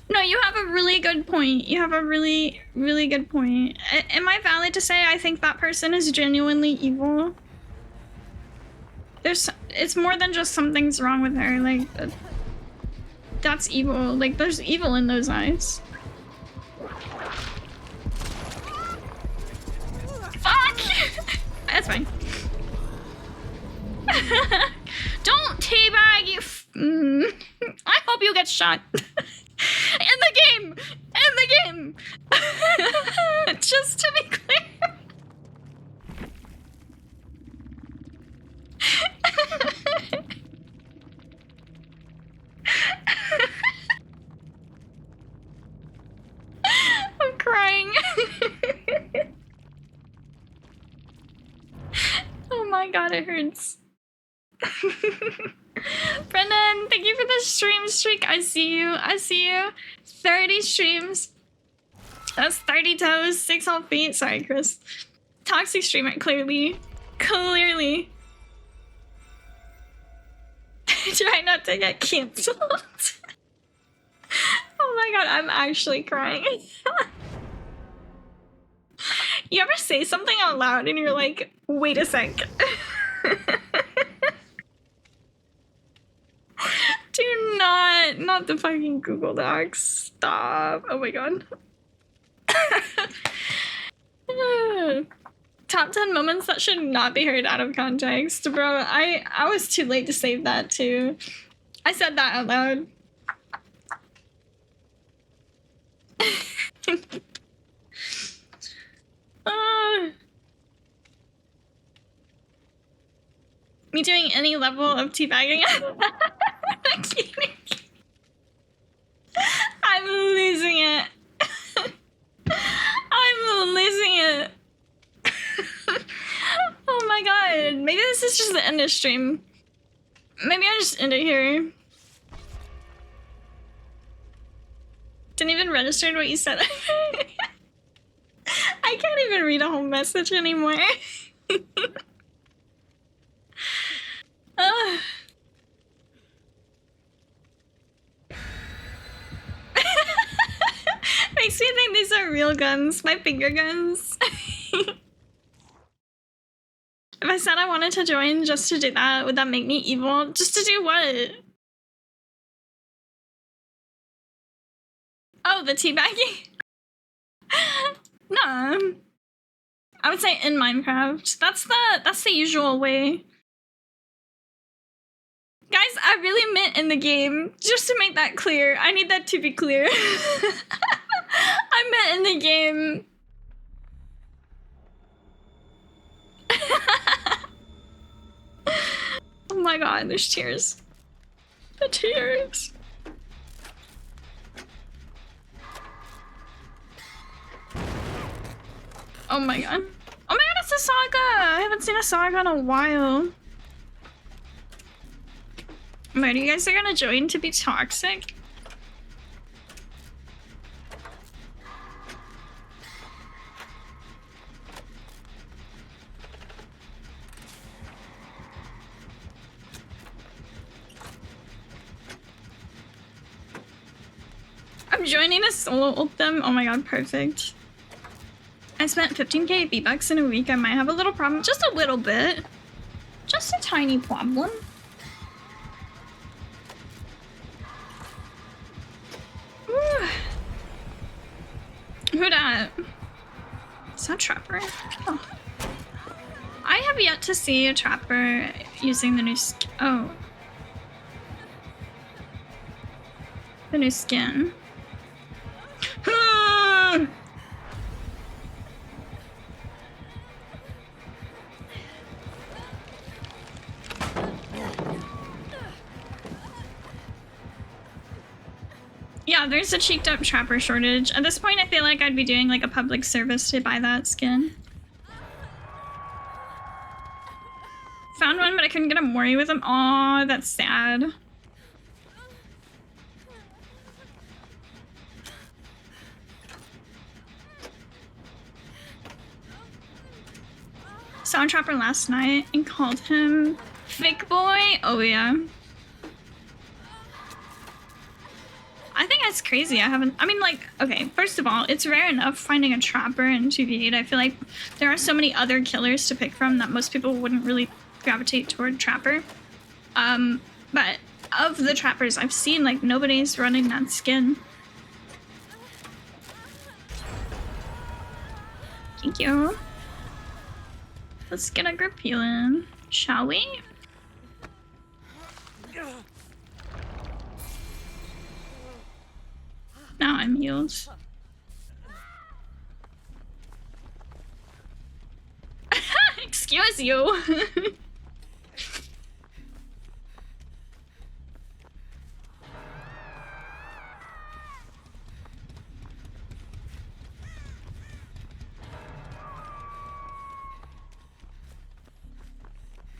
No, you have a really good point. You have a really, really good point. Am I valid to say I think that person is genuinely evil? It's more than just something's wrong with her. Like, that's evil. Like, there's evil in those eyes. Fuck! That's fine. Don't teabag, you I hope you get shot. In the game! In the game! Just to be clear. I'm crying. Oh my god, it hurts. Brendan, thank you for the stream streak. I see you. I see you. 30 streams. That's 30 toes, 6 whole feet. Sorry, Chris. Toxic streamer, clearly. Clearly. Try not to get canceled. Oh my god, I'm actually crying. You ever say something out loud and you're like, wait a sec. Do not the fucking Google Docs. Stop. Oh my god. Top 10 moments that should not be heard out of context. Bro, I was too late to save that too. I said that out loud. Me doing any level of teabagging? I'm losing it. I'm losing it. Oh my god. Maybe this is just the end of stream. Maybe I just end it here. Didn't even register what you said. I can't even read a whole message anymore. Makes me think these are real guns, my finger guns. If I said I wanted to join just to do that, would that make me evil? Just to do what? Oh, the teabagging? No. I would say in Minecraft. That's the usual way. Guys, I really meant in the game. Just to make that clear. I need that to be clear. I meant in the game. Oh my god, there's tears. The tears. Oh my god. Oh my god, it's a saga! I haven't seen a saga in a while. Wait, you guys are gonna join to be toxic? I'm joining a solo ultim. Oh my god, perfect. I spent 15k V-Bucks in a week. I might have a little problem. Just a little bit. Just a tiny problem. Ooh. Who dat? Is that Trapper? Oh. I have yet to see a Trapper using the new skin. Oh. The new skin. Yeah, there's a cheeked up Trapper shortage. At this point, I feel like I'd be doing like a public service to buy that skin. Found one, but I couldn't get a Mori with him. Aw, that's sad. saw a trapper last night and called him fake boy. Oh yeah. I think that's crazy. I mean, like, okay, first of all, it's rare enough finding a trapper in 2v8. I feel like there are so many other killers to pick from that most people wouldn't really gravitate toward trapper. But of the trappers I've seen, like, nobody's running that skin. Thank you. Let's get a group healing, shall we? Now I'm healed. Excuse you.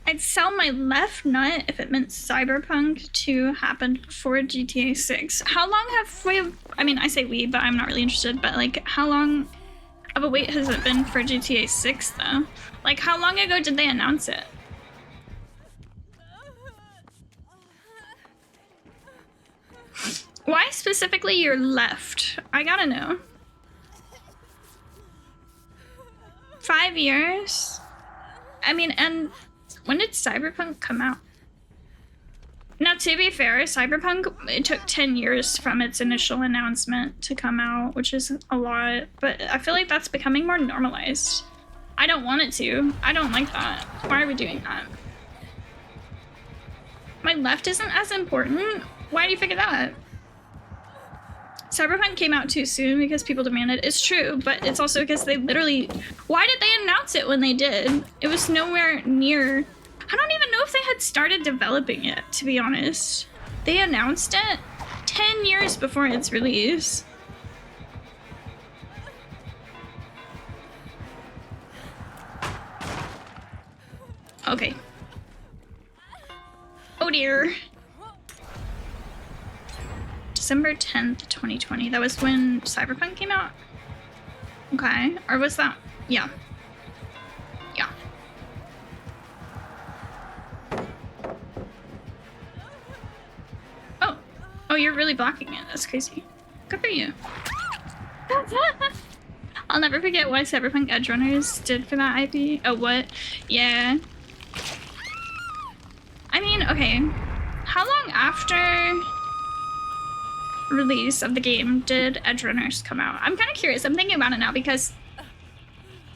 I'd sell my left nut if it meant Cyberpunk 2 happened before GTA 6. How long have we... I mean, I say we, but I'm not really interested, but like, how long of a wait has it been for GTA 6 though? Like, how long ago did they announce it? Why specifically your left? I gotta know. 5 years? I mean, and when did Cyberpunk come out? Now, to be fair, Cyberpunk, it took 10 years from its initial announcement to come out, which is a lot, but I feel like that's becoming more normalized. I don't want it to. I don't like that. Why are we doing that? My left isn't as important? Why do you figure that? Cyberpunk came out too soon because people demanded it. It's true, but it's also because they literally... Why did they announce it when they did? It was nowhere near... I don't even know if they had started developing it, to be honest. They announced it 10 years before its release. Okay. Oh dear. December 10th, 2020. That was when Cyberpunk came out? Okay. Or was that... Yeah. Yeah. Oh. Oh, you're really blocking it. That's crazy. Good for you. I'll never forget what Cyberpunk Edgerunners did for that IP. Oh, what? Yeah. I mean, okay. How long after release of the game did Edgerunners come out? I'm kind of curious. I'm thinking about it now because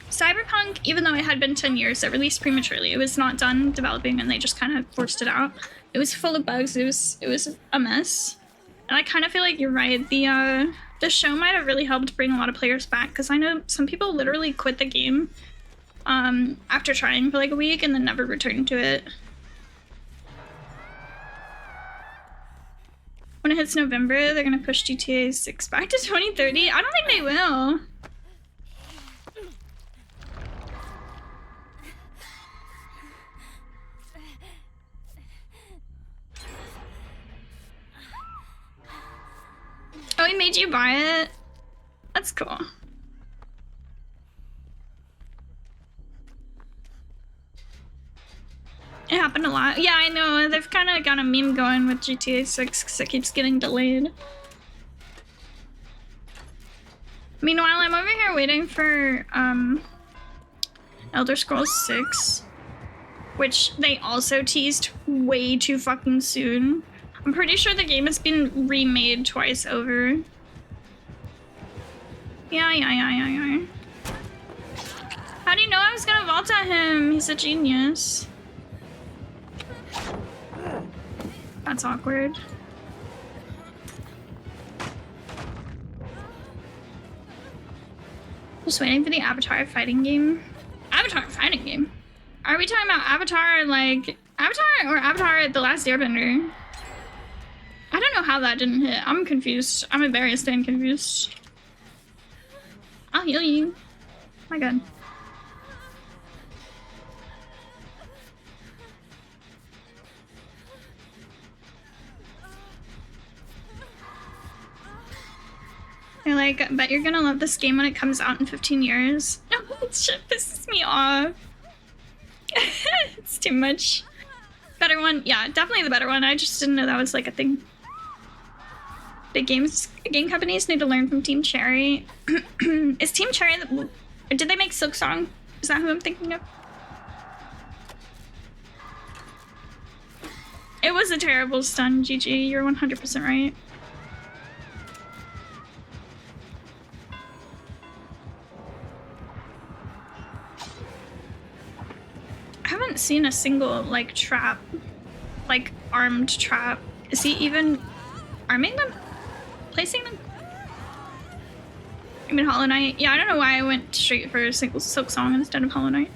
Cyberpunk, even though it had been 10 years, it released prematurely. It was not done developing and they just kind of forced it out. It was full of bugs. It was a mess. And I kind of feel like you're right. The show might have really helped bring a lot of players back because I know some people literally quit the game after trying for like a week and then never returned to it. When it hits November, they're gonna push GTA 6 back to 2030. I don't think they will. Oh, he made you buy it? That's cool. It happened a lot. Yeah, I know. They've kind of got a meme going with GTA 6 because it keeps getting delayed. Meanwhile, I'm over here waiting for Elder Scrolls 6, which they also teased way too fucking soon. I'm pretty sure the game has been remade twice over. Yeah. How do you know I was gonna vault at him? He's a genius. That's awkward. Just waiting for the Avatar fighting game. Avatar fighting game? Are we talking about Avatar like Avatar or Avatar The Last Airbender? I don't know how that didn't hit. I'm confused. I'm embarrassed and confused. I'll heal you. My god. You're like, I bet you're gonna love this game when it comes out in 15 years. No, that shit pisses me off. It's too much. Better one? Yeah, definitely the better one. I just didn't know that was like a thing. Big game companies need to learn from Team Cherry. Is Team Cherry did they make Silk Song? Is that who I'm thinking of? It was a terrible stun, GG. You're 100% right. I haven't seen a single, like, trap. Like, armed trap. Is he even arming them? Placing them? I mean, Hollow Knight. Yeah, I don't know why I went straight for a single Silk Song instead of Hollow Knight.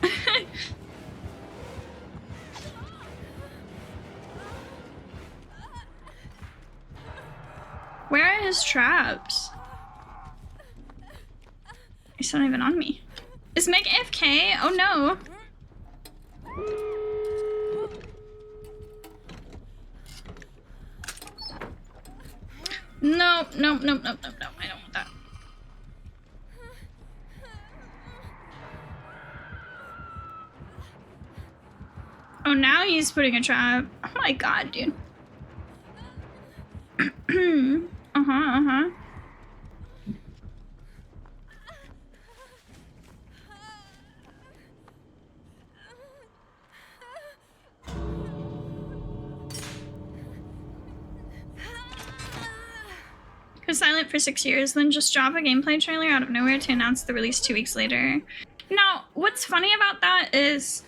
Where are his traps? He's not even on me. Is Meg AFK? Oh no. No. I don't want that. Oh, now he's putting a trap. Oh my god, dude. uh-huh. Was silent for 6 years, then just drop a gameplay trailer out of nowhere to announce the release 2 weeks later. Now, what's funny about that is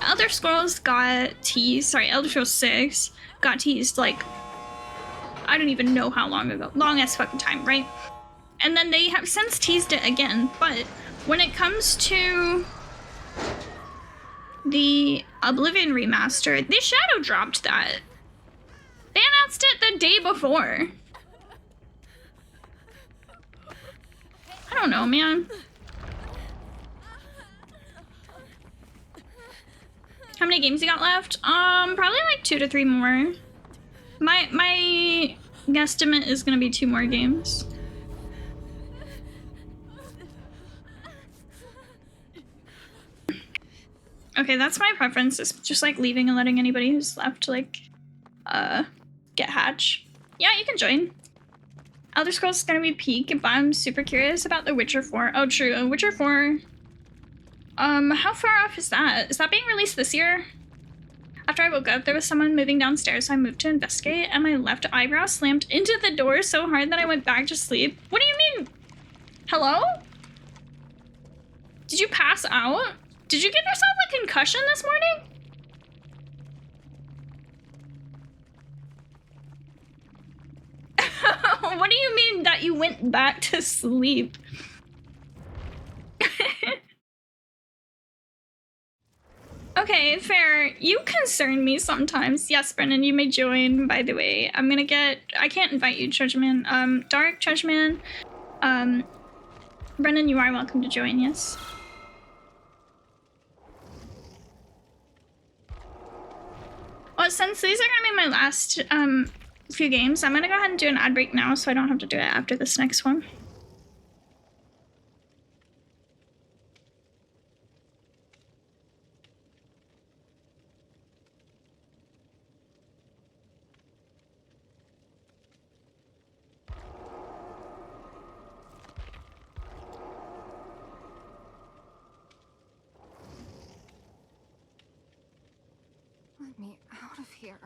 Elder Scrolls got teased, Elder Scrolls 6 got teased, like, I don't even know how long ago. Long as fucking time, right? And then they have since teased it again, but when it comes to the Oblivion remaster, they shadow dropped that. They announced it the day before. I don't know, man. How many games you got left? Probably like 2 to 3 more. My guesstimate is gonna be 2 more games. Okay, that's my preference, is just like leaving and letting anybody who's left like get hatch. Yeah, you can join. Elder Scrolls is gonna be peak, but I'm super curious about The Witcher 4. Oh, true. Witcher 4. How far off is that? Is that being released this year? After I woke up, there was someone moving downstairs, so I moved to investigate, and my left eyebrow slammed into the door so hard that I went back to sleep. What do you mean? Hello? Did you pass out? Did you get yourself a concussion this morning? What do you mean that you went back to sleep? Okay, fair. You concern me sometimes. Yes, Brennan, you may join, by the way. I can't invite you, Treasureman. Dark Treasureman. Brennan, you are welcome to join, yes. Well, since these are gonna be my last, few games, I'm gonna go ahead and do an ad break now so I don't have to do it after this next one. Let me out of here.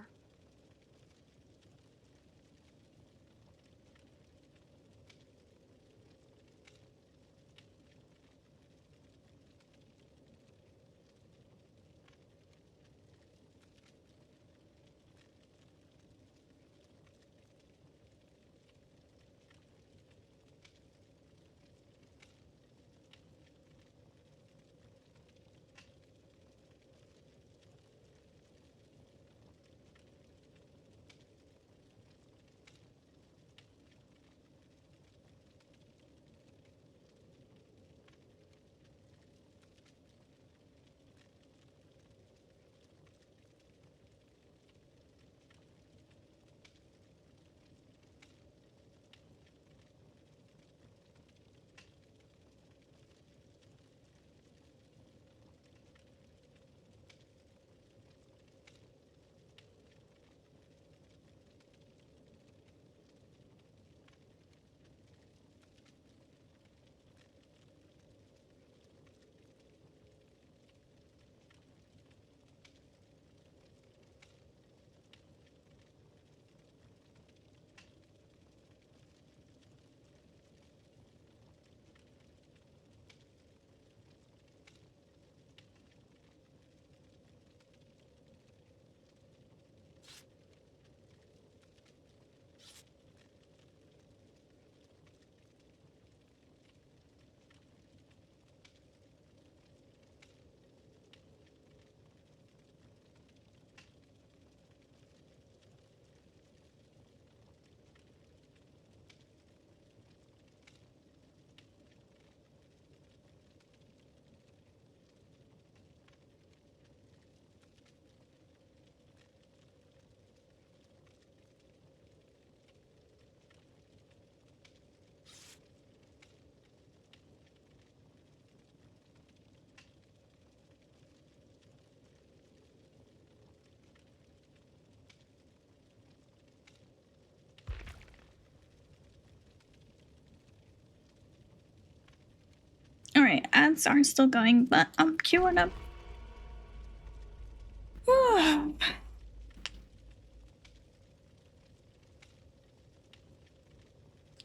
my ads are still going, but I'm queuing up.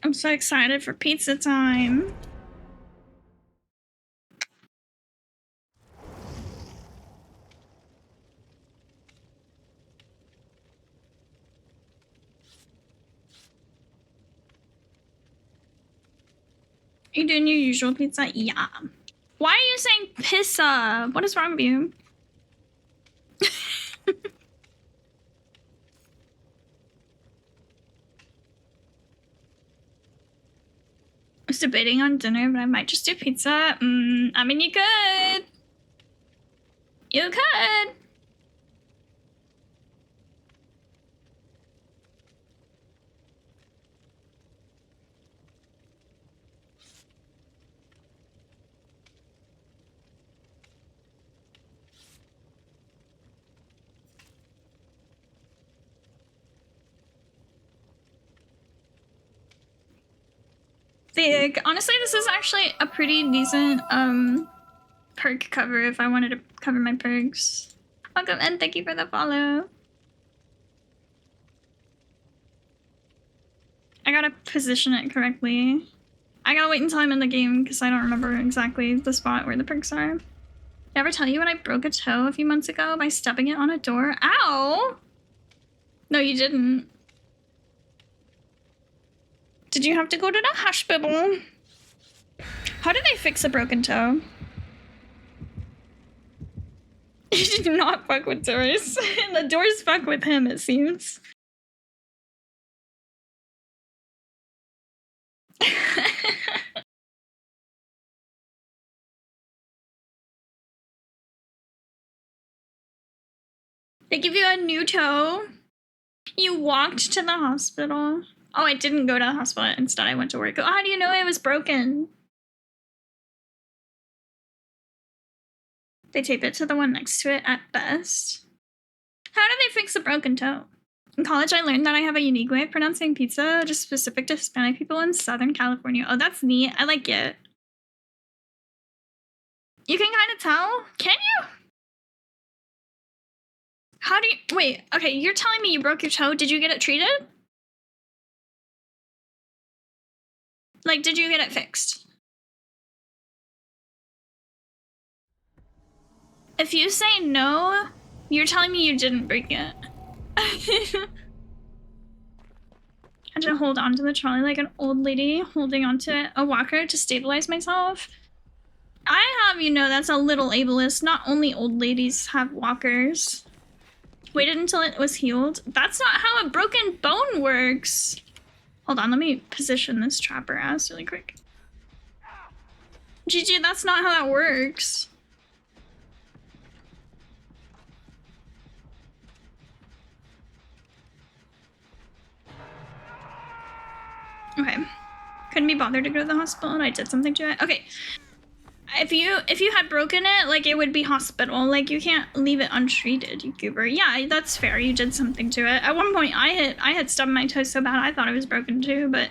I'm so excited for pizza time. You doing your usual pizza? Yeah. Why are you saying pizza? What is wrong with you? I was debating on dinner, but I might just do pizza. I mean, you could. You could. Honestly, this is actually a pretty decent perk cover if I wanted to cover my perks. Welcome and thank you for the follow. I gotta position it correctly. I gotta wait until I'm in the game because I don't remember exactly the spot where the perks are. Did I ever tell you when I broke a toe a few months ago by stepping it on a door? Ow! No, you didn't. Did you have to go to the hospital? How did they fix a broken toe? You do not fuck with doors. The doors fuck with him, it seems. They give you a new toe. You walked to the hospital. Oh, I didn't go to the hospital. Instead, I went to work. Oh, how do you know it was broken? They tape it to the one next to it at best. How do they fix a broken toe? In college, I learned that I have a unique way of pronouncing pizza, just specific to Hispanic people in Southern California. Oh, that's neat. I like it. You can kind of tell? Can you? How do you... Wait, okay, you're telling me you broke your toe. Did you get it treated? Like, did you get it fixed? If you say no, you're telling me you didn't break it. I had to hold onto the trolley like an old lady holding onto a walker to stabilize myself. I have, you know, that's a little ableist. Not only old ladies have walkers. Waited until it was healed. That's not how a broken bone works. Hold on, let me position this trapper ass really quick. GG, that's not how that works. Okay. Couldn't be bothered to go to the hospital and I did something to it. Okay. If you had broken it, like, it would be hospital. Like, you can't leave it untreated, you goober. Yeah, that's fair. You did something to it. At one point, I had stubbed my toe so bad I thought it was broken too, but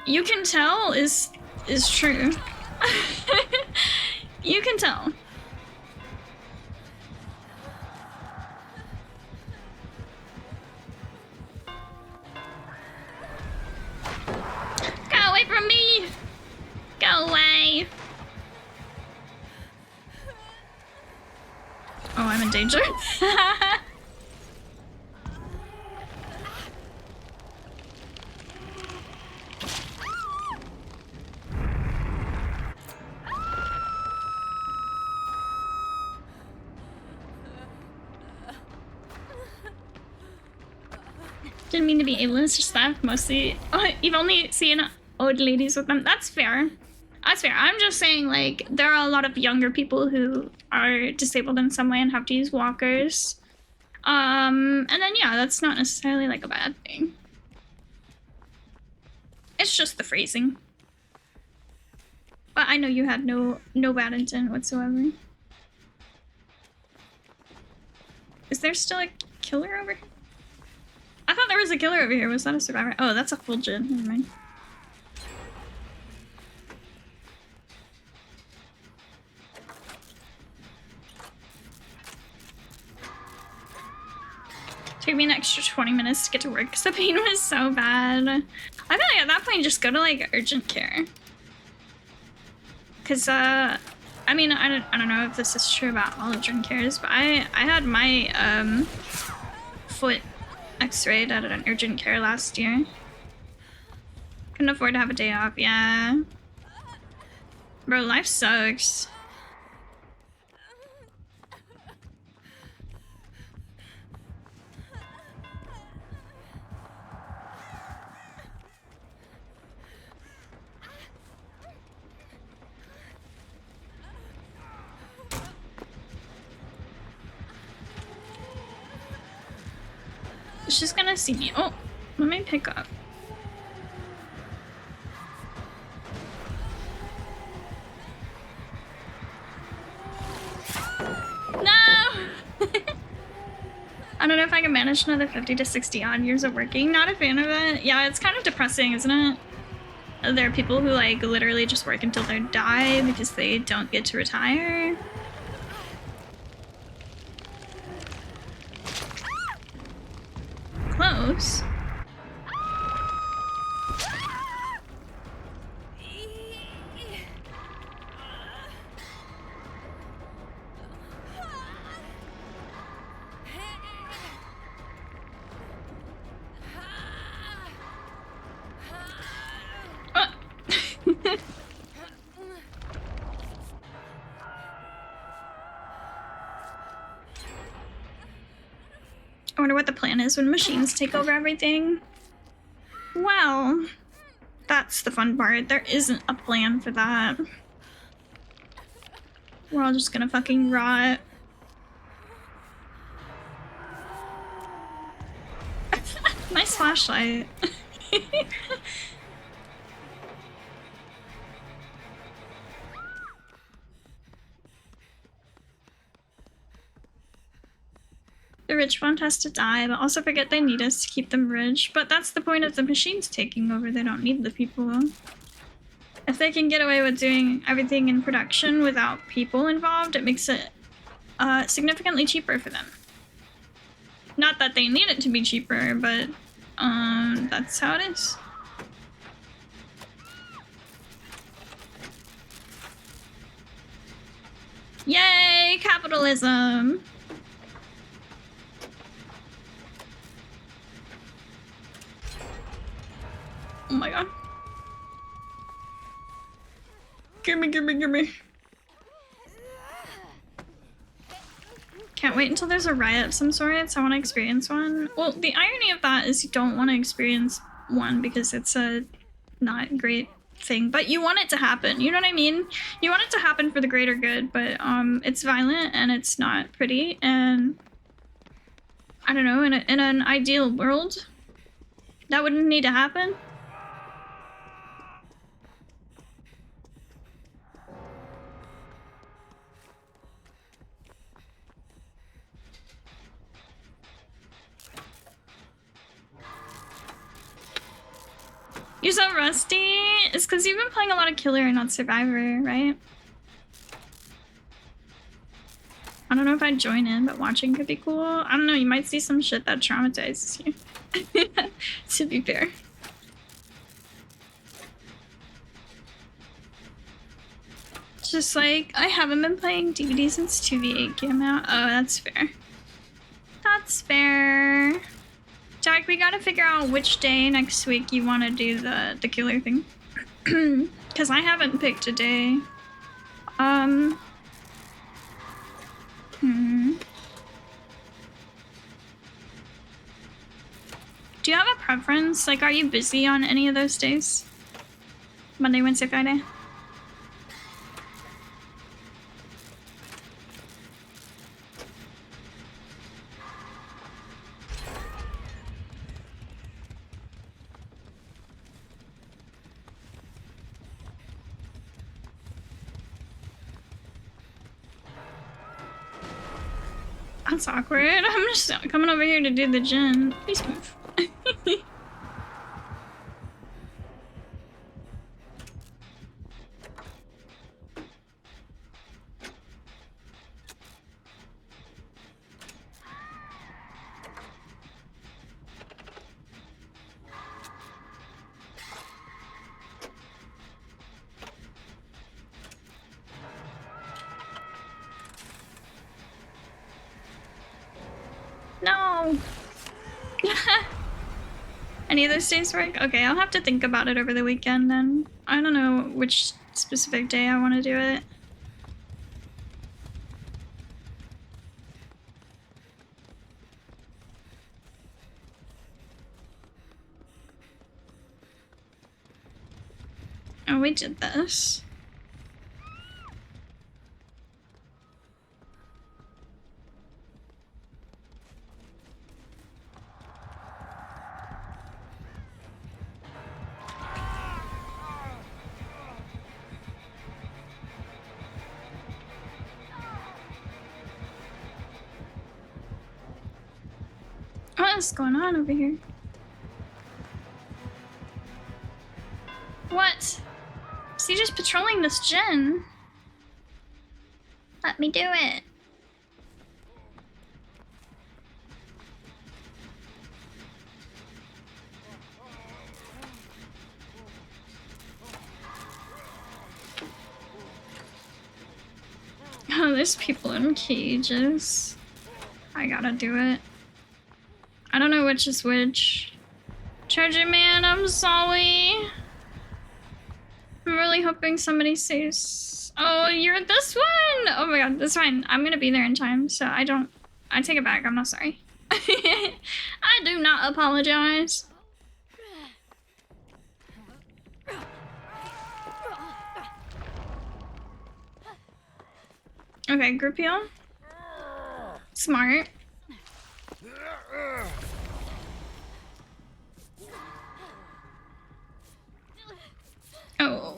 you can tell is true. You can tell. Go away from me! Go away! Oh, I'm in danger. Didn't mean to be ableist, just that mostly. Oh, you've only seen old ladies with them. That's fair. That's fair. I'm just saying, like, there are a lot of younger people who are disabled in some way and have to use walkers. And then, yeah, that's not necessarily, like, a bad thing. It's just the phrasing. But I know you had no bad intent whatsoever. Is there still a killer over here? I thought there was a killer over here. Was that a survivor? Oh, that's a fulgent. Never mind. Took me an extra 20 minutes to get to work because the pain was so bad. I feel like at that point just go to like urgent care. Cause I mean I don't know if this is true about all urgent cares, but I had my foot x-rayed at an urgent care last year. Couldn't afford to have a day off, yeah. Bro, life sucks. She's gonna see me. Oh, let me pick up. No! I don't know if I can manage another 50 to 60 odd years of working. Not a fan of it. Yeah, it's kind of depressing, isn't it? There are people who like literally just work until they die because they don't get to retire. Close. I wonder what the plan is when machines take over everything. Well, that's the fun part. There isn't a plan for that. We're all just gonna fucking rot. Nice flashlight. The rich one has to die, but also forget they need us to keep them rich. But that's the point of the machines taking over. They don't need the people. If they can get away with doing everything in production without people involved, it makes it significantly cheaper for them. Not that they need it to be cheaper, but that's how it is. Yay, capitalism! Oh my god. Gimme, gimme, gimme. Can't wait until there's a riot of some sort, so I want to experience one. Well, the irony of that is you don't want to experience one because it's a not great thing, but you want it to happen, you know what I mean? You want it to happen for the greater good, but it's violent and it's not pretty, and I don't know, in an ideal world, that wouldn't need to happen. You're so rusty. It's because you've been playing a lot of Killer and not Survivor, right? I don't know if I'd join in, but watching could be cool. I don't know, you might see some shit that traumatizes you. To be fair. Just like, I haven't been playing DVD since 2v8 came out. Oh, that's fair. That's fair. Jack, we gotta figure out which day next week you want to do the killer thing. Because I haven't picked a day. Do you have a preference? Like, are you busy on any of those days? Monday, Wednesday, Friday? That's awkward. I'm just coming over here to do the gin. Please move. No. Any of those days work? Okay, I'll have to think about it over the weekend then. I don't know which specific day I want to do it. Oh, we did this. What is going on over here? What? Is he just patrolling this gen? Let me do it. Oh, there's people in cages. I gotta do it. I don't know which is which. Treasure Man, I'm sorry. I'm really hoping somebody says, oh, you're this one. Oh my god, that's fine. I'm gonna be there in time, so I take it back. I'm not sorry. I do not apologize. Okay, group heal. Smart. Oh.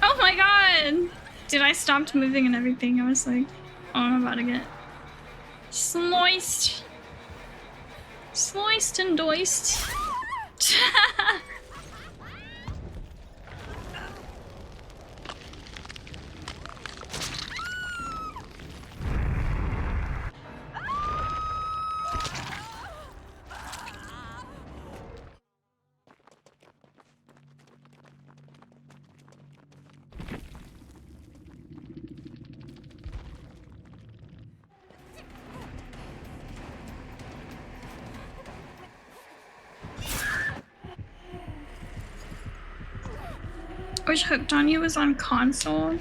Oh my god! Dude, I stopped moving and everything. I was like, oh, I'm about to get sliced. Sliced and doiced. Wish Hooked on You was on console.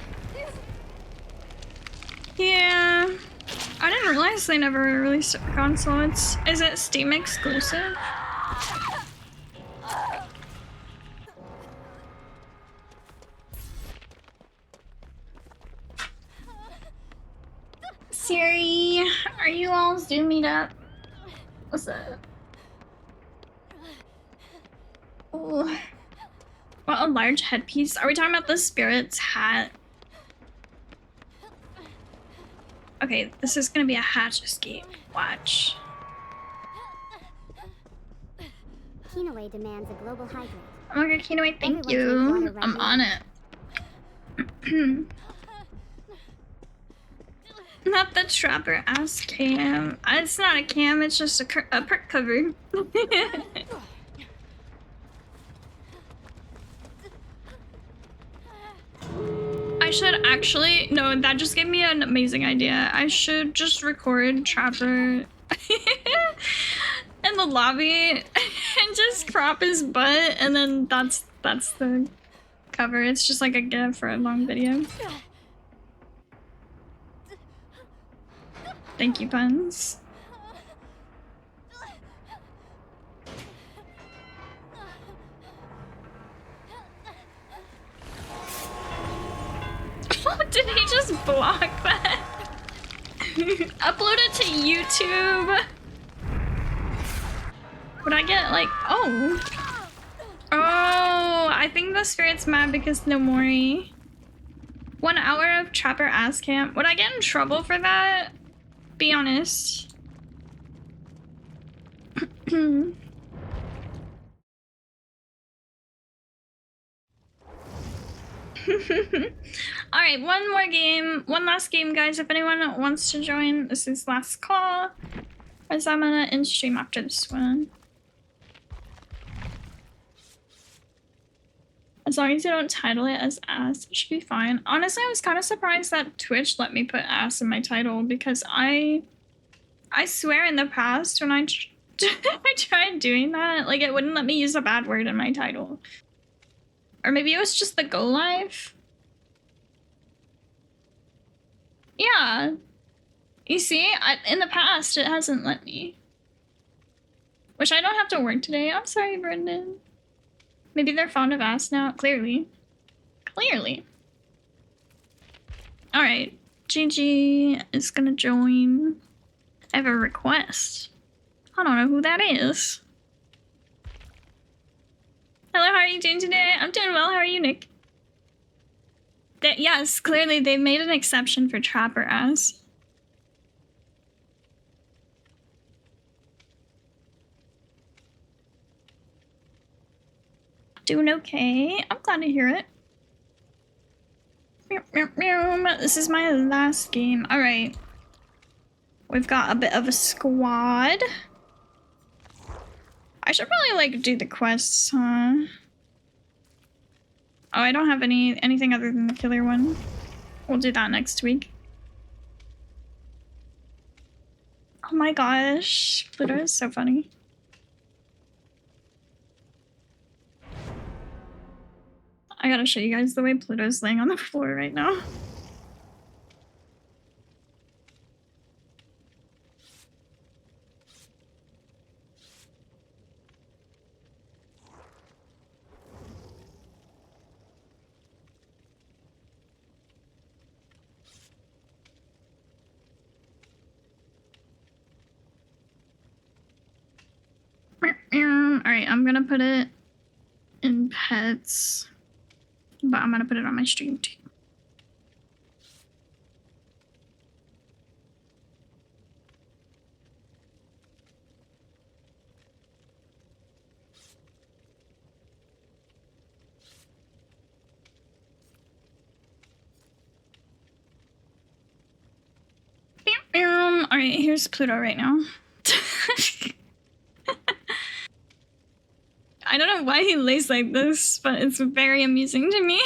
Yeah. I didn't realize they never released it for console. Is it Steam exclusive? Siri, are you all zoomed up? What's up? Oh. What a large headpiece. Are we talking about the spirit's hat? Okay, this is gonna be a hatch escape. Watch. Kinoe demands a global hydrant. Oh my god, Kinoe, thank you. I'm on it. Not the trapper ass cam. It's not a cam, it's just a perk cover. I should actually, no, that just gave me an amazing idea. I should just record Trapper in the lobby and just crop his butt, and then that's the cover. It's just like a GIF for a long video. Thank you, puns. Did he just block that? Upload it to YouTube. Would I get like, oh. Oh, I think the spirit's mad because no Mori. 1 hour of Trapper ass camp. Would I get in trouble for that? Be honest. Alright, one more game. One last game, guys. If anyone wants to join, this is last call. As I'm gonna end stream after this one. As long as you don't title it as ass, it should be fine. Honestly, I was kind of surprised that Twitch let me put ass in my title because I swear in the past when I tried doing that, like it wouldn't let me use a bad word in my title. Or maybe it was just the go live. Yeah. You see, in the past it hasn't let me. Which I don't have to work today. I'm sorry, Brendan. Maybe they're fond of ass now. Clearly. Clearly. Alright. Gigi is gonna join. I have a request. I don't know who that is. Hello, how are you doing today? I'm doing well. How are you, Nick? Yes, clearly they've made an exception for trapper ass. Doing okay. I'm glad to hear it. This is my last game. Alright. We've got a bit of a squad. I should probably like do the quests, huh? Oh, I don't have anything other than the killer one. We'll do that next week. Oh my gosh. Pluto is so funny. I gotta show you guys the way Pluto's laying on the floor right now. Alright, I'm gonna put it in pets, but I'm gonna put it on my stream too. Alright, here's Pluto right now. I don't know why he lays like this, but it's very amusing to me.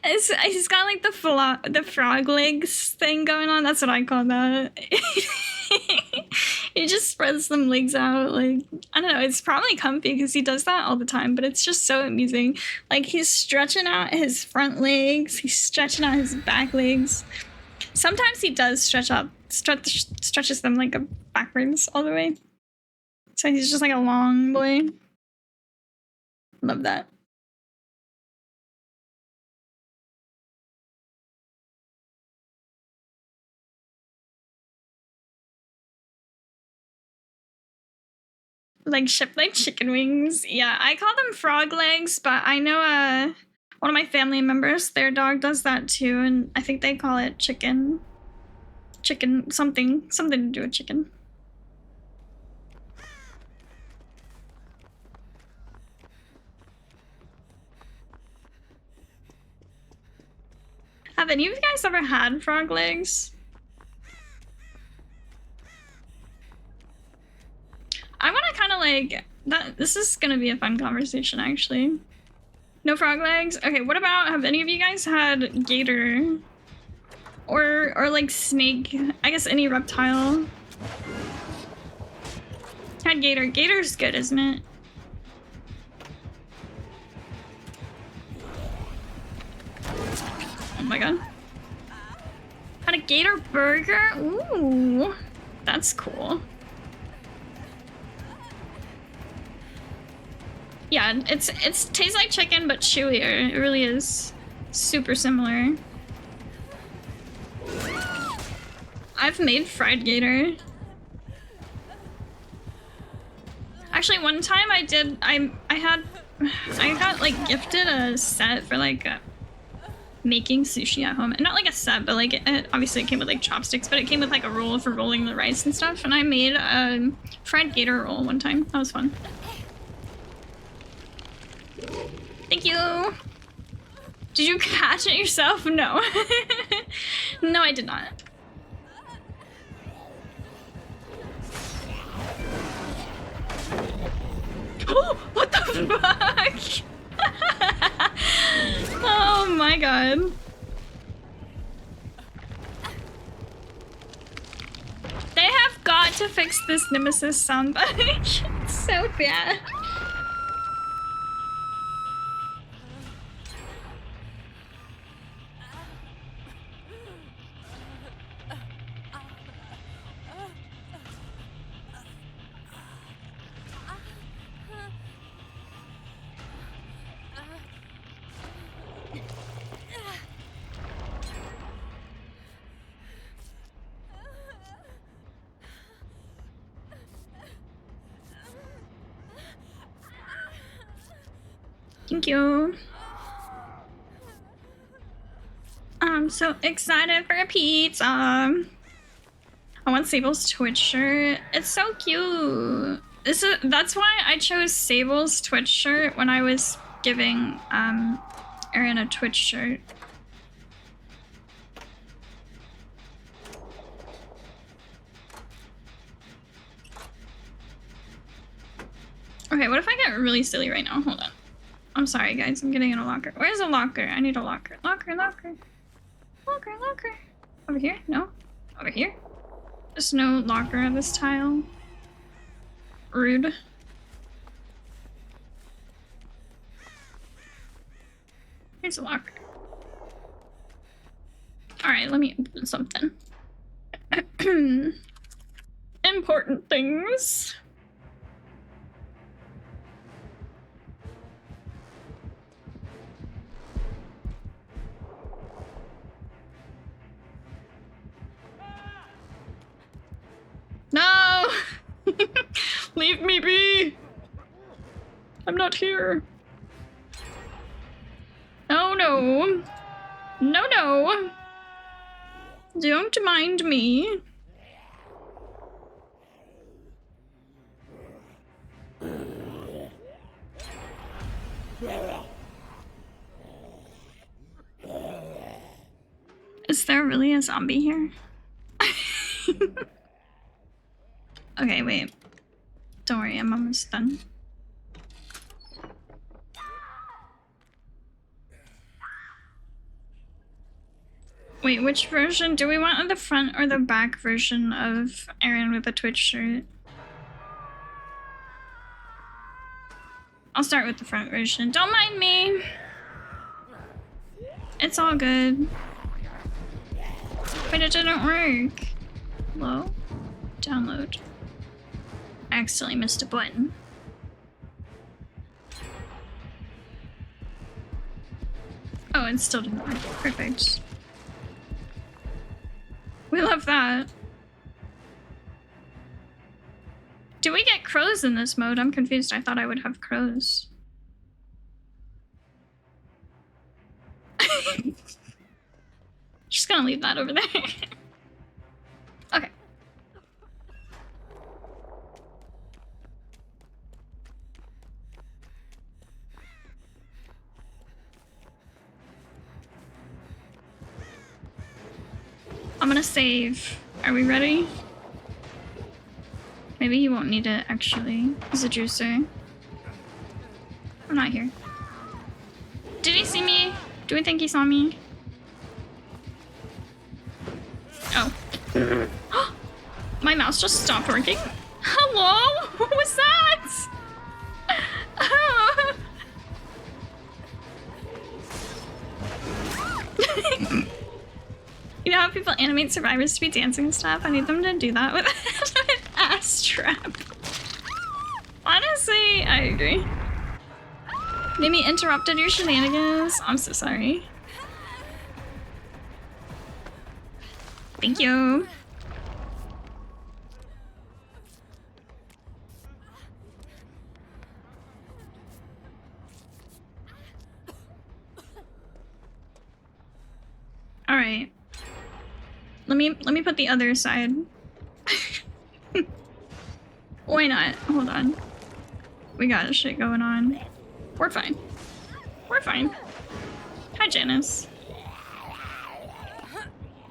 He's got like the frog legs thing going on. That's what I call that. He just spreads them legs out. Like, I don't know. It's probably comfy because he does that all the time, but it's just so amusing. Like, he's stretching out his front legs. He's stretching out his back legs. Sometimes he does stretches them like backwards all the way. So he's just like a long boy. Love that. Like shaped like chicken wings. Yeah, I call them frog legs, but I know one of my family members, their dog does that too, and I think they call it chicken something to do with chicken. Have any of you guys ever had frog legs? I want to kind of like that. This is gonna be a fun conversation, actually. No frog legs. Okay, what about, have any of you guys had gator or like snake? I guess any reptile. Had gator. Gator's good, isn't it? Oh my god. Had a gator burger? Ooh, that's cool. Yeah, it tastes like chicken, but chewier. It really is super similar. I've made fried gator. Actually, one time I got like gifted a set for like making sushi at home. And not like a set, but like obviously it came with like chopsticks, but it came with like a roll for rolling the rice and stuff. And I made a fried gator roll one time. That was fun. Thank you. Did you catch it yourself? No. No, I did not. Oh, what the fuck? tried to fix this Nemesis soundbite. It's so bad. Thank you. I'm so excited for a pizza. I want Sable's Twitch shirt. It's so cute. That's why I chose Sable's Twitch shirt when I was giving Erin a Twitch shirt. Okay, what if I get really silly right now? Hold on. I'm sorry, guys. I'm getting in a locker. Where's a locker? I need a locker. Locker, locker. Locker, locker. Over here? No? Over here? There's no locker on this tile. Rude. Here's a locker. Alright, let me open something. Important things. No! Leave me be! I'm not here. Oh no. No, no. Don't mind me. Is there really a zombie here? Okay, wait. Don't worry, I'm almost done. Wait, which version? Do we want the front or the back version of Erin with a Twitch shirt? I'll start with the front version. Don't mind me! It's all good. But it didn't work. Hello? Download. I accidentally missed a button. Oh, it still didn't work. Perfect. We love that. Do we get crows in this mode? I'm confused. I thought I would have crows. Just gonna leave that over there. Okay. I'm gonna save. Are we ready? Maybe he won't need it, actually. He's a juicer. I'm not here. Did he see me? Do we think he saw me? Oh. My mouse just stopped working. Hello? What was that? You know how people animate survivors to be dancing and stuff? I need them to do that with an ass trap. Honestly, I agree. Mimi interrupted your shenanigans. I'm so sorry. Thank you. All right. Let me put the other side. Why not? Hold on. We got shit going on. We're fine. We're fine. Hi, Janice.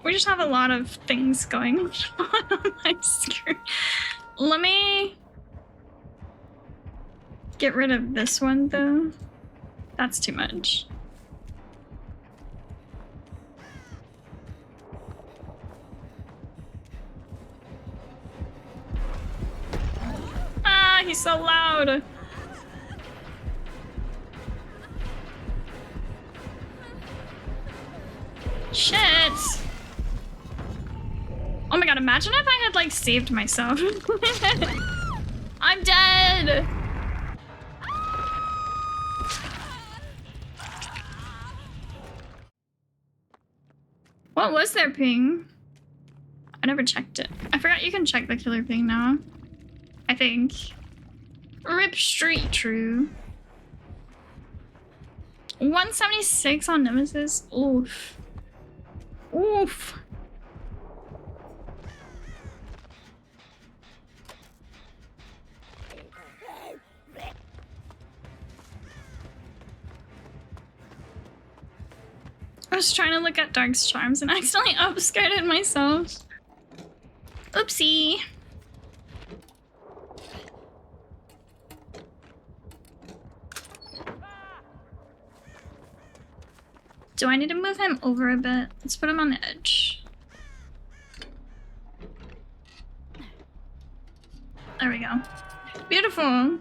We just have a lot of things going on my screen. Let me get rid of this one, though. That's too much. He's so loud. Shit. Oh my god, imagine if I had like saved myself. I'm dead. What was their ping? I never checked it. I forgot you can check the killer ping now. I think. Rip Street, true. 176 on Nemesis. Oof. Oof. I was trying to look at Dark's charms and accidentally upskirted myself. Oopsie. Do I need to move him over a bit? Let's put him on the edge. There we go. Beautiful.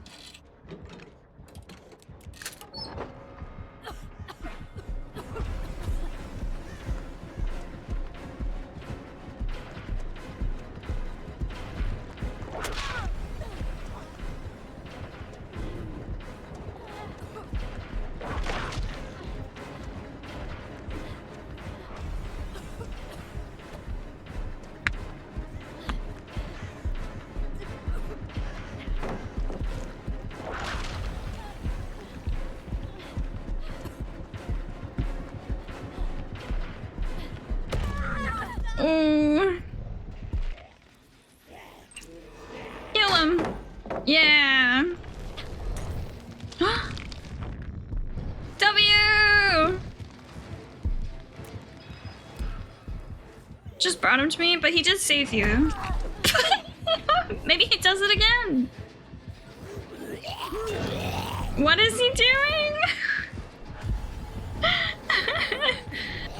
Oh. Kill him. Yeah. W. Just brought him to me, but he did save you. Maybe he does it again. What is he doing?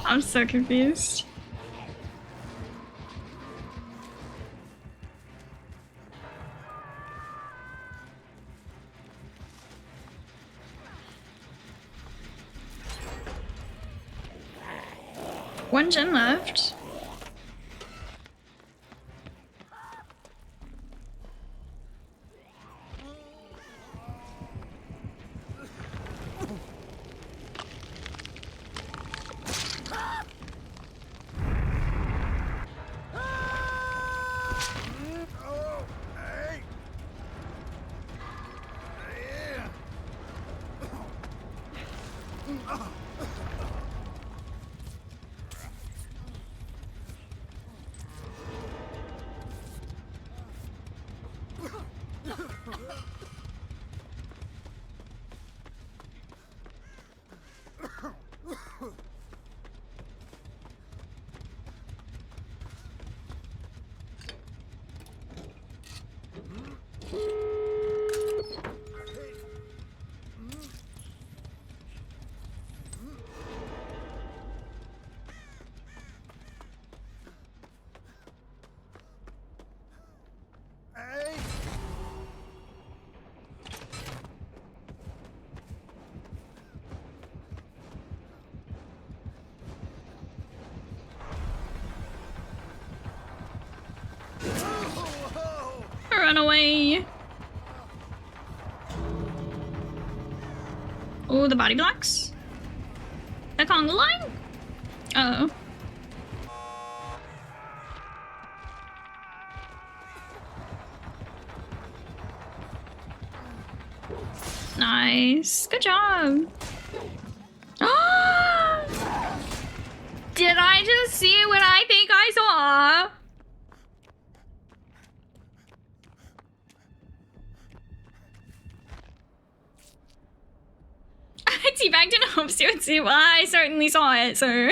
I'm so confused. One gen left. Run away. Oh, the body blocks? The conga line? Uh oh. Nice. Good job. Did I just see what I think I saw? I teabagged in hopes you would see. Well, I certainly saw it, sir.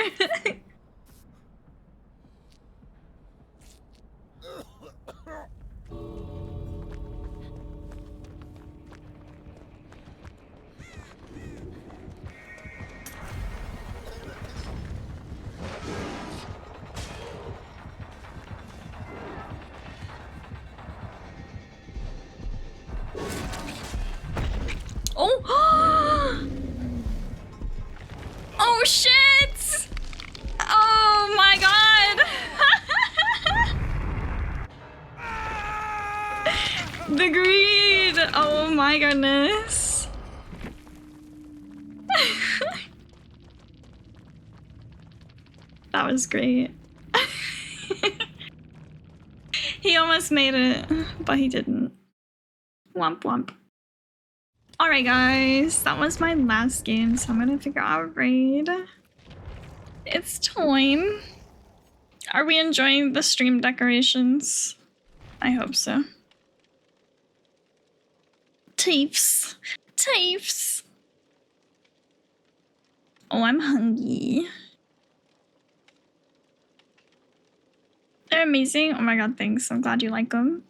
The greed! Oh my goodness. That was great. He almost made it, but he didn't. Womp womp. Alright guys, that was my last game, so I'm gonna figure out a raid. It's time. Are we enjoying the stream decorations? I hope so. Tapes. Tapes. Oh, I'm hungry. They're amazing. Oh my god, thanks. I'm glad you like them.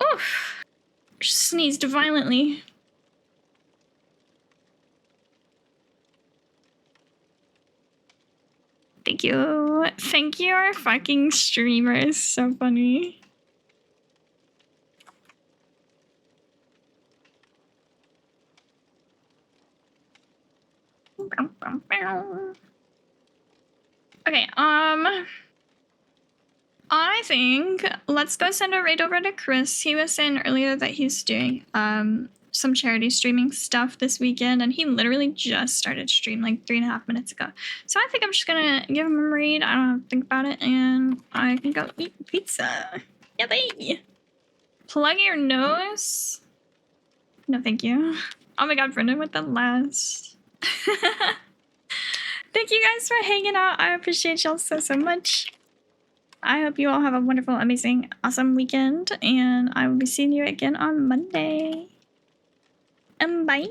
Oof. Sneezed violently. Thank you. Thank you, our fucking streamers. So funny. Okay, I think let's go send a raid over to Chris. He was saying earlier that he's doing some charity streaming stuff this weekend, and he literally just started stream like 3.5 minutes ago. So I think I'm just gonna give him a raid. I don't have to think about it, and I can go eat pizza. Yippee! Plug your nose? No, thank you. Oh my god, Brendan with the last. Thank you guys for hanging out. I appreciate y'all so much. I hope you all have a wonderful, amazing, awesome weekend, and I will be seeing you again on Monday. Bye.